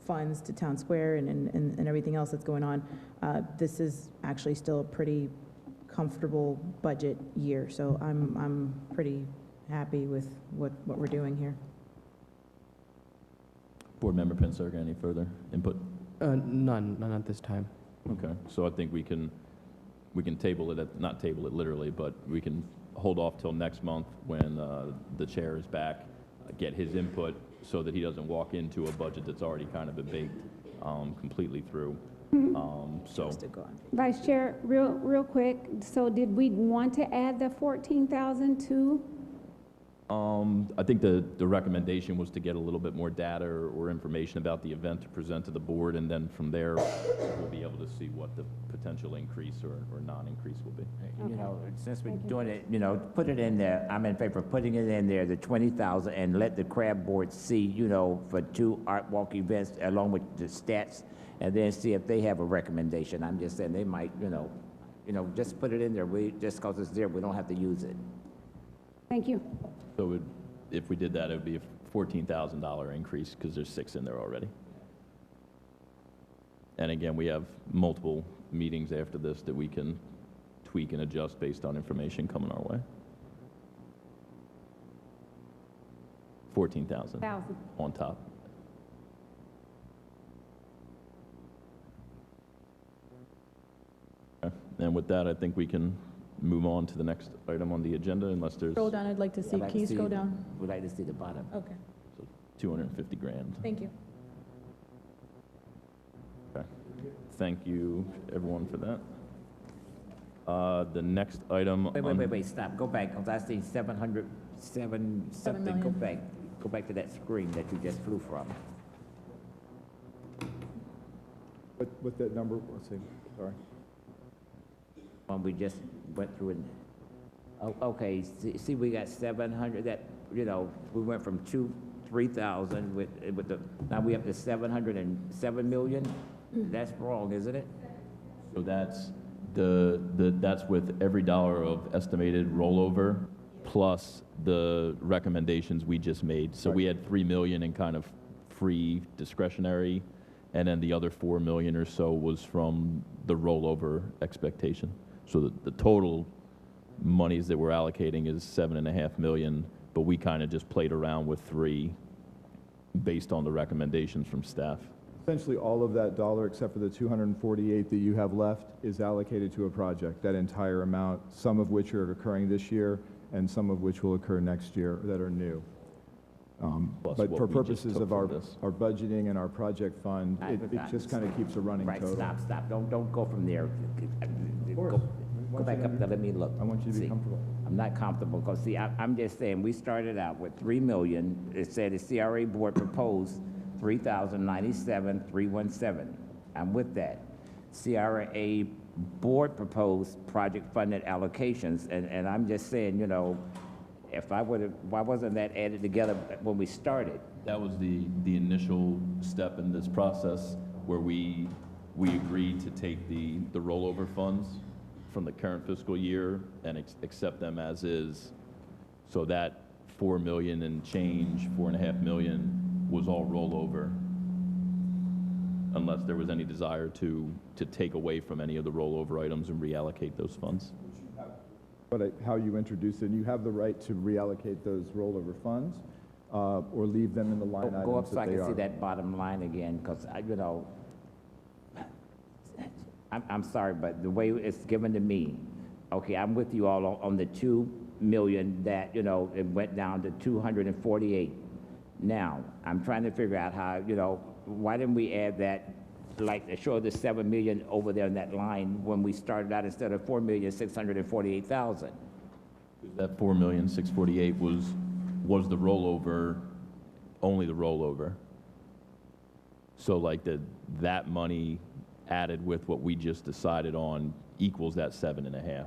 funds to Town Square and everything else that's going on, this is actually still a pretty comfortable budget year. So I'm pretty happy with what we're doing here. Board Member Penserga, any further input? None at this time. Okay, so I think we can table it, not table it literally, but we can hold off till next month when the chair is back, get his input so that he doesn't walk into a budget that's already kind of been baked completely through. So, Vice Chair, real quick, so did we want to add the 14,000 to? I think the recommendation was to get a little bit more data or information about the event to present to the board, and then from there, we'll be able to see what the potential increase or non-increase will be. You know, since we're doing it, you know, put it in there. I'm in favor of putting it in there, the 20,000, and let the crab board see, you know, for 2 art walk events along with the stats, and then see if they have a recommendation. I'm just saying they might, you know, just put it in there. Just because it's there, we don't have to use it. Thank you. So if we did that, it would be a $14,000 increase because there's 6 in there already. And again, we have multiple meetings after this that we can tweak and adjust based on information coming our way. 14,000 on top. Okay. And with that, I think we can move on to the next item on the agenda unless there's... Scroll down, I'd like to see. Can you scroll down? We'd like to see the bottom. Okay, So 250 grand. thank you. Okay. Thank you, everyone, for that. The next item... Wait, stop. Go back, because I see 707 something. million. Go back to that screen that you just flew from. What that number, let's see, sorry. When we just went through it. Oh, okay, see, we got 700, that, you know, we went from 3,000 with the, now we up to 707 million? That's wrong, isn't it? So that's that's with every dollar of estimated rollover plus the recommendations we just made. So we had 3 million in kind of free discretionary, and then the other 4 million or so was from the rollover expectation. So the total monies that we're allocating is 7.5 million, but we kind of just played around with 3 based on the recommendations from staff. Essentially, all of that dollar, except for the 248 that you have left, is allocated to a project, that entire amount, some of which are occurring this year and some of which will occur next year that are new. But for purposes of our budgeting and our project fund, it just kind of keeps a running total. Right, stop. Don't go from there. Go back up there, let me look. I want you to be comfortable. I'm not comfortable, because see, I'm just saying, we started out with 3 million. It said the CRA board proposed 3,097,317. I'm with that. CRA board proposed project funded allocations, and I'm just saying, you know, why wasn't that added together when we started? That was the initial step in this process where we agreed to take the rollover funds from the current fiscal year and accept them as is. So that 4 million and change, 4.5 million, was all rollover, unless there was any desire to take away from any of the rollover items and reallocate those funds. But how you introduce it, and you have the right to reallocate those rollover funds or leave them in the line items Go up so I that they can see are. that bottom line again, because, you know, I'm sorry, but the way it's given to me, okay, I'm with you all on the 2 million that, you know, it went down to 248. Now, I'm trying to figure out how, you know, why didn't we add that, like, show the 7 million over there in that line when we started out instead of 4,648,000? That 4,648,000 was the rollover, only the rollover. So like that money added with what we just decided on equals that 7.5.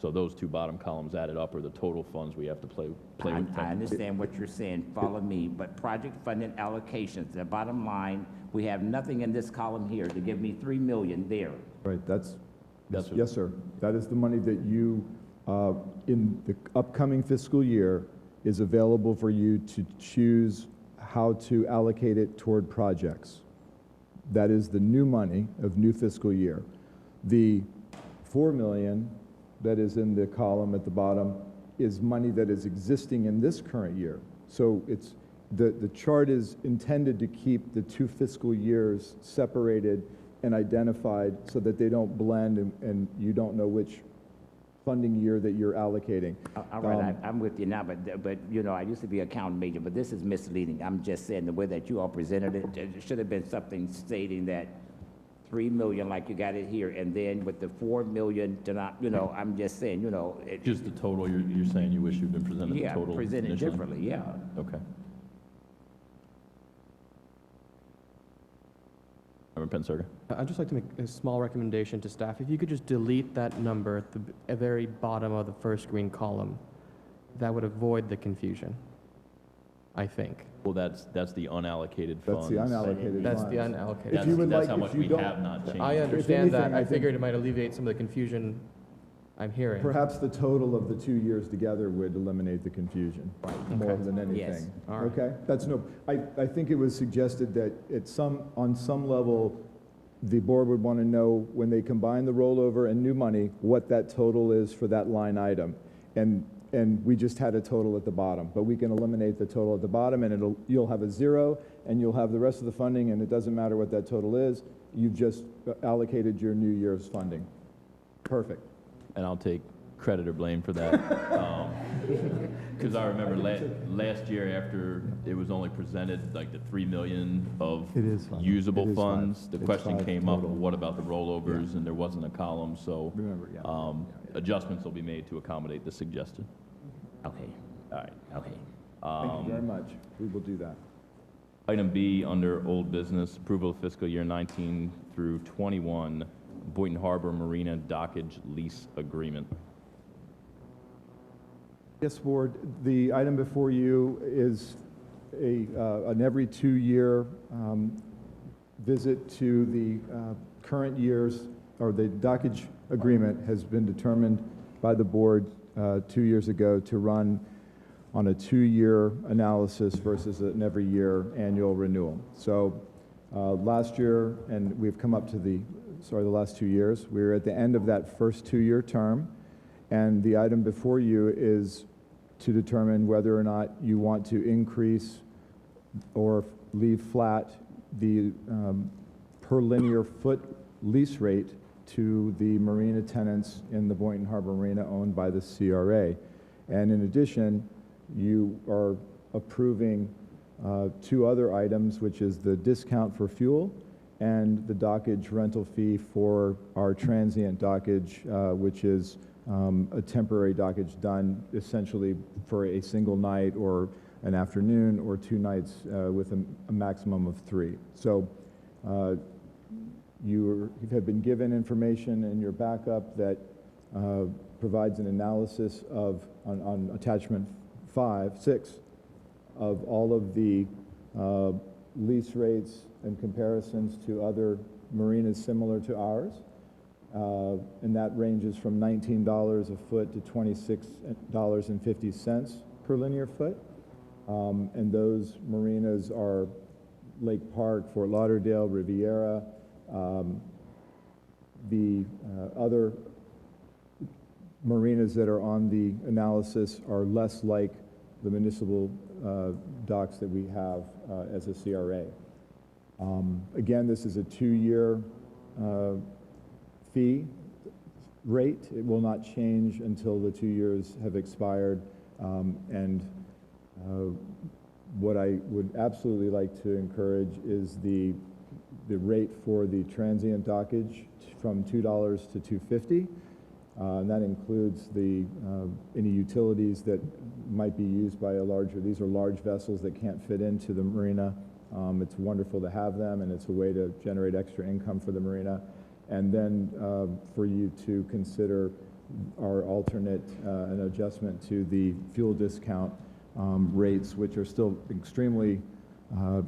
So those 2 bottom columns added up are the total funds we have to play with. I understand what you're saying, follow me, but project funded allocations, the bottom line, we have nothing in this column here to give me 3 million there. Right, yes, sir. That is the money that you, in the upcoming fiscal year, is available for you to choose how to allocate it toward projects. That is the new money of new fiscal year. The 4 million that is in the column at the bottom is money that is existing in this current year. So it's, the chart is intended to keep the 2 fiscal years separated and identified so that they don't blend and you don't know which funding year that you're allocating. All right, I'm with you now, but you know, I used to be an accounting major, but this is misleading. I'm just saying the way that you all presented it, there should have been something stating that 3 million like you got it here, and then with the 4 million, to not, you know, I'm just saying, you know. Just the total, you're saying you wish you'd been presented the total? Yeah, presented initially? differently, yeah. Okay. Member Penserga. I'd just like to make a small recommendation to staff. If you could just delete that number at the very bottom of the first green column, that would avoid the confusion, I think. Well, that's the unallocated That's funds. the unallocated That's funds. the unallocated. If you would That's like, how if much you we don't- have not changed. I understand that. anything, I I think- figured it might alleviate some of the confusion I'm hearing. Perhaps the total of the 2 years together would eliminate the confusion more Okay. than anything. Yes. All right. Okay? That's no, I think it was suggested that on some level, the board would want to know when they combine the rollover and new money, what that total is for that line item. And we just had a total at the bottom, but we can eliminate the total at the bottom and you'll have a zero and you'll have the rest of the funding and it doesn't matter what that total is. You've just allocated your new year's funding. Perfect. And I'll take credit or blame for that. Because I remember last year after it was only presented, like the 3 million of It is five. usable It is funds, five. the It's question five came up, total. well, what about the rollovers? And there wasn't a column, so Remember, yeah. adjustments will be made to accommodate the suggestion. Okay, All right. okay. Thank you very much. We will do that. Item B, under old business, approval of fiscal year 19 through 21, Boynton Harbor Marina dockage lease agreement. Yes, Board, the item before you is an every 2-year visit to the current year's, or the dockage agreement has been determined by the board 2 years ago to run on a 2-year analysis versus an every year annual renewal. So last year, and we've come up to the last 2 years, we're at the end of that first 2-year term, and the item before you is to determine whether or not you want to increase or leave flat the per linear foot lease rate to the marina tenants in the Boynton Harbor Marina owned by the CRA. And in addition, you are approving 2 other items, which is the discount for fuel and the dockage rental fee for our transient dockage, which is a temporary dockage done essentially for a single night or an afternoon or 2 nights with a maximum of 3. So you have been given information in your backup that provides an analysis of, on attachment 6, of all of the lease rates and comparisons to other marinas similar to ours. And that ranges from $19 a foot to $26.50 per linear foot. And those marinas are Lake Park, Fort Lauderdale, Riviera. The other marinas that are on the analysis are less like the municipal docks that we have as a CRA. Again, this is a 2-year fee rate. It will not change until the 2 years have expired. What I would absolutely like to encourage is the rate for the transient dockage from $2 to $2.50. And that includes any utilities that might be used by these are large vessels that can't fit into the marina. It's wonderful to have them, and it's a way to generate extra income for the marina. And then for you to consider our alternate an adjustment to the fuel discount rates, which are still extremely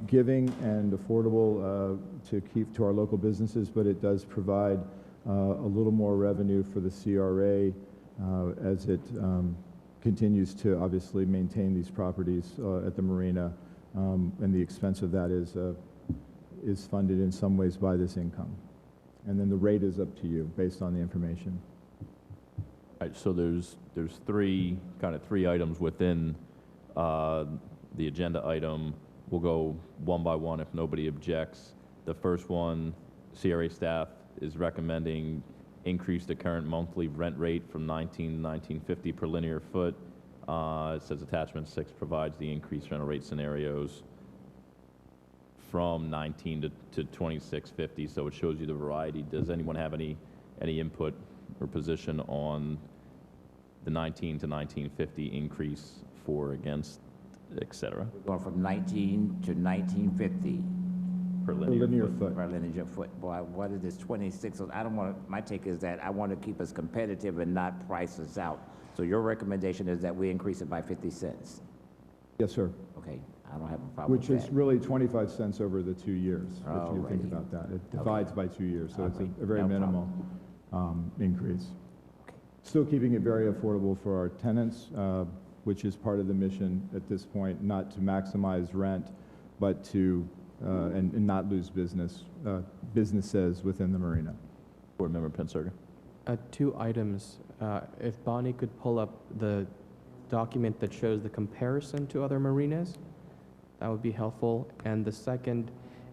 giving and affordable to keep to our local businesses, but it does provide a little more revenue for the CRA as it continues to obviously maintain these properties at the marina, and the expense of that is funded in some ways by this income. And then the rate is up to you based on the information. Right, so there's three items within the agenda item. We'll go one by one if nobody objects. The first one, CRA staff is recommending increase the current monthly rent rate from $19 to $19.50 per linear foot. It says attachment 6 provides the increased rental rate scenarios from $19 to $26.50, so it shows you the variety. Does anyone have any input or position on the $19 to $19.50 increase, for, against, et cetera? Going from 19 to 1950 Per linear foot. per linear foot. Boy, what is this 26? I don't want to, my take is that I want to keep us competitive and not price us out. So your recommendation is that we increase it by 50 cents? Yes, sir. Okay, I don't have a problem Which with is that. really 25 cents over the 2 years, if you think Alrighty. about that. It divides by 2 years, so it's Okay, a very no minimal increase. Still keeping it very affordable for our tenants, which is part of the mission at this point, not to maximize rent, but to, and not lose businesses within the marina. Board Member Penserga. 2 items. If Bonnie could pull up the document that shows the comparison to other marinas, that would be helpful. And the second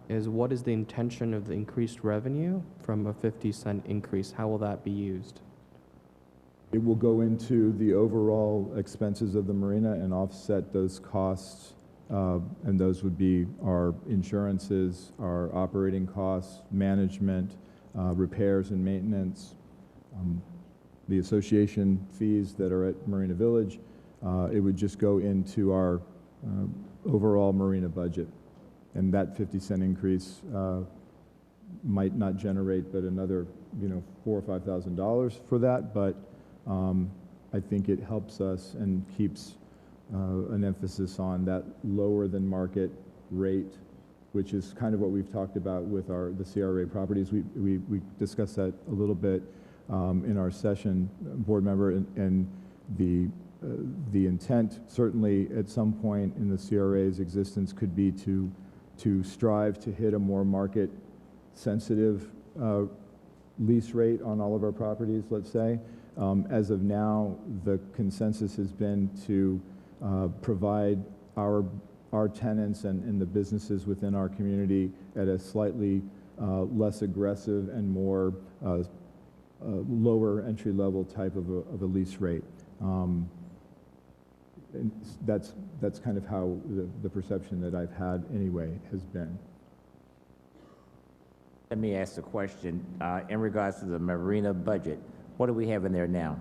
is, what is the intention of the increased revenue from a 50-cent increase? How will that be used? It will go into the overall expenses of the marina and offset those costs, and those would be our insurances, our operating costs, management, repairs and maintenance, the association fees that are at Marina Village. It would just go into our overall marina budget. And that 50-cent increase might not generate but another, $4,000 or $5,000 for that, but I think it helps us and keeps an emphasis on that lower than market rate, which is kind of what we've talked about with the CRA properties. We discussed that a little bit in our session, board member, and the intent certainly at some point in the CRA's existence could be to strive to hit a more market sensitive lease rate on all of our properties, let's say. As of now, the consensus has been to provide our tenants and the businesses within our community at a slightly less aggressive and more lower entry-level type of a lease rate. And that's kind of how the perception that I've had anyway has been. Let me ask the question, in regards to the marina budget, what do we have in there now?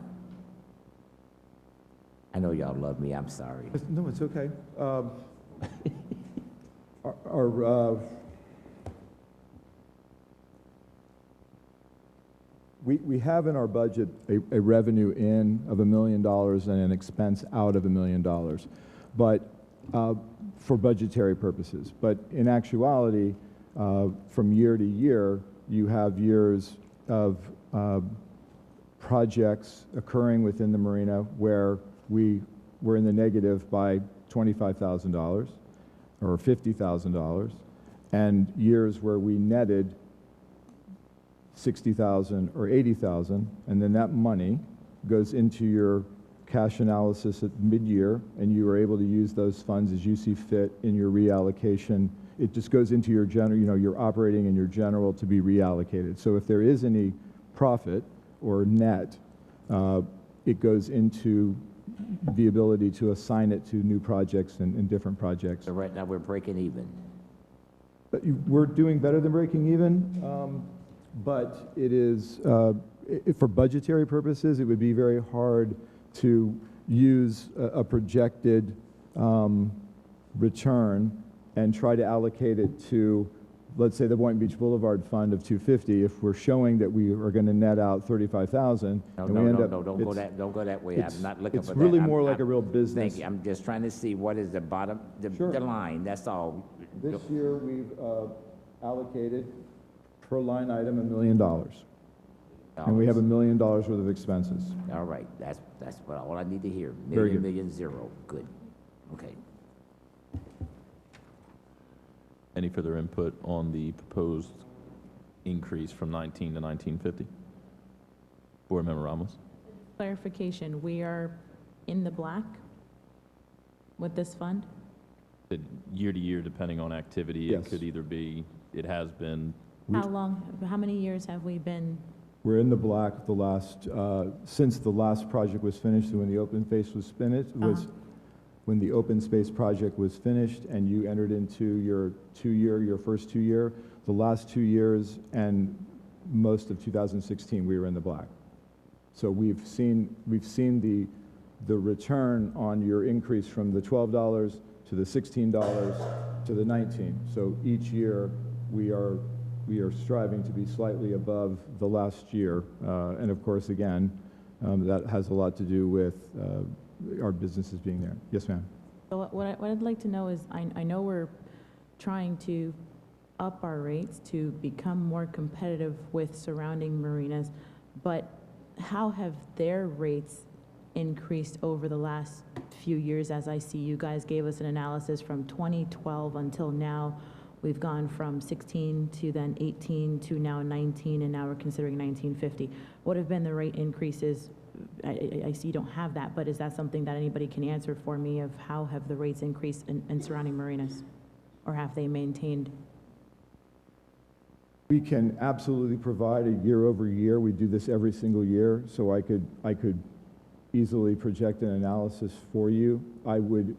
I know y'all love me, I'm sorry. No, it's okay. We have in our budget a revenue in of $1 million and an expense out of $1 million, but for budgetary purposes. But in actuality, from year to year, you have years of projects occurring within the marina where we were in the negative by $25,000 or $50,000, and years where we netted $60,000 or $80,000, and then that money goes into your cash analysis at mid-year, and you are able to use those funds as you see fit in your reallocation. It just goes into your general, your operating and your general to be reallocated. So if there is any profit or net, it goes into the ability to assign it to new projects and different projects. So right now we're breaking even. But we're doing better than breaking even, but it is, for budgetary purposes, it would be very hard to use a projected return and try to allocate it to, let's say, the Boynton Beach Boulevard Fund of $250. If we're showing that we are going to net out $35,000, No, and no, we end no, up, no, don't go that way. I'm not looking for that. It's really more I'm- like a real business. Thank you. I'm just trying to see what is the bottom, the line, that's all. This year, we've allocated per line item $1 million. And we have $1 million worth of expenses. All right, that's what all I need to hear. Very good. Million, zero. Good. Okay. Any further input on the proposed increase from 19 to 1950? Board Member Ramos. Clarification, we are in the black with this fund? Year to year, depending on activity, Yes. it could either be, it has been, How many years have we been? We're in the black the last, since the last project was finished, when the open space was finished, when the open space project was finished and you entered into your first 2 year, the last 2 years and most of 2016, we were in the black. So we've seen the return on your increase from the $12 to the $16 to the $19. So each year we are striving to be slightly above the last year. And of course, again, that has a lot to do with our businesses being there. Yes, ma'am. So what I'd like to know is, I know we're trying to up our rates to become more competitive with surrounding marinas, but how have their rates increased over the last few years? As I see, you guys gave us an analysis from 2012 until now. We've gone from 16 to then 18 to now 19, and now we're considering 1950. What have been the rate increases? I see you don't have that, but is that something that anybody can answer for me, of how have the rates increased in surrounding marinas? Or have they maintained? We can absolutely provide a year over year. We do this every single year, so I could easily project an analysis for you. I would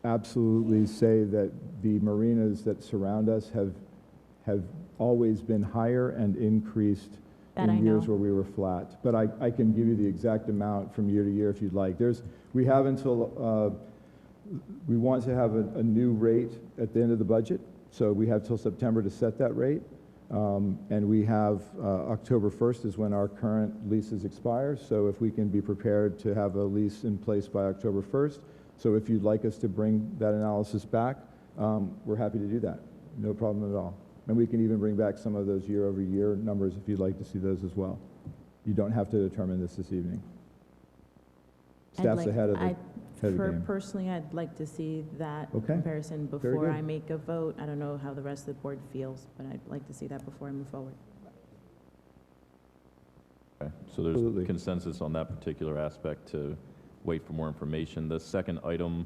absolutely say that the marinas that surround us have always been higher and increased in years where we were flat. But I can give you the exact amount from year to year if you'd like. We have until, we want to have a new rate at the end of the budget, so we have till September to set that rate. And we have October 1st is when our current leases expire, so if we can be prepared to have a lease in place by October 1st. So if you'd like us to bring that analysis back, we're happy to do that. No problem at all. And we can even bring back some of those year-over-year numbers if you'd like to see those as well. You don't have to determine this evening. Staff's ahead of the game. Personally, I'd like to see that comparison before I make a vote. I don't know how the rest of the board feels, but I'd like to see that before I move forward. okay, so there's consensus on that particular aspect to wait for more information. The second item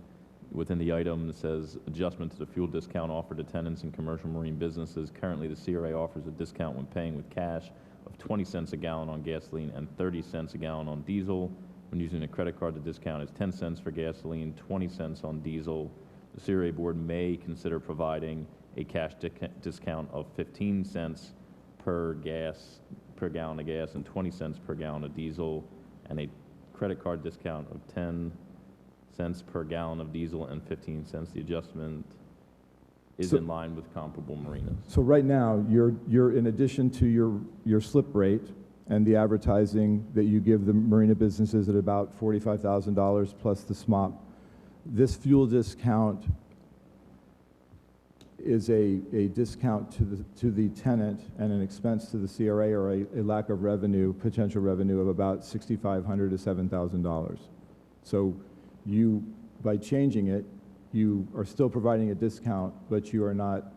within the item says adjustment to the fuel discount offered to tenants in commercial marine businesses. Currently, the CRA offers a discount when paying with cash of 20 cents a gallon on gasoline and 30 cents a gallon on diesel. When using a credit card, the discount is 10 cents for gasoline, 20 cents on diesel. The CRA board may consider providing a cash discount of 15 cents per gallon of gas and 20 cents per gallon of diesel, and a credit card discount of 10 cents per gallon of diesel and 15 cents. The adjustment is in line with comparable marinas. So right now, you're in addition to your slip rate and the advertising that you give the marina businesses at about $45,000 plus the SMOP, this fuel discount is a discount to the tenant and an expense to the CRA, or a lack of revenue, potential revenue of about $6,500 to $7,000. So you, by changing it, you are still providing a discount, but you are not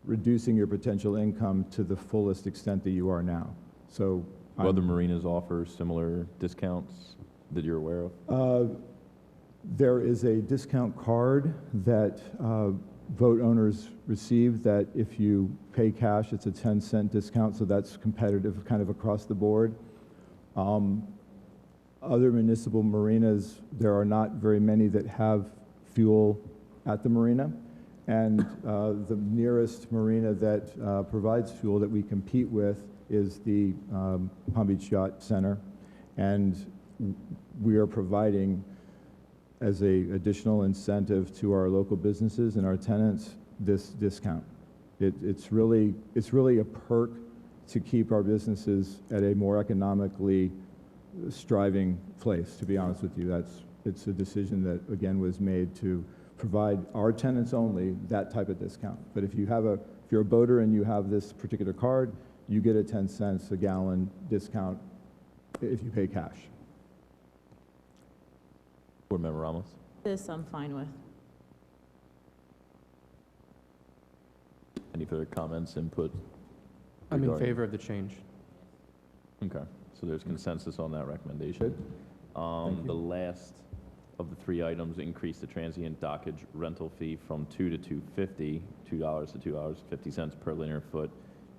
reducing your potential income to the fullest extent that you are now. So other marinas offer similar discounts that you're aware of? There is a discount card that boat owners receive that if you pay cash, it's a 10-cent discount, so that's competitive kind of across the board. Other municipal marinas, there are not very many that have fuel at the marina, and the nearest marina that provides fuel that we compete with is the Palm Beach Yacht Center, and we are providing as an additional incentive to our local businesses and our tenants this discount. It's really a perk to keep our businesses at a more economically striving place, to be honest with you. It's a decision that, again, was made to provide our tenants only that type of discount. But if you're a boater and you have this particular card, you get a 10 cents a gallon discount if you pay cash. Board Member Ramos? This I'm fine with. Any further comments, input? I'm in favor of the change. Okay. So there's consensus on that recommendation. The last of the three items, increase the transient dockage rental fee from $2 to $2.50, $2 to $2.50 per linear foot.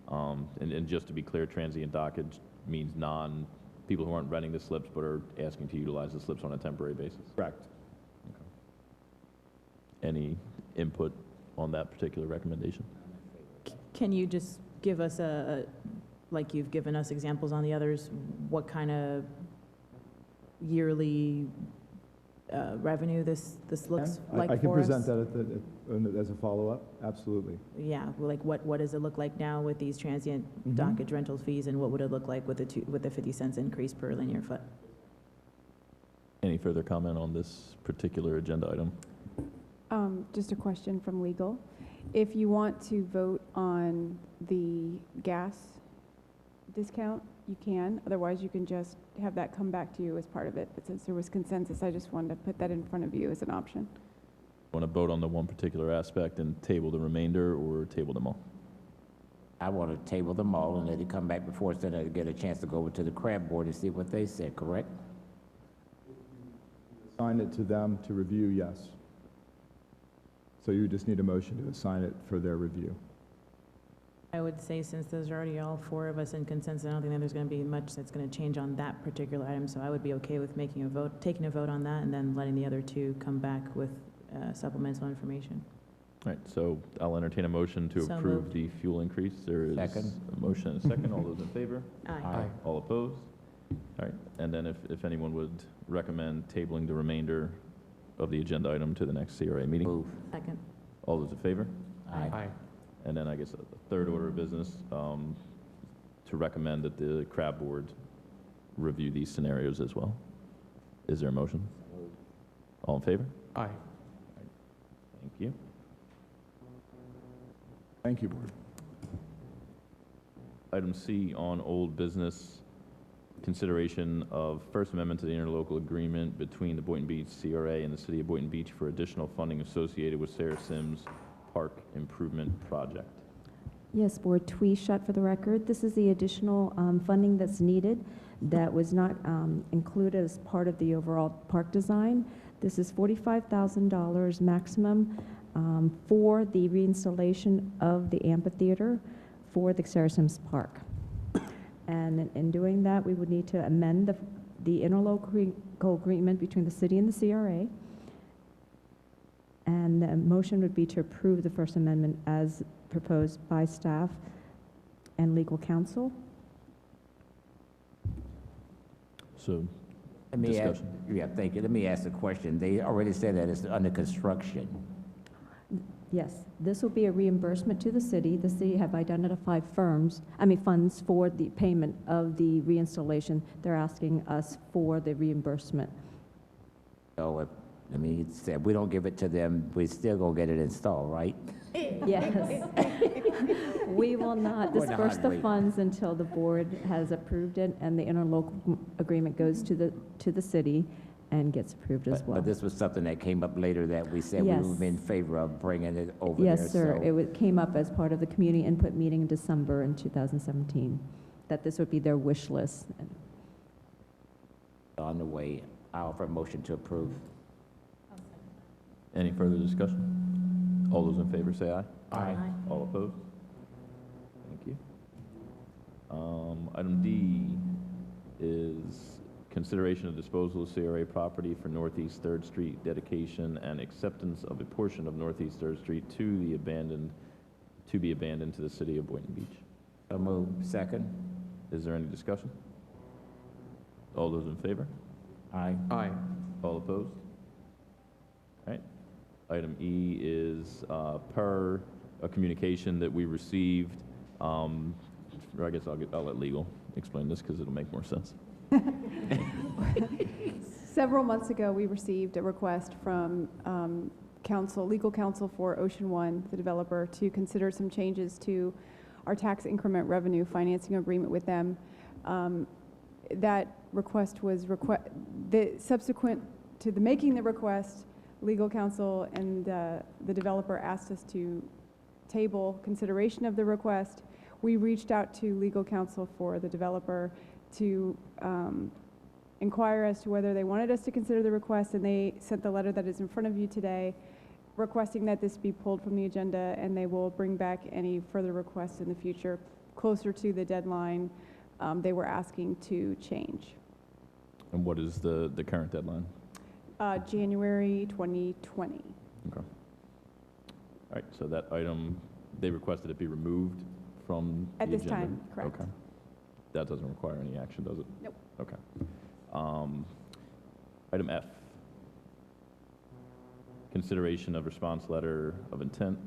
And just to be clear, transient dockage means people who aren't renting the slips but are asking to utilize the slips on a temporary basis. Correct. Any input on that particular recommendation? Can you just give us like you've given us examples on the others, what kind of yearly revenue this looks like for us? I can present that as a follow-up, absolutely. Yeah, well, like what does it look like now with these transient dockage rental fees, and what would it look like with the 50 cents increase per linear foot? Any further comment on this particular agenda item? Just a question from legal. If you want to vote on the gas discount, you can. Otherwise, you can just have that come back to you as part of it. But since there was consensus, I just wanted to put that in front of you as an option. Want to vote on the one particular aspect and table the remainder, or table them all? I want to table them all and let it come back before us, then I get a chance to go over to the CRA board and see what they said, correct? Assign it to them to review, yes. So you just need a motion to assign it for their review. I would say since there's already all four of us in consensus, I don't think that there's going to be much that's going to change on that particular item. So I would be okay with taking a vote on that, and then letting the other two come back with supplemental information. All right, so I'll entertain a motion to approve moved. the fuel increase. There is Second. a motion and a second. All those in favor? Aye. All opposed? All right, and then if anyone would recommend tabling the remainder of the agenda item to the next CRA meeting? Move. Second. All those in favor? Aye. And then I guess the third order of business, to recommend that the CRA board review these scenarios as well. Is there a motion? All in favor? Aye. Thank you. Thank you, board. Item C on old business, consideration of First Amendment to the interlocal agreement between the Boynton Beach CRA and the City of Boynton Beach for additional funding associated with Sarah Sims Park Improvement Project. Yes, Board, Twee Shut for the record. This is the additional funding that's needed that was not included as part of the overall park design. This is $45,000 maximum for the reinstallation of the amphitheater for the Sarah Sims Park. And in doing that, we would need to amend the interlocal agreement between the city and the CRA. And the motion would be to approve the First Amendment as proposed by staff and legal counsel. So, Let me ask, discussion. yeah, thank you. Let me ask a question. They already said that it's under construction. Yes, this will be a reimbursement to the city. The city have identified funds for the payment of the reinstallation. They're asking us for the reimbursement. So if we don't give it to them, we still gonna get it installed, right? Yes. We will not We're in a disperse hot the rate. funds until the board has approved it and the interlocal agreement goes to the city and gets approved as well. But this was something that came up later that we said we Yes. were in favor of bringing it over there. Yes, sir. so- Came up as part of the community input meeting in December in 2017, that this would be their wish list. On the way, I offer a motion to approve. Any further discussion? All those in favor say aye. Aye. All opposed? Thank you. Item D is consideration of disposal of CRA property for Northeast 3rd Street dedication and acceptance of a portion of Northeast 3rd Street to be abandoned to the City of Boynton Beach. So move. Second. Is there any discussion? All those in favor? Aye. Aye. All opposed? All right. Item E is per a communication that we received. Or I guess I'll let legal explain this because it'll make more sense. Several months ago, we received a request from legal counsel for Ocean One, the developer, to consider some changes to our tax increment revenue financing agreement with them. That request was subsequent to making the request, legal counsel and the developer asked us to table consideration of the request. We reached out to legal counsel for the developer to inquire as to whether they wanted us to consider the request, and they sent the letter that is in front of you today requesting that this be pulled from the agenda, and they will bring back any further requests in the future closer to the deadline they were asking to change. And what is the current deadline? January 2020. Okay. All right, so that item, they requested it be removed from the At this agenda? time, correct. Okay. That doesn't require any action, does it? Nope. Okay. Item F, consideration of response letter of intent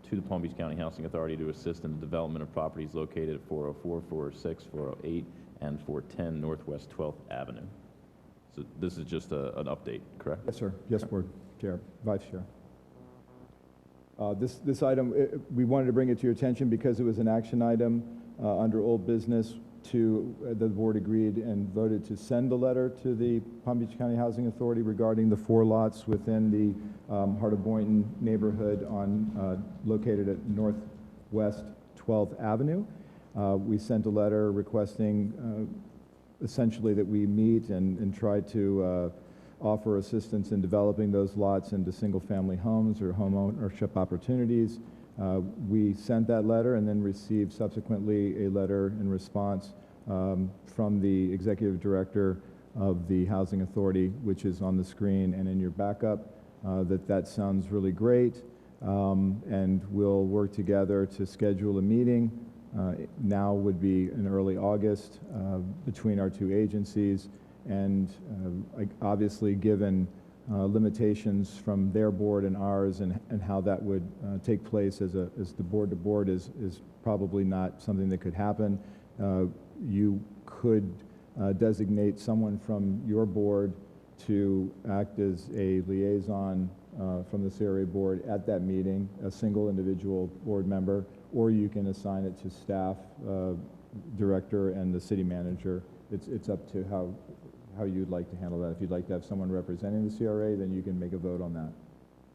to the Palm Beach County Housing Authority to assist in the development of properties located at 404, 406, 408, and 410 Northwest 12th Avenue. So this is just an update, correct? Yes, sir. Yes, Board Chair, Vice Chair. This item, we wanted to bring it to your attention because it was an action item under old business the board agreed and voted to send a letter to the Palm Beach County Housing Authority regarding the 4 lots within the Heart of Boynton neighborhood located at Northwest 12th Avenue. We sent a letter requesting essentially that we meet and try to offer assistance in developing those lots into single-family homes or home ownership opportunities. We sent that letter and then received subsequently a letter in response from the executive director of the Housing Authority, which is on the screen and in your backup, that sounds really great, and we'll work together to schedule a meeting. Now would be in early August between our 2 agencies, and obviously given limitations from their board and ours and how that would take place as the board to board is probably not something that could happen. You could designate someone from your board to act as a liaison from the CRA board at that meeting, a single individual board member, or you can assign it to staff, director, and the city manager. It's up to how you'd like to handle that. If you'd like to have someone representing the CRA, then you can make a vote on that.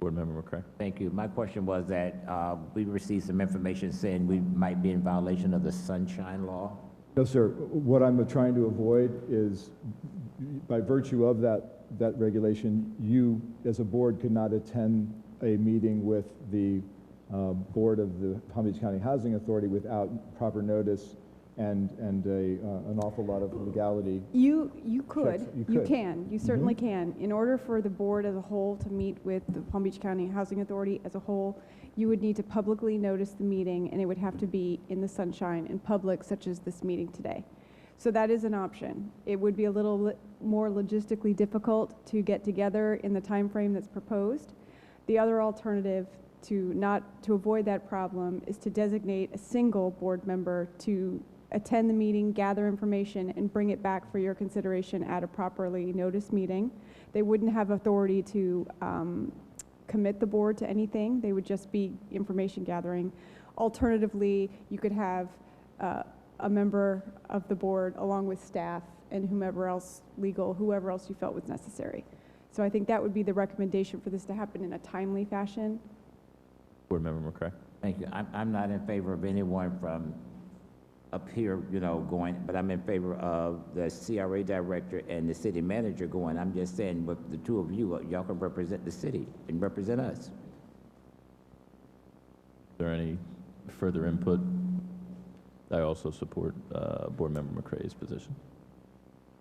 Board Member McCray. Thank you. My question was that we received some information saying we might be in violation of the sunshine law. No, sir. What I'm trying to avoid is, by virtue of that regulation, you as a board could not attend a meeting with the board of the Palm Beach County Housing Authority without proper notice and an awful lot of legality. You could. Checks. You can. You certainly can. In order for the board as a whole to meet with the Palm Beach County Housing Authority as a whole, you would need to publicly notice the meeting, and it would have to be in the sunshine, in public, such as this meeting today. So that is an option. It would be a little more logistically difficult to get together in the time frame that's proposed. The other alternative to avoid that problem is to designate a single board member to attend the meeting, gather information, and bring it back for your consideration at a properly noticed meeting. They wouldn't have authority to commit the board to anything. They would just be information gathering. Alternatively, you could have a member of the board along with staff and whomever else, legal, whoever else you felt was necessary. So I think that would be the recommendation for this to happen in a timely fashion. Board Member McCray. Thank you. I'm not in favor of anyone from up here, going, but I'm in favor of the CRA director and the city manager going. I'm just saying, with the 2 of you, y'all can represent the city and represent us. Is there any further input? I also support Board Member McCray's position.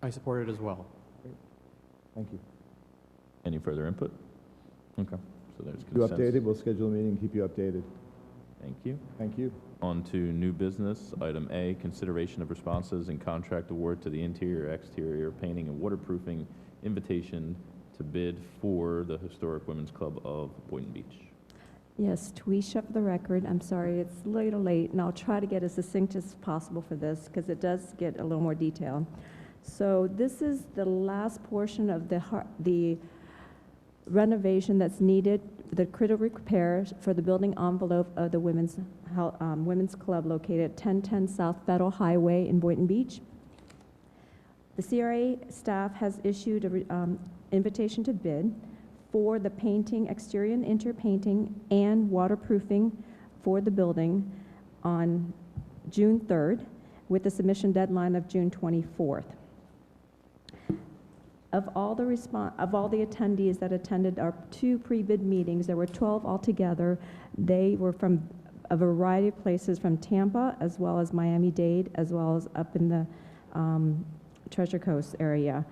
I support it as well. Thank you. Any further input? Okay, so there's You consensus. updated, we'll schedule a meeting and keep you updated. Thank you. Thank you. On to new business. Item A, consideration of responses and contract award to the interior, exterior painting and waterproofing invitation to bid for the Historic Women's Club of Boynton Beach. Yes, Tuisha for the record. I'm sorry it's a little late, and I'll try to get as succinct as possible for this because it does get a little more detail. So this is the last portion of the renovation that's needed, the critical repairs for the building envelope of the Women's Club located at 1010 South Federal Highway in Boynton Beach. The CRA staff has issued an invitation to bid for the painting, exterior and interior painting, and waterproofing for the building on June 3rd. with the submission deadline of June 24th. Of all the attendees that attended our 2 pre-bid meetings, there were 12 altogether. They were from a variety of places, from Tampa as well as Miami-Dade, as well as up in the Treasure Coast area.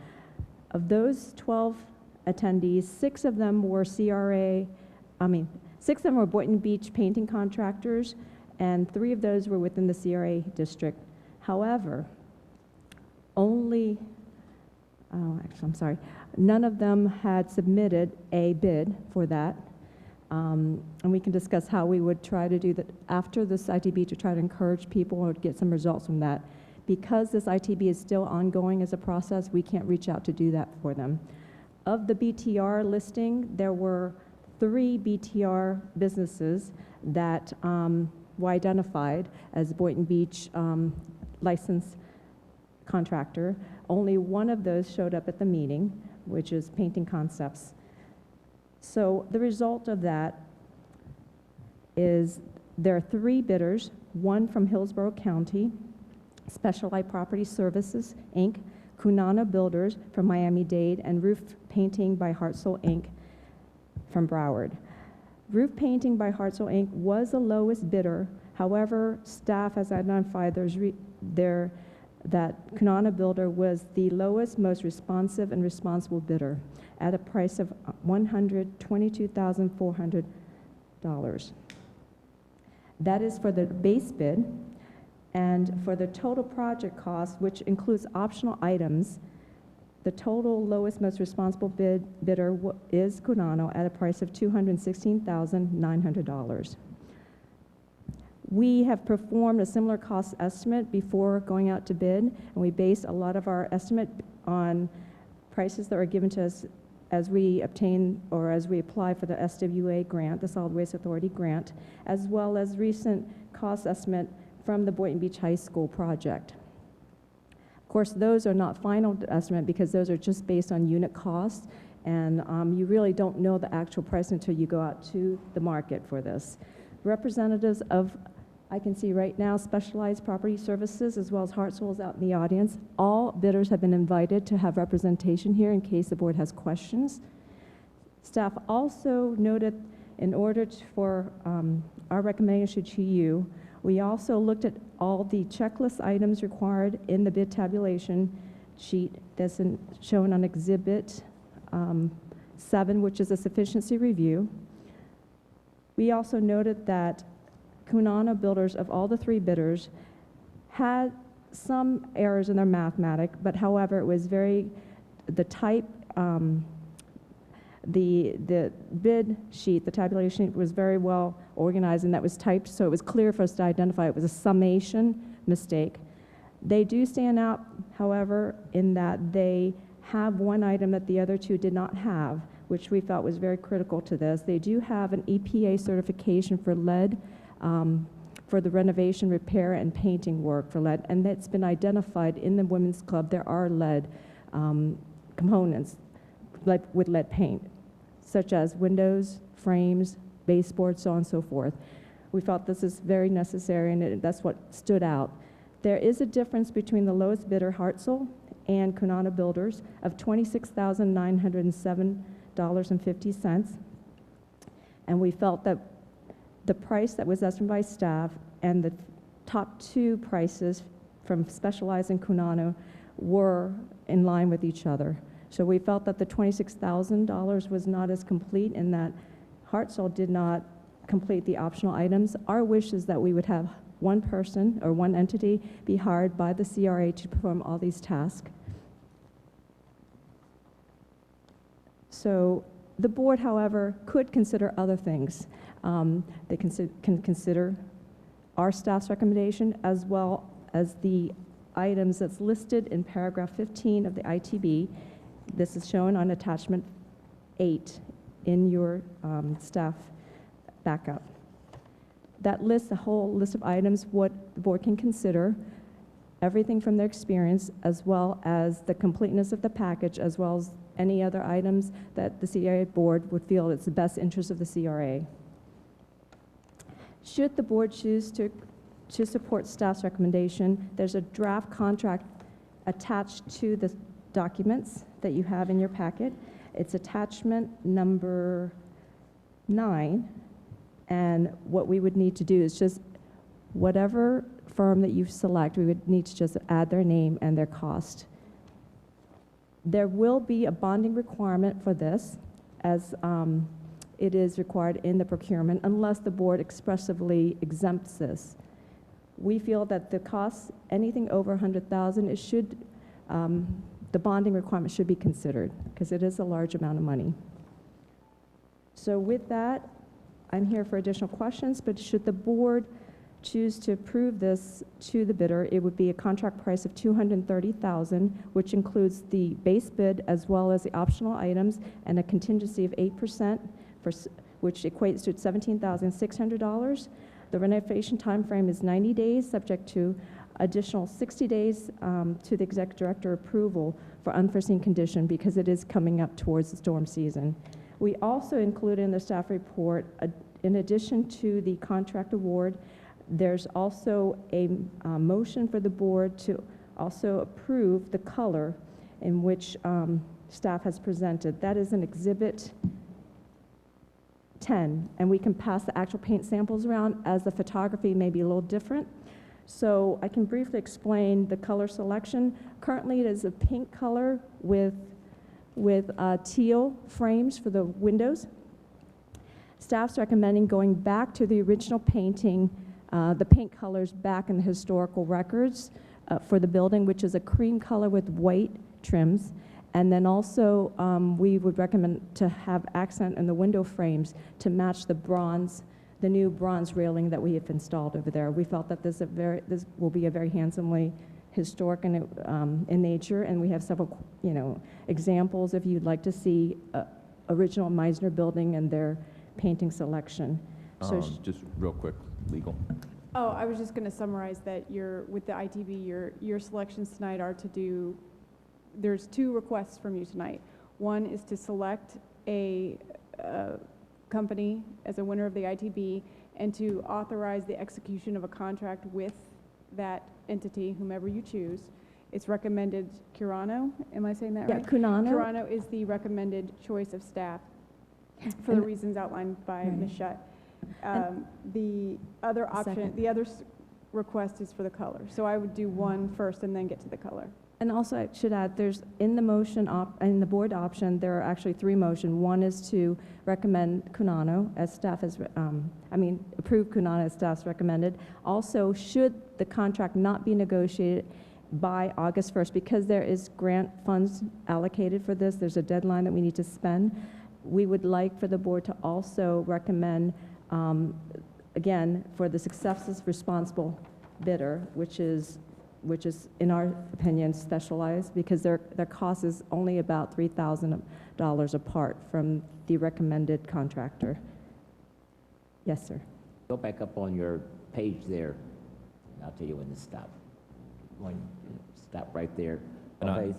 Of those 12 attendees, 6 of them were 6 of them were Boynton Beach painting contractors, and 3 of those were within the CRA district. However, none of them had submitted a bid for that. And we can discuss how we would try to do that after this ITB to try to encourage people or get some results from that. Because this ITB is still ongoing as a process, we can't reach out to do that for them. Of the BTR listing, there were 3 BTR businesses that were identified as Boynton Beach licensed contractor. Only one of those showed up at the meeting, which is Painting Concepts. So the result of that is there are 3 bidders, one from Hillsborough County, Specialized Property Services, Inc., Kunana Builders from Miami-Dade, and Roof Painting by Hartzell, Inc. from Broward. Roof Painting by Hartzell, Inc. was the lowest bidder. However, staff has identified that Kunana Builder was the lowest, most responsive and responsible bidder at a price of $122,400. That is for the base bid, and for the total project cost, which includes optional items, the total lowest, most responsible bidder is Kunano at a price of $216,900. We have performed a similar cost estimate before going out to bid, and we base a lot of our estimate on prices that are given to us as we obtain or as we apply for the SWA grant, the Solid Waste Authority grant, as well as recent cost estimate from the Boynton Beach High School project. Of course, those are not final estimate because those are just based on unit costs, and you really don't know the actual price until you go out to the market for this. Representatives of, I can see right now, Specialized Property Services as well as Hartzell is out in the audience. All bidders have been invited to have representation here in case the board has questions. Staff also noted in order for our recommendation to you, we also looked at all the checklist items required in the bid tabulation sheet that's shown on Exhibit 7, which is a sufficiency review. We also noted that Kunana Builders, of all the 3 bidders, had some errors in their mathematics, but however, it was the bid sheet, the tabulation sheet was very well organized, and that was typed, so it was clear for us to identify it was a summation mistake. They do stand out, however, in that they have one item that the other 2 did not have, which we felt was very critical to this. They do have an EPA certification for lead, for the renovation, repair, and painting work for lead, and that's been identified in the Women's Club. There are lead components with lead paint, such as windows, frames, baseboards, so on and so forth. We felt this is very necessary, and that's what stood out. There is a difference between the lowest bidder, Hartzell, and Kunana Builders of $26,907.50, and we felt that the price that was estimated by staff and the top 2 prices from Specialized and Kunana were in line with each other. So we felt that the $26,000 was not as complete in that Hartzell did not complete the optional items. Our wish is that we would have one person or one entity be hired by the CRA to perform all these tasks. So the board, however, could consider other things. They can consider our staff's recommendation as well as the items that's listed in paragraph 15 of the ITB. This is shown on attachment 8 in your staff backup. That lists a whole list of items what the board can consider, everything from their experience, as well as the completeness of the package, as well as any other items that the CRA board would feel it's the best interest of the CRA. Should the board choose to support staff's recommendation, there's a draft contract attached to the documents that you have in your packet. It's attachment number 9, and what we would need to do is just whatever firm that you select, we would need to just add their name and their cost. There will be a bonding requirement for this, as it is required in the procurement, unless the board expressively exempts this. We feel that the costs, anything over 100,000, it should, the bonding requirement should be considered, because it is a large amount of money. So with that, I'm here for additional questions, but should the board choose to approve this to the bidder, it would be a contract price of $230,000, which includes the base bid as well as the optional items and a contingency of 8%, which equates to $17,600. The renovation time frame is 90 days, subject to additional 60 days to the executive director approval for unforeseen condition, because it is coming up towards the storm season. We also include in the staff report, in addition to the contract award, there's also a motion for the board to also approve the color in which staff has presented. That is an Exhibit 10, and we can pass the actual paint samples around, as the photography may be a little different. So I can briefly explain the color selection. Currently, it is a pink color with teal frames for the windows. Staff's recommending going back to the original painting, the paint colors back in the historical records for the building, which is a cream color with white trims. And then also, we would recommend to have accent in the window frames to match the new bronze railing that we have installed over there. We felt that this will be a very handsomely historic in nature, and we have several, examples if you'd like to see original Meisner building and their painting selection. So just real quick, legal. Oh, I was just going to summarize that with the ITB, your selections tonight are to do, there's 2 requests from you tonight. One is to select a company as a winner of the ITB and to authorize the execution of a contract with that entity, whomever you choose. It's recommended Curano, am I saying that right? Yeah, Cunano. Curano is the recommended choice of staff for the reasons outlined by Ms. Shutt. The other option, the other request is for the color. So I would do one first and then get to the color. And also, I should add, there's in the motion, in the board option, there are actually 3 motions. One is to recommend Cunano as staff has, approve Cunano as staff's recommended. Also, should the contract not be negotiated by August 1st, because there is grant funds allocated for this, there's a deadline that we need to spend, we would like for the board to also recommend, again, for the successful responsible bidder, which is, in our opinion, specialized, because their cost is only about $3,000 apart from the recommended contractor. Yes, sir. Go back up on your page there. I'll tell you when to stop. Stop right there. Okay.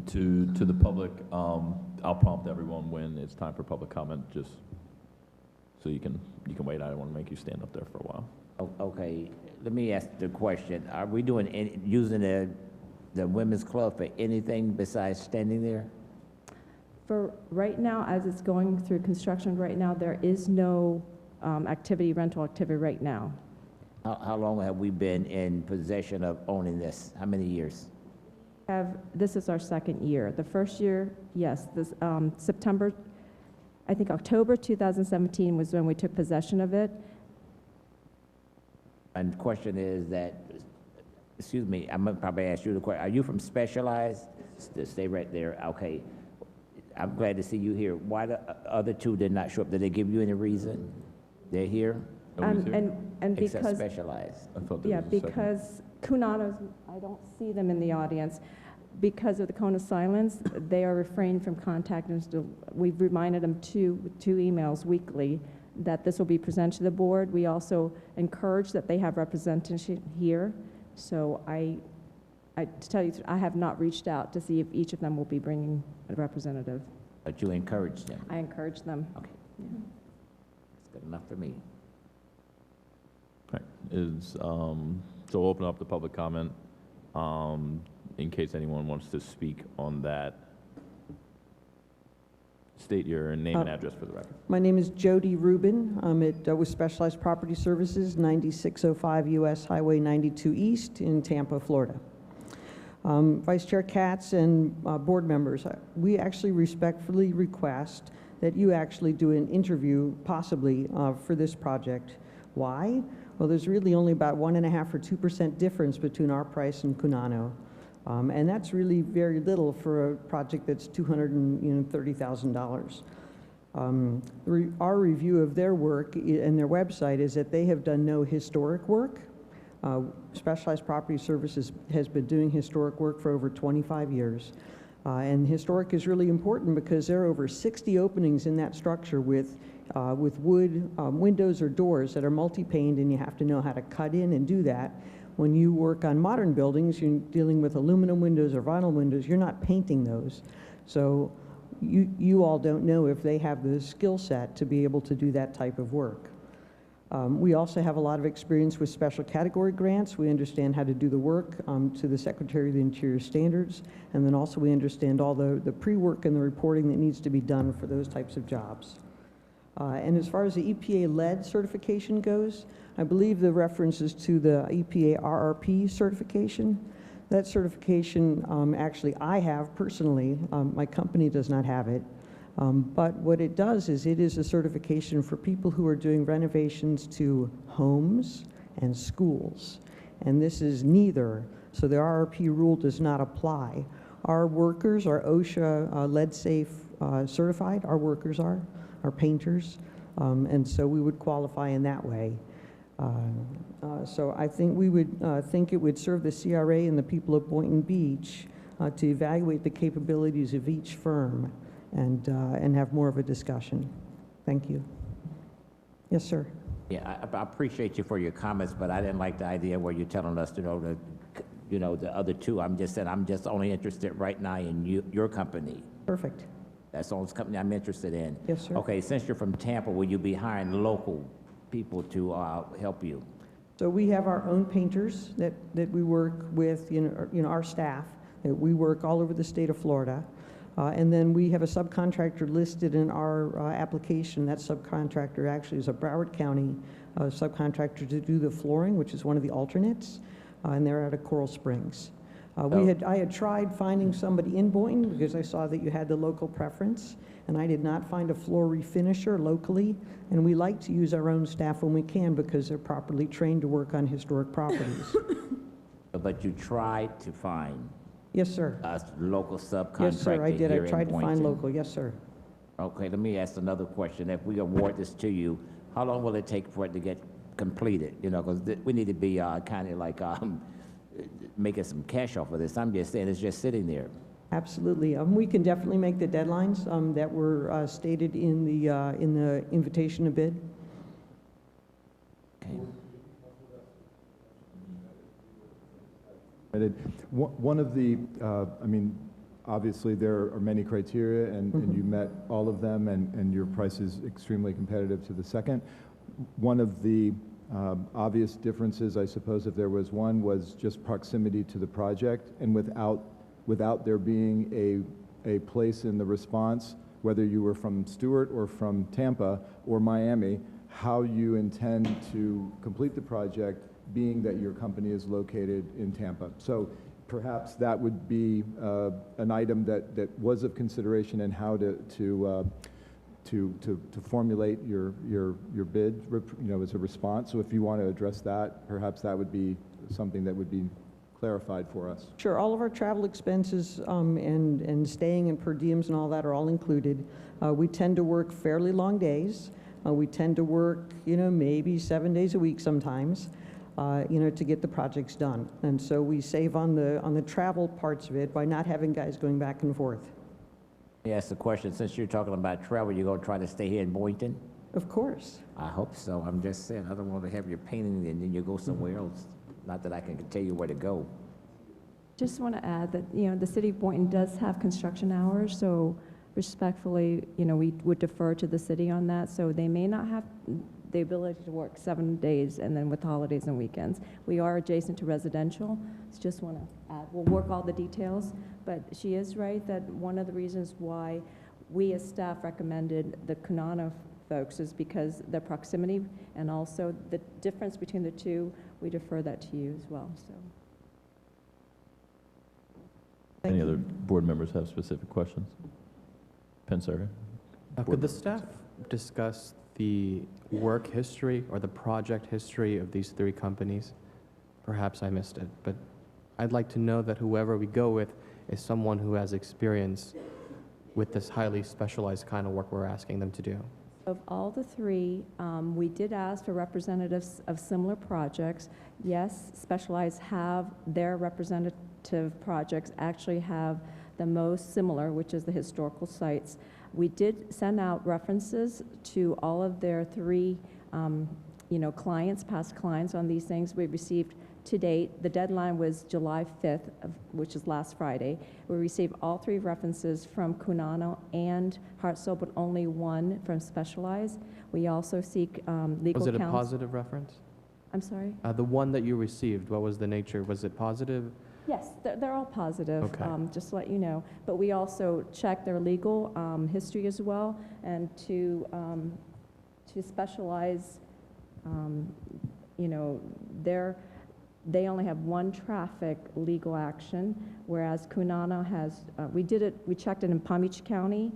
To the public, I'll prompt everyone when it's time for public comment, just so you can wait. I don't want to make you stand up there for a while. Okay, let me ask the question. Are we using the women's club for anything besides standing there? For right now, as it's going through construction right now, there is no rental activity right now. How long have we been in possession of owning this? How many years? This is our 2nd year. The first year, yes, this September, I think October 2017 was when we took possession of it. And the question is that, excuse me, I'm gonna probably ask you the question. Are you from Specialized? Stay right there. Okay. I'm glad to see you here. Why the other 2 did not show up? Did they give you any reason? They're here? And Except because Specialized. because Cunano's, I don't see them in the audience. Because of the cone of silence, they are refraining from contacting us. We've reminded them 2 emails weekly that this will be presented to the board. We also encourage that they have representation here. So to tell you, I have not reached out to see if each of them will be bringing a representative. But you encourage them? I encourage them. Okay. Yeah. That's good enough for me. Right. is, so we'll open up the public comment in case anyone wants to speak on that. State your name and address for the record. My name is Jody Rubin. I'm with Specialized Property Services, 9605 US Highway 92 East in Tampa, Florida. Vice Chair Katz and board members, we actually respectfully request that you actually do an interview, possibly, for this project. Why? Well, there's really only about 1.5% or 2% difference between our price and Cunano. And that's really very little for a project that's $230,000. Our review of their work and their website is that they have done no historic work. Specialized Property Services has been doing historic work for over 25 years. And historic is really important because there are over 60 openings in that structure with wood windows or doors that are multi-paned, and you have to know how to cut in and do that. When you work on modern buildings, you're dealing with aluminum windows or vinyl windows, you're not painting those. So you all don't know if they have the skill set to be able to do that type of work. We also have a lot of experience with special category grants. We understand how to do the work to the Secretary of the Interior standards, and then also we understand all the pre-work and the reporting that needs to be done for those types of jobs. And as far as the EPA lead certification goes, I believe the reference is to the EPA RRP certification. That certification, actually, I have personally. My company does not have it. But what it does is it is a certification for people who are doing renovations to homes and schools. And this is neither, so the RRP rule does not apply. Our workers are OSHA lead safe certified, our workers are, our painters, and so we would qualify in that way. So I think we would think it would serve the CRA and the people of Boynton Beach to evaluate the capabilities of each firm and have more of a discussion. Thank you. Yes, sir. Yeah, I appreciate you for your comments, but I didn't like the idea where you're telling us to know the other two. I'm just saying I'm just only interested right now in your company. Perfect. That's the only company I'm interested in. Yes, sir. Okay, since you're from Tampa, will you be hiring local people to help you? So we have our own painters that we work with, our staff, that we work all over the state of Florida. And then we have a subcontractor listed in our application. That subcontractor actually is a Broward County subcontractor to do the flooring, which is one of the alternates, and they're out of Coral Springs. I had tried finding somebody in Boynton because I saw that you had the local preference, and I did not find a floor refinisher locally, and we like to use our own staff when we can because they're properly trained to work on historic properties. But you tried to find Yes, sir. a local subcontractor. Yes, sir, I did. I here tried in to find Boynton. local. Yes, sir. Okay, let me ask another question. If we award this to you, how long will it take for it to get completed? Because we need to be kind of like making some cash off of this. I'm just saying it's just sitting there. Absolutely. We can definitely make the deadlines that were stated in the invitation to bid. Okay. One of the, obviously there are many criteria, and you met all of them, and your price is extremely competitive to the second. One of the obvious differences, I suppose, if there was one, was just proximity to the project, and without there being a place in the response, whether you were from Stewart or from Tampa or Miami, how you intend to complete the project, being that your company is located in Tampa. So perhaps that would be an item that was of consideration in how to formulate your bid, as a response. So if you want to address that, perhaps that would be something that would be clarified for us. Sure. All of our travel expenses and staying and per diems and all that are all included. We tend to work fairly long days. We tend to work, maybe 7 days a week sometimes. To get the projects done. And so we save on the travel parts of it by not having guys going back and forth. Let me ask the question, since you're talking about travel, you're going to try to stay here in Boynton? Of course. I hope so. I'm just saying, I don't want to have your painting and then you go somewhere else. Not that I can tell you where to go. Just want to add that, the city of Boynton does have construction hours, so respectfully, we would defer to the city on that. So they may not have the ability to work 7 days and then with holidays and weekends. We are adjacent to residential. So just want to add, we'll work all the details, but she is right that one of the reasons why we as staff recommended the Kunana folks is because the proximity and also the difference between the two. We defer that to you as well. So. Any other board members have specific questions? Pensar? Could the staff discuss the work history or the project history of these three companies? Perhaps I missed it, but I'd like to know that whoever we go with is someone who has experience with this highly specialized kind of work we're asking them to do. Of all the three, we did ask for representatives of similar projects. Yes, Specialized have their representative projects actually have the most similar, which is the historical sites. We did send out references to all of their three, clients, past clients on these things. We received to date, the deadline was July 5th, which is last Friday. We received all three references from Kunano and Hartselle, but only one from Specialized. We also seek legal Was it a counsel. positive reference? I'm sorry? The one that you received, what was the nature? Was it positive? Yes, they're all positive, Okay. just to let you know. But we also check their legal history as well, and to Specialize, they only have one traffic legal action, whereas Kunana has, we checked it in Palm Beach County,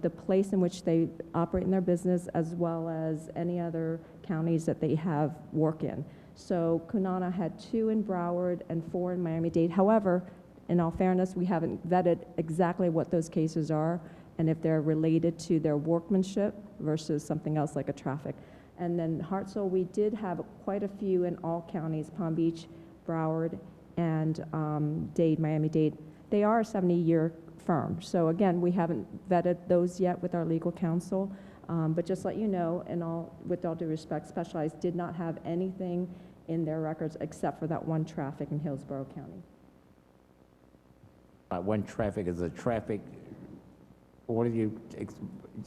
the place in which they operate in their business, as well as any other counties that they have work in. So Kunana had 2 in Broward and 4 in Miami-Dade. However, in all fairness, we haven't vetted exactly what those cases are and if they're related to their workmanship versus something else like a traffic. And then Hartselle, we did have quite a few in all counties, Palm Beach, Broward, and Dade, Miami-Dade. They are a 70-year firm. So again, we haven't vetted those yet with our legal counsel. But just let you know, with all due respect, Specialized did not have anything in their records except for that one traffic in Hillsborough County. One traffic is a traffic, what do you,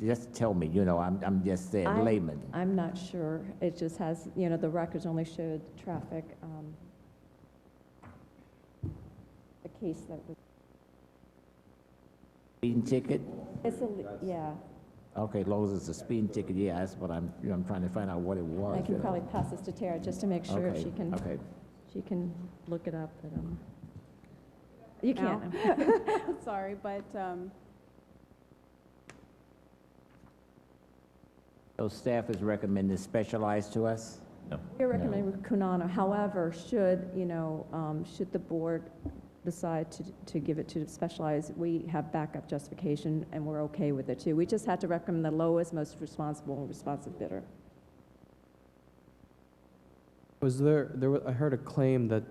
just tell me, I'm just saying layman. I'm not sure. It just has, the records only showed traffic. The case that was. Speeding ticket? Yeah. Okay, as long as it's a speeding ticket, yeah, that's what I'm trying to find out what it was. I can probably pass this to Tara just to make sure if Okay, she can look it up. But, you can. Sorry, but So staff is recommending Specialized to us? No. We're recommending Kunana. However, should the board decide to give it to Specialized, we have backup justification and we're okay with it too. We just had to recommend the lowest, most responsible and responsive bidder. Was I heard a claim that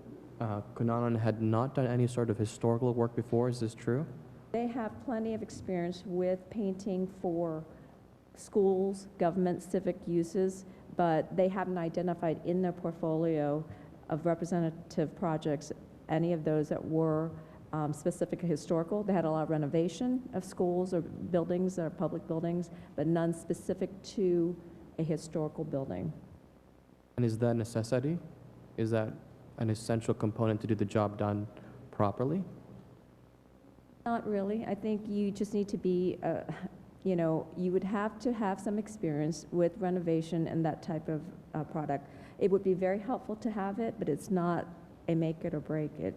Kunanan had not done any sort of historical work before. Is this true? They have plenty of experience with painting for schools, government, civic uses, but they haven't identified in their portfolio of representative projects any of those that were specific historical. They had a lot of renovation of schools or buildings or public buildings, but none specific to a historical building. And is that a necessity? Is that an essential component to do the job done properly? Not really. I think you just need to be, you would have to have some experience with renovation and that type of product. It would be very helpful to have it, but it's not a make it or break it.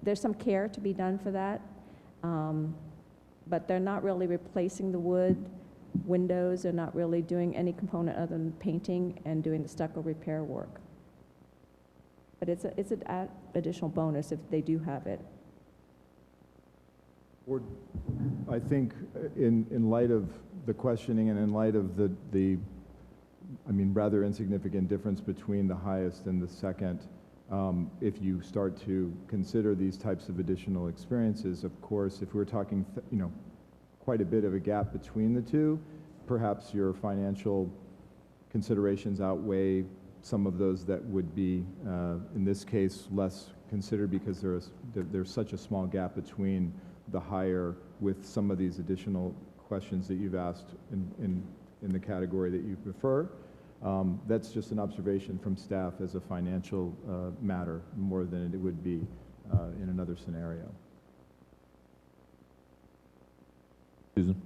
There's some care to be done for that, but they're not really replacing the wood, windows. They're not really doing any component other than painting and doing the stucco repair work. But it's an additional bonus if they do have it. Board, I think in light of the questioning and in light of the rather insignificant difference between the highest and the second, if you start to consider these types of additional experiences, of course, if we're talking, quite a bit of a gap between the two, perhaps your financial considerations outweigh some of those that would be, in this case, less considered because there's such a small gap between the higher with some of these additional questions that you've asked in in the category that you prefer. That's just an observation from staff as a financial matter more than it would be in another scenario. Susan?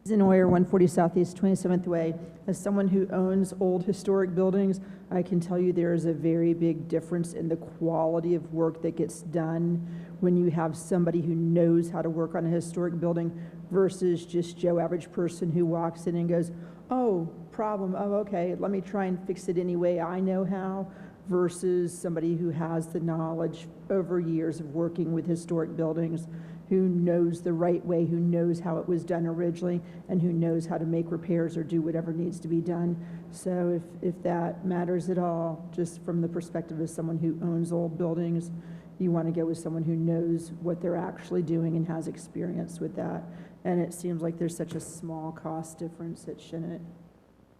Susan Oyer, 140 Southeast 27th Way. As someone who owns old historic buildings, I can tell you there is a very big difference in the quality of work that gets done when you have somebody who knows how to work on a historic building versus just Joe average person who walks in and goes, oh, problem, oh, okay, let me try and fix it any way I know how, versus somebody who has the knowledge over years of working with historic buildings, who knows the right way, who knows how it was done originally, and who knows how to make repairs or do whatever needs to be done. So if that matters at all, just from the perspective of someone who owns old buildings, you want to go with someone who knows what they're actually doing and has experience with that. And it seems like there's such a small cost difference, it shouldn't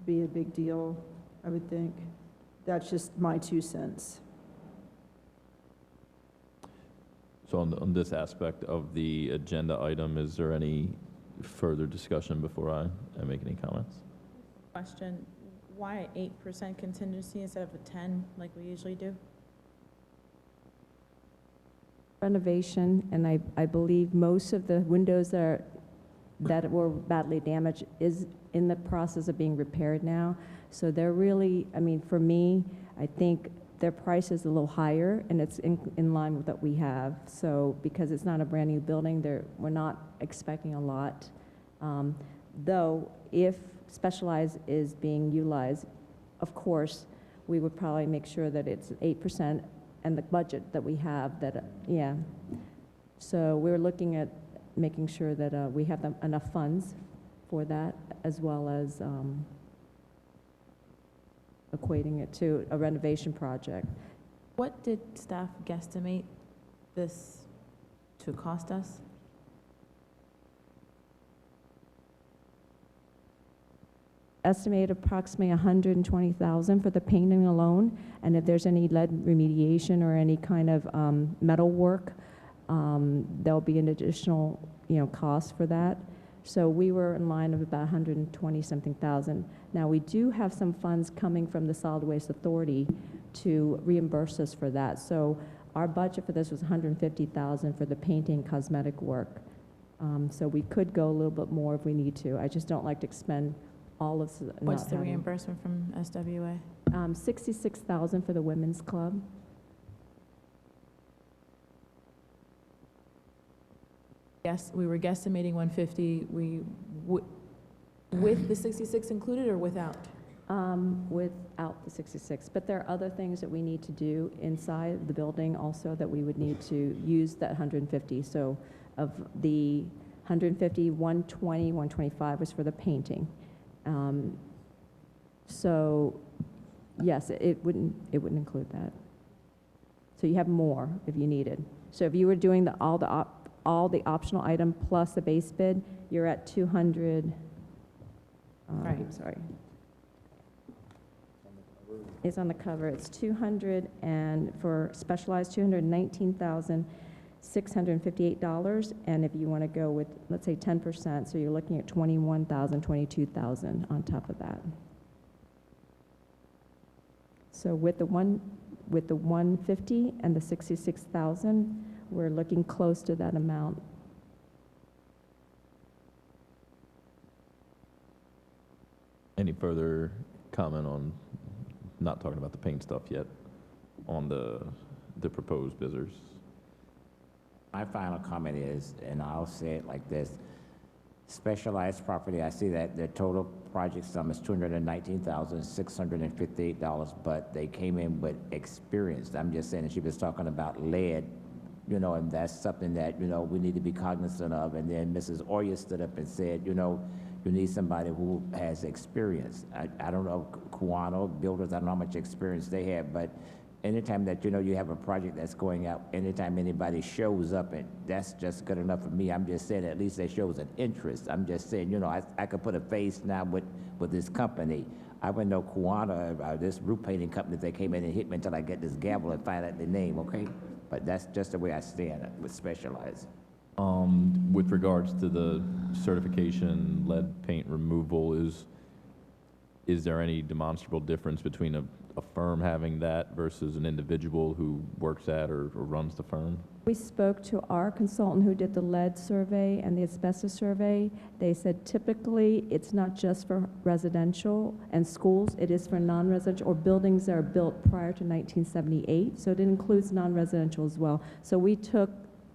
be a big deal, I would think. That's just my 2 cents. So on this aspect of the agenda item, is there any further discussion before I make any comments? Question, why 8% contingency instead of a 10 like we usually do? Renovation, and I believe most of the windows that were badly damaged is in the process of being repaired now. So they're really, I mean, for me, I think their price is a little higher, and it's in line with what we have. So because it's not a brand new building, we're not expecting a lot. Though if specialized is being utilized, of course, we would probably make sure that it's 8% and the budget that we have that, yeah. So we're looking at making sure that we have enough funds for that, as well as equating it to a renovation project. What did staff guesstimate this to cost us? Estimate approximately $120,000 for the painting alone, and if there's any lead remediation or any kind of metal work, there'll be an additional, cost for that. So we were in line of about 120-something thousand. Now we do have some funds coming from the Solid Waste Authority to reimburse us for that. So our budget for this was 150,000 for the painting cosmetic work. So we could go a little bit more if we need to. I just don't like to expend all of. What's the reimbursement from SWA? 66,000 for the women's club. Yes, we were guesstimating 150. With the 66 included or without? Without the 66, but there are other things that we need to do inside the building also that we would need to use that 150. So of the 150, 120, 125 was for the painting. So yes, it wouldn't include that. So you have more if you needed. So if you were doing all the optional item plus the base bid, you're at 200. Right. Sorry. It's on the cover. It's 200, and for specialized, $219,658. And if you want to go with, let's say, 10%, so you're looking at $21,000, $22,000 on top of that. So with the 150 and the 66,000, we're looking close to that amount. Any further comment on, not talking about the paint stuff yet, on the proposed visitors? My final comment is, and I'll say it like this, specialized property, I see that their total project sum is $219,658, but they came in with experience. I'm just saying, she was talking about lead, and that's something that, we need to be cognizant of. And then Mrs. Oya stood up and said, you need somebody who has experience. I don't know, Kuano builders, I don't know how much experience they have, but anytime that, you have a project that's going out, anytime anybody shows up, and that's just good enough for me. I'm just saying at least that shows an interest. I'm just saying, I could put a face now with this company. I wouldn't know Kuana, this roof painting company, they came in and hit me until I get this gavel and find out the name, okay? But that's just the way I stand with Specialized. With regards to the certification lead paint removal, is there any demonstrable difference between a firm having that versus an individual who works at or runs the firm? We spoke to our consultant who did the lead survey and the asbestos survey. They said typically it's not just for residential and schools, it is for non-residential or buildings that are built prior to 1978. So it includes non-residential as well. So we took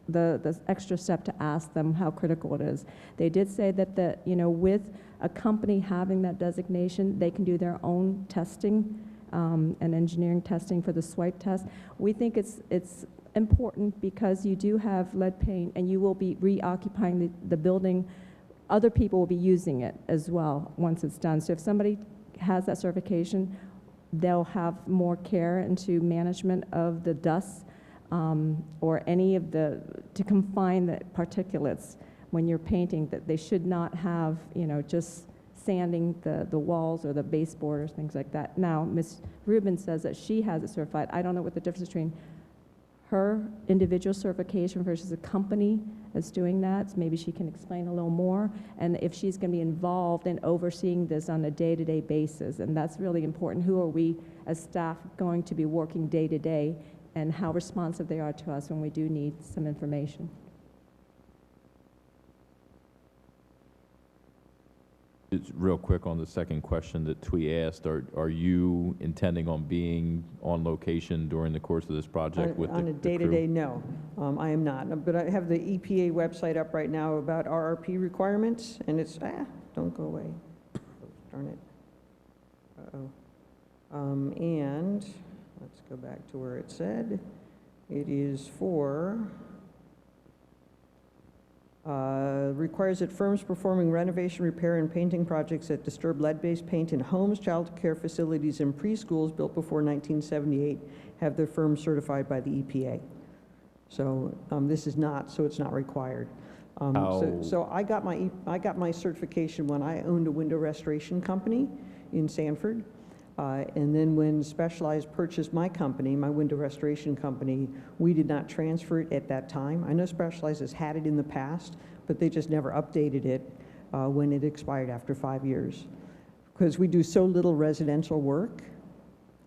the extra step to ask them how critical it is. They did say that with a company having that designation, they can do their own testing and engineering testing for the swipe test. We think it's important because you do have lead paint and you will be reoccupying the building. Other people will be using it as well once it's done. So if somebody has that certification, they'll have more care into management of the dust or any of to confine the particulates when you're painting, that they should not have, just sanding the walls or the baseboard or things like that. Now, Ms. Rubin says that she has it certified. I don't know what the difference between her individual certification versus a company that's doing that. So maybe she can explain a little more, and if she's going to be involved in overseeing this on a day-to-day basis. And that's really important. Who are we as staff going to be working day-to-day, and how responsive they are to us when we do need some information. It's real quick on the second question that Twee asked. Are you intending on being on location during the course of this project with on a day-to-day, no, I am not. But I have the EPA website up right now about RRP requirements, and it's don't go away. Darn it. And let's go back to where it said. It is for requires that firms performing renovation, repair, and painting projects that disturb lead-based paint in homes, child care facilities, and preschools built before 1978 have their firm certified by the EPA. So this is not, so it's not required. So I got my certification when I owned a window restoration company in Sanford. And then when Specialized purchased my company, my window restoration company, we did not transfer it at that time. I know Specialized has had it in the past, but they just never updated it when it expired after 5 years. Because we do so little residential work,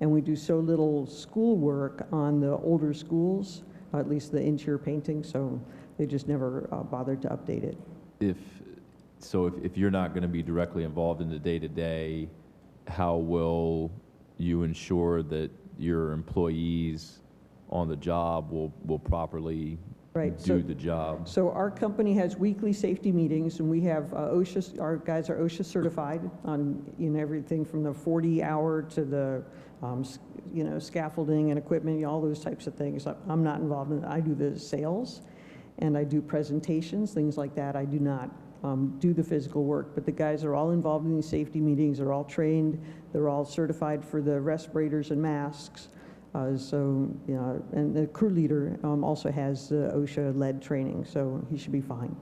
and we do so little school work on the older schools, at least the interior painting, so they just never bothered to update it. If you're not going to be directly involved in the day-to-day, how will you ensure that your employees on the job will properly do the job? So our company has weekly safety meetings, and we have OSHA, our guys are OSHA certified on everything from the 40-hour to the scaffolding and equipment, all those types of things. I'm not involved in it. I do the sales, and I do presentations, things like that. I do not do the physical work, but the guys are all involved in these safety meetings. They're all trained. They're all certified for the respirators and masks. And the crew leader also has OSHA lead training, so he should be fine.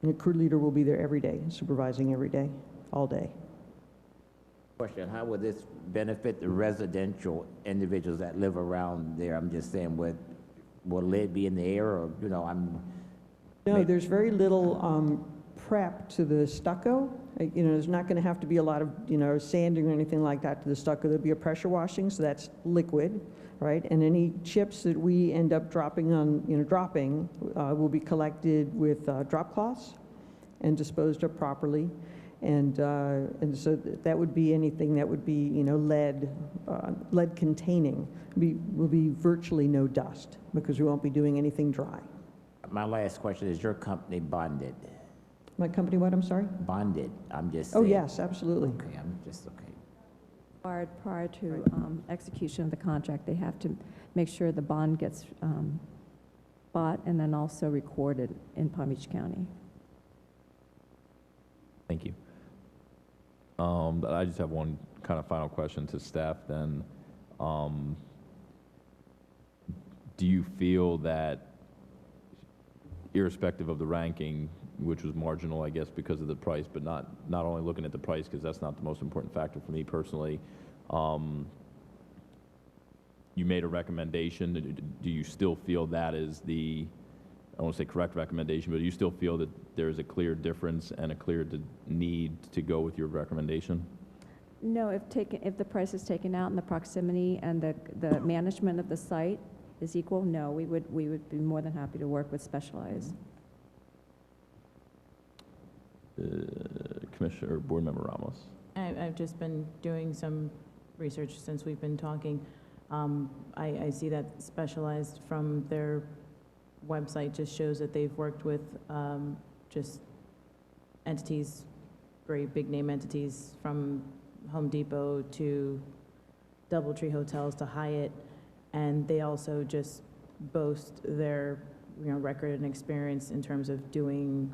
And the crew leader will be there every day, supervising every day, all day. Question, how would this benefit the residential individuals that live around there? I'm just saying, will lead be in the air, or, No, there's very little prep to the stucco. There's not going to have to be a lot of, sanding or anything like that to the stucco. There'll be a pressure washing, so that's liquid, right? And any chips that we end up dropping will be collected with drop cloths and disposed of properly. And so that would be anything that would be, lead containing. Will be virtually no dust because we won't be doing anything dry. My last question, is your company bonded? My company, what, I'm sorry? Bonded, I'm just saying. Oh, yes, absolutely. Okay, I'm just, okay. Prior to execution of the contract, they have to make sure the bond gets bought and then also recorded in Palm Beach County. Thank you. I just have one kind of final question to staff then. Do you feel that, irrespective of the ranking, which was marginal, I guess, because of the price, but not only looking at the price, because that's not the most important factor for me personally, you made a recommendation. Do you still feel that is the don't want to say correct recommendation, but you still feel that there is a clear difference and a clear need to go with your recommendation? No, if the price is taken out and the proximity and the management of the site is equal, no, we would be more than happy to work with Specialized. Commissioner or Board Member Ramos. I've just been doing some research since we've been talking. I see that Specialized from their website just shows that they've worked with just entities, very big name entities, from Home Depot to DoubleTree Hotels to Hyatt, and they also just boast their record and experience in terms of doing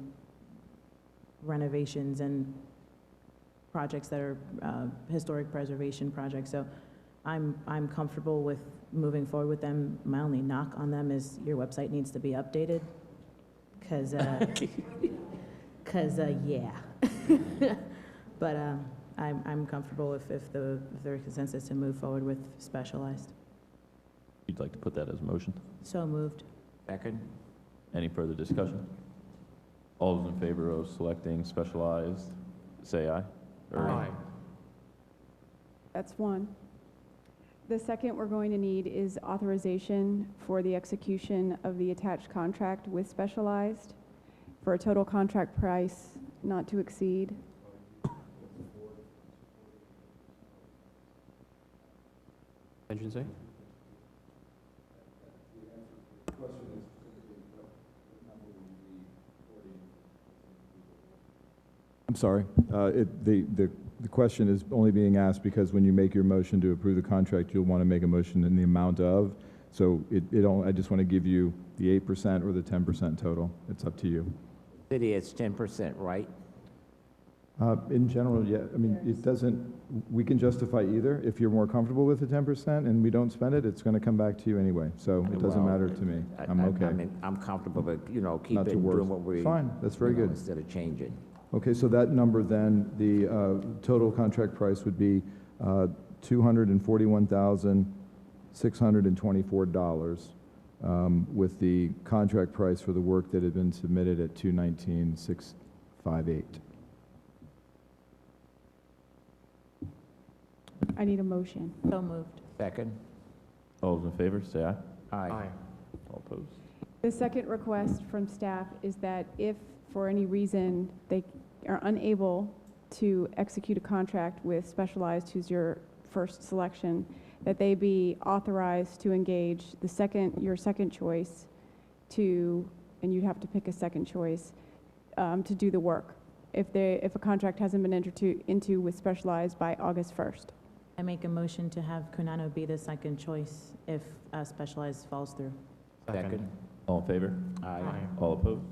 renovations and projects that are historic preservation projects. So I'm comfortable with moving forward with them. My only knock on them is your website needs to be updated, because yeah. But I'm comfortable if there's consensus to move forward with Specialized. You'd like to put that as a motion? So moved. Second. Any further discussion? All those in favor of selecting Specialized, say aye. Aye. That's one. The second we're going to need is authorization for the execution of the attached contract with Specialized for a total contract price not to exceed. Contingency? I'm sorry. The question is only being asked because when you make your motion to approve the contract, you'll want to make a motion in the amount of. So I just want to give you the 8% or the 10% total. It's up to you. City, it's 10%, right? In general, yeah. I mean, it doesn't, we can justify either. If you're more comfortable with the 10% and we don't spend it, it's going to come back to you anyway. So it doesn't Well, matter to me. I'm okay. I mean, I'm comfortable, but, keep Not it to worry. doing what we. Fine, that's very good. Instead of changing. Okay, so that number then, the total contract price would be $241,624, with the contract price for the work that had been submitted at $219,658. I need a motion. So moved. Second. All those in favor, say aye. Aye. All opposed? The second request from staff is that if for any reason they are unable to execute a contract with Specialized, who's your first selection, that they be authorized to engage your second choice and you'd have to pick a second choice, to do the work if a contract hasn't been entered into with Specialized by August 1st. I make a motion to have Kunano be the second choice if Specialized falls through. Second. All in favor? Aye. All opposed?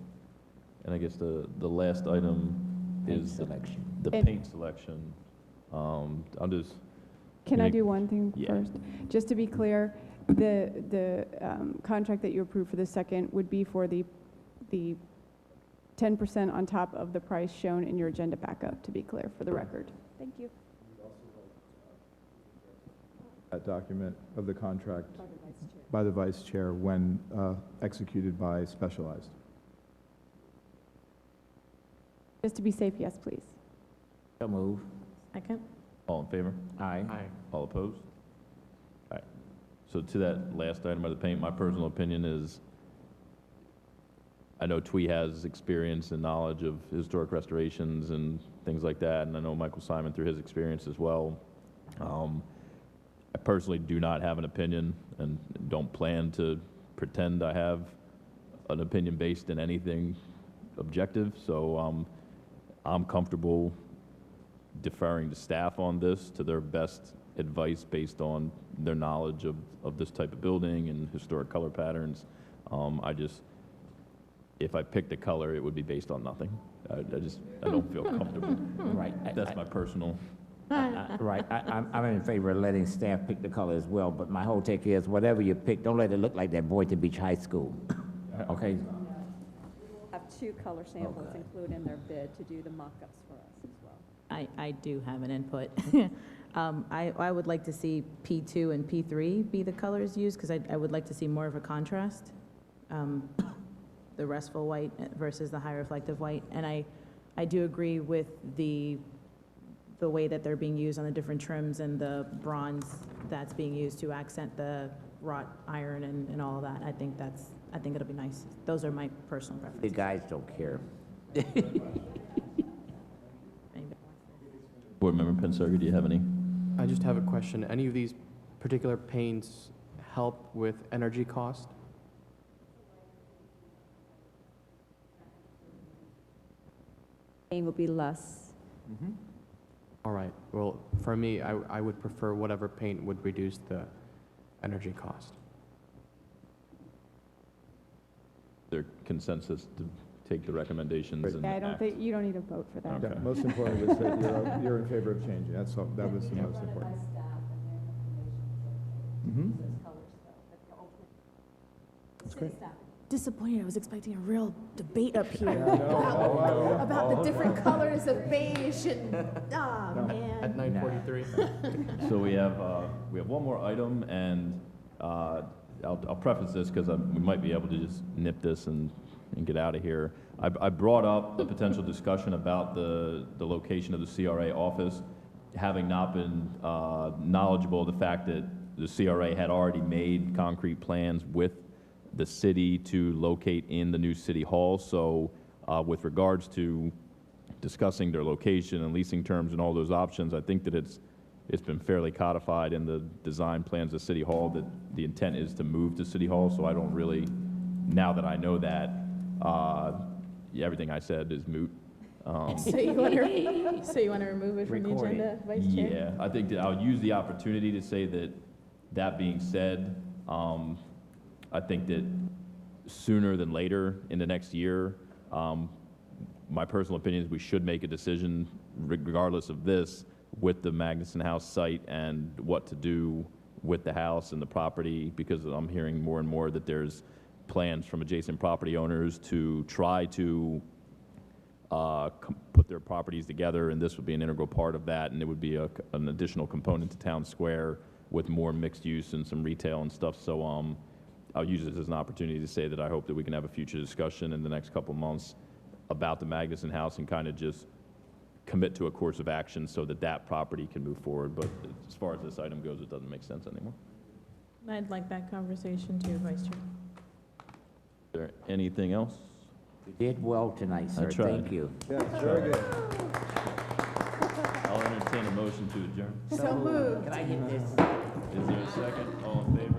And I guess the last item is selection. the paint selection. I'll just. Can I do one thing Yeah. first? Just to be clear, the contract that you approved for the second would be for the 10% on top of the price shown in your agenda backup, to be clear, for the record. Thank you. That document of the contract by the Vice Chair when executed by Specialized. Just to be safe, yes, please. So move. Second. All in favor? Aye. All opposed? All right. So to that last item of the paint, my personal opinion is, I know Twee has experience and knowledge of historic restorations and things like that, and I know Michael Simon through his experience as well. I personally do not have an opinion and don't plan to pretend I have an opinion based in anything objective, so I'm comfortable deferring to staff on this, to their best advice based on their knowledge of this type of building and historic color patterns. If I picked a color, it would be based on nothing. I don't feel comfortable. Right. That's my personal. Right. I'm in favor of letting staff pick the color as well, but my whole take is whatever you pick, don't let it look like that Boynton Beach High School. Okay? Have 2 color samples included in their bid to do the mock-ups for us as well. I do have an input. I would like to see P2 and P3 be the colors used, because I would like to see more of a contrast. the restful white versus the high reflective white. And I do agree with the way that they're being used on the different trims and the bronze that's being used to accent the wrought iron and all of that. I think it'll be nice. Those are my personal preferences. The guys don't care. Board Member Pensager, do you have any? I just have a question. Any of these particular paints help with energy cost? Paint will be less. All right. Well, for me, I would prefer whatever paint would reduce the energy cost. Their consensus to take the recommendations and Yeah, I don't act? think, you don't need a vote for that. Okay. Most importantly was that you're in favor of changing. That was the most important. That's great. Disappointed. I was expecting a real debate up here no. about the different colors of beige and, man. At 9:43. So we have one more item, and I'll preface this because we might be able to just nip this and get out of here. I brought up the potential discussion about the location of the CRA office, having not been knowledgeable of the fact that the CRA had already made concrete plans with the city to locate in the new city hall. So with regards to discussing their location and leasing terms and all those options, I think that it's been fairly codified in the design plans of City Hall that the intent is to move to City Hall. So I don't really, now that I know that, everything I said is moot. So you want to remove it from the agenda, Vice Chair? Yeah, I think that I'll use the opportunity to say that being said, I think that sooner than later in the next year, my personal opinion is we should make a decision regardless of this with the Magnuson House site and what to do with the house and the property, because I'm hearing more and more that there's plans from adjacent property owners to try to put their properties together, and this would be an integral part of that, and it would be an additional component to Town Square with more mixed use and some retail and stuff. So I'll use this as an opportunity to say that I hope that we can have a future discussion in the next couple months about the Magnuson House and kind of just commit to a course of action so that property can move forward. But as far as this item goes, it doesn't make sense anymore. I'd like that conversation too, Vice Chair. Is there anything else? You did well tonight, sir. tried. Thank you. Yeah, very good. I'll entertain a motion to adjourn. So moved. Can I hit this? Is there a second? All in favor?